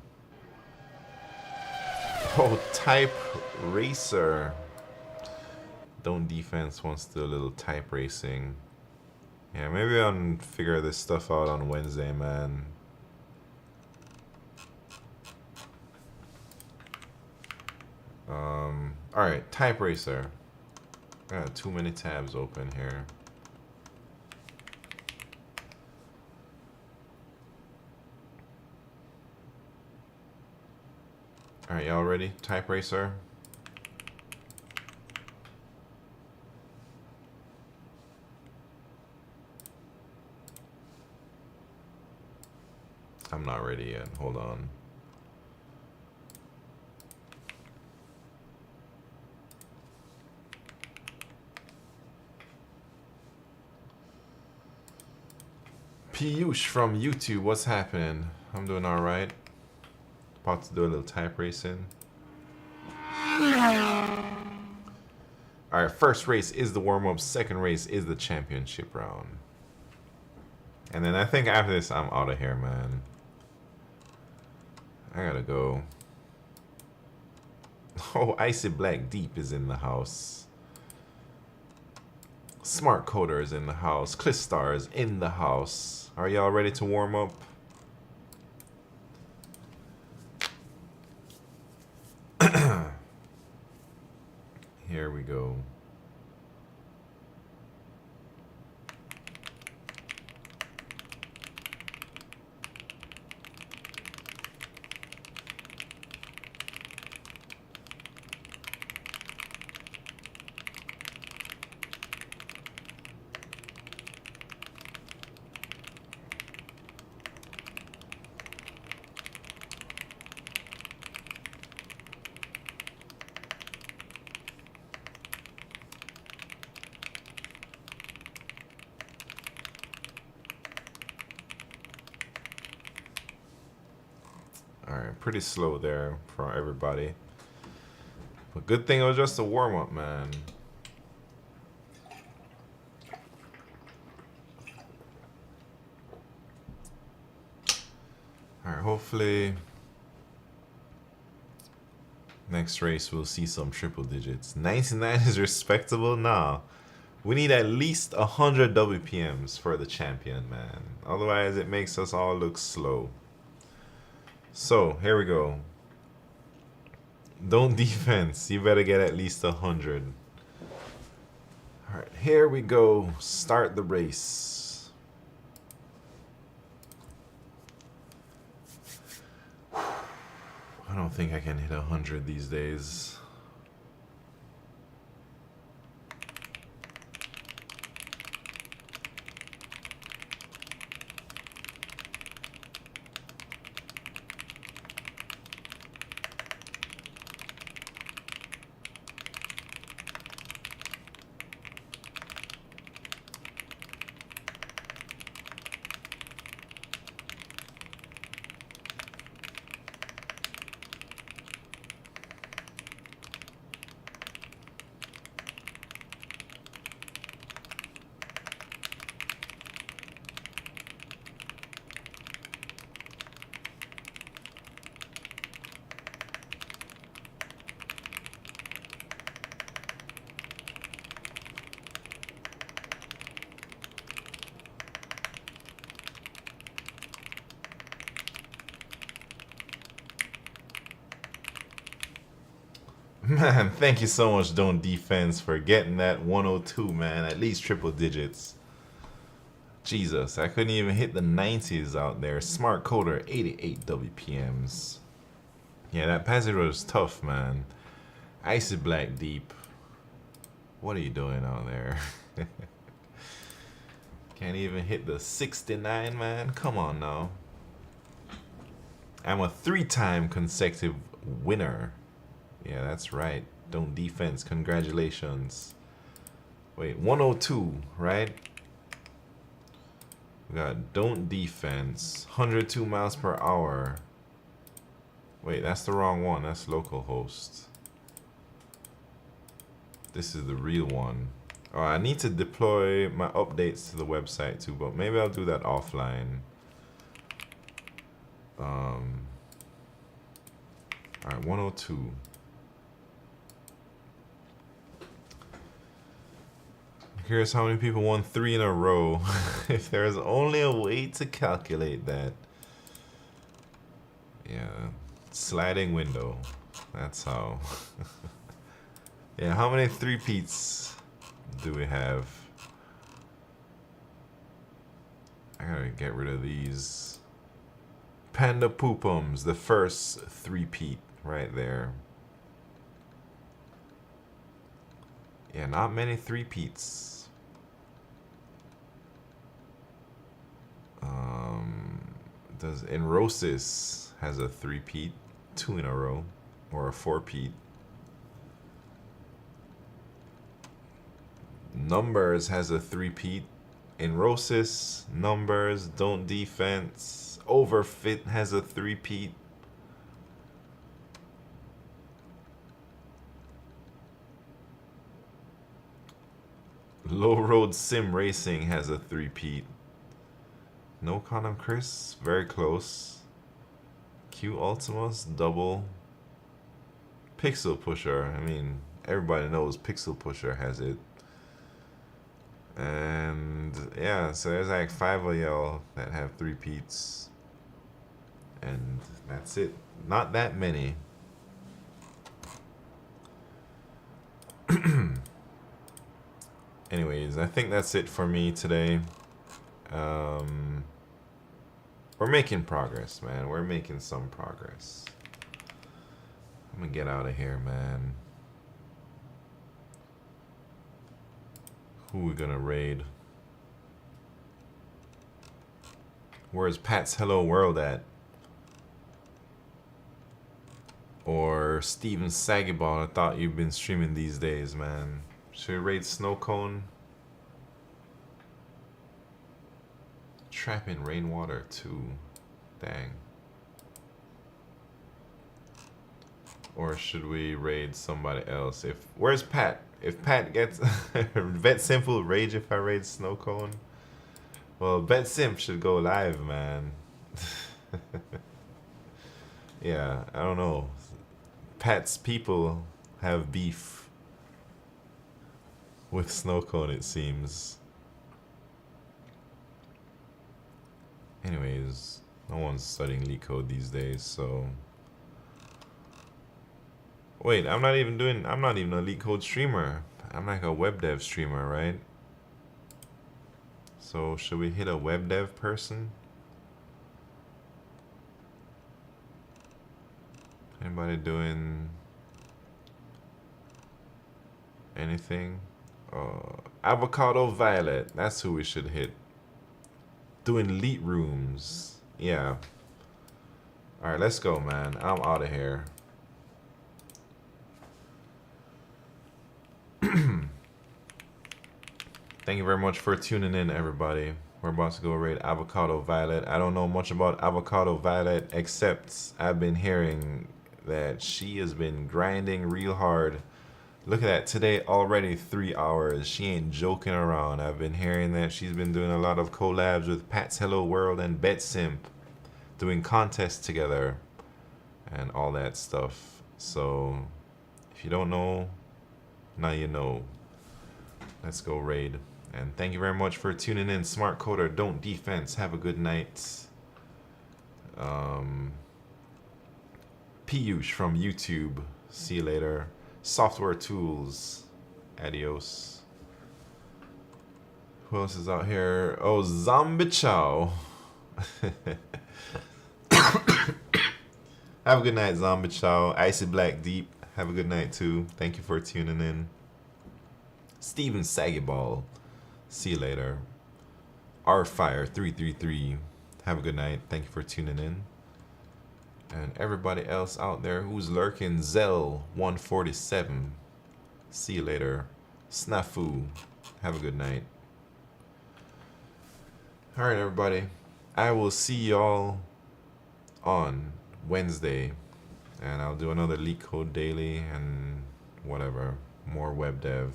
Oh, Type Racer. Don't Defense wants to do a little type racing. Yeah, maybe I'll figure this stuff out on Wednesday, man. Alright, Type Racer. I got too many tabs open here. Alright, y'all ready? Type Racer. I'm not ready yet. Hold on. Piyush from YouTube, what's happening? I'm doing alright. About to do a little type racing. Alright, first race is the warm-up, second race is the championship round. And then I think after this, I'm out of here, man. I gotta go. Oh, Icy Black Deep is in the house. Smart Coder is in the house. Clistar is in the house. Are y'all ready to warm up? Here we go. Alright, pretty slow there for everybody. But good thing it was just a warm-up, man. Alright, hopefully next race we'll see some triple digits. 99 is respectable? Nah. We need at least 100 WPMs for the champion, man. Otherwise it makes us all look slow. So, here we go. Don't Defense. You better get at least 100. Alright, here we go. Start the race. I don't think I can hit 100 these days. Man, thank you so much, Don't Defense, for getting that 102, man. At least triple digits. Jesus, I couldn't even hit the 90s out there. Smart Coder, 88 WPMs. Yeah, that passage was tough, man. Icy Black Deep. What are you doing out there? Can't even hit the 69, man. Come on now. I'm a 3-time consecutive winner. Yeah, that's right. Don't Defense. Congratulations. Wait, 102, right? We got Don't Defense. 102 miles per hour. Wait, that's the wrong one. That's localhost. This is the real one. Oh, I need to deploy my updates to the website too, but maybe I'll do that offline. Alright, 102. Curious how many people won 3 in a row. If there's only a way to calculate that. Yeah, sliding window. That's how. Yeah, how many 3-peats do we have? I gotta get rid of these. Panda Poopums, the first 3-peat right there. Yeah, not many 3-peats. Does Enrosis has a 3-peat, 2 in a row, or a 4-peat. Numbers has a 3-peat. Enrosis, Numbers, Don't Defense. Overfit has a 3-peat. Low Road Sim Racing has a 3-peat. No Condom Chris, very close. Q Ultimus, double. Pixel Pusher, I mean, everybody knows Pixel Pusher has it. And yeah, so there's like 5 of y'all that have 3-peats. And that's it. Not that many. Anyways, I think that's it for me today. We're making progress, man. We're making some progress. I'm gonna get out of here, man. Who we gonna raid? Where's Pat's Hello World at? Or Steven Sagiball? I thought you've been streaming these days, man. Should we raid Snowcone? Trap in Rainwater too. Dang. Or should we raid somebody else? Where's Pat? If Pat gets Vet Simp will rage if I raid Snowcone. Well, Bet Simp should go live, man. Yeah, I don't know. Pat's people have beef with Snowcone, it seems. Anyways, no one's studying LeetCode these days, so. Wait, I'm not even a LeetCode streamer. I'm like a web dev streamer, right? So should we hit a web dev person? Anybody doing anything? Avocado Violet, that's who we should hit. Doing Leet rooms. Yeah. Alright, let's go, man. I'm out of here. Thank you very much for tuning in, everybody. We're about to go raid Avocado Violet. I don't know much about Avocado Violet, except I've been hearing that she has been grinding real hard. Look at that, today already 3 hours. She ain't joking around. I've been hearing that she's been doing a lot of collabs with Pat's Hello World and Bet Simp, doing contests together and all that stuff. So if you don't know, now you know. Let's go raid. And thank you very much for tuning in. Smart Coder, Don't Defense. Have a good night. Piyush from YouTube. See you later. Software tools. Adios. Who else is out here? Oh, Zombie Chow. Have a good night, Zombie Chow. Icy Black Deep. Have a good night too. Thank you for tuning in. Steven Sagiball. See you later. Rfire333. Have a good night. Thank you for tuning in. And everybody else out there who's lurking, Zell147. See you later. Snafu. Have a good night. Alright, everybody. I will see y'all on Wednesday. And I'll do another LeetCode daily and whatever. More web dev.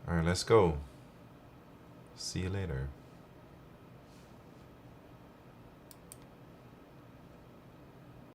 Alright, let's go. See you later.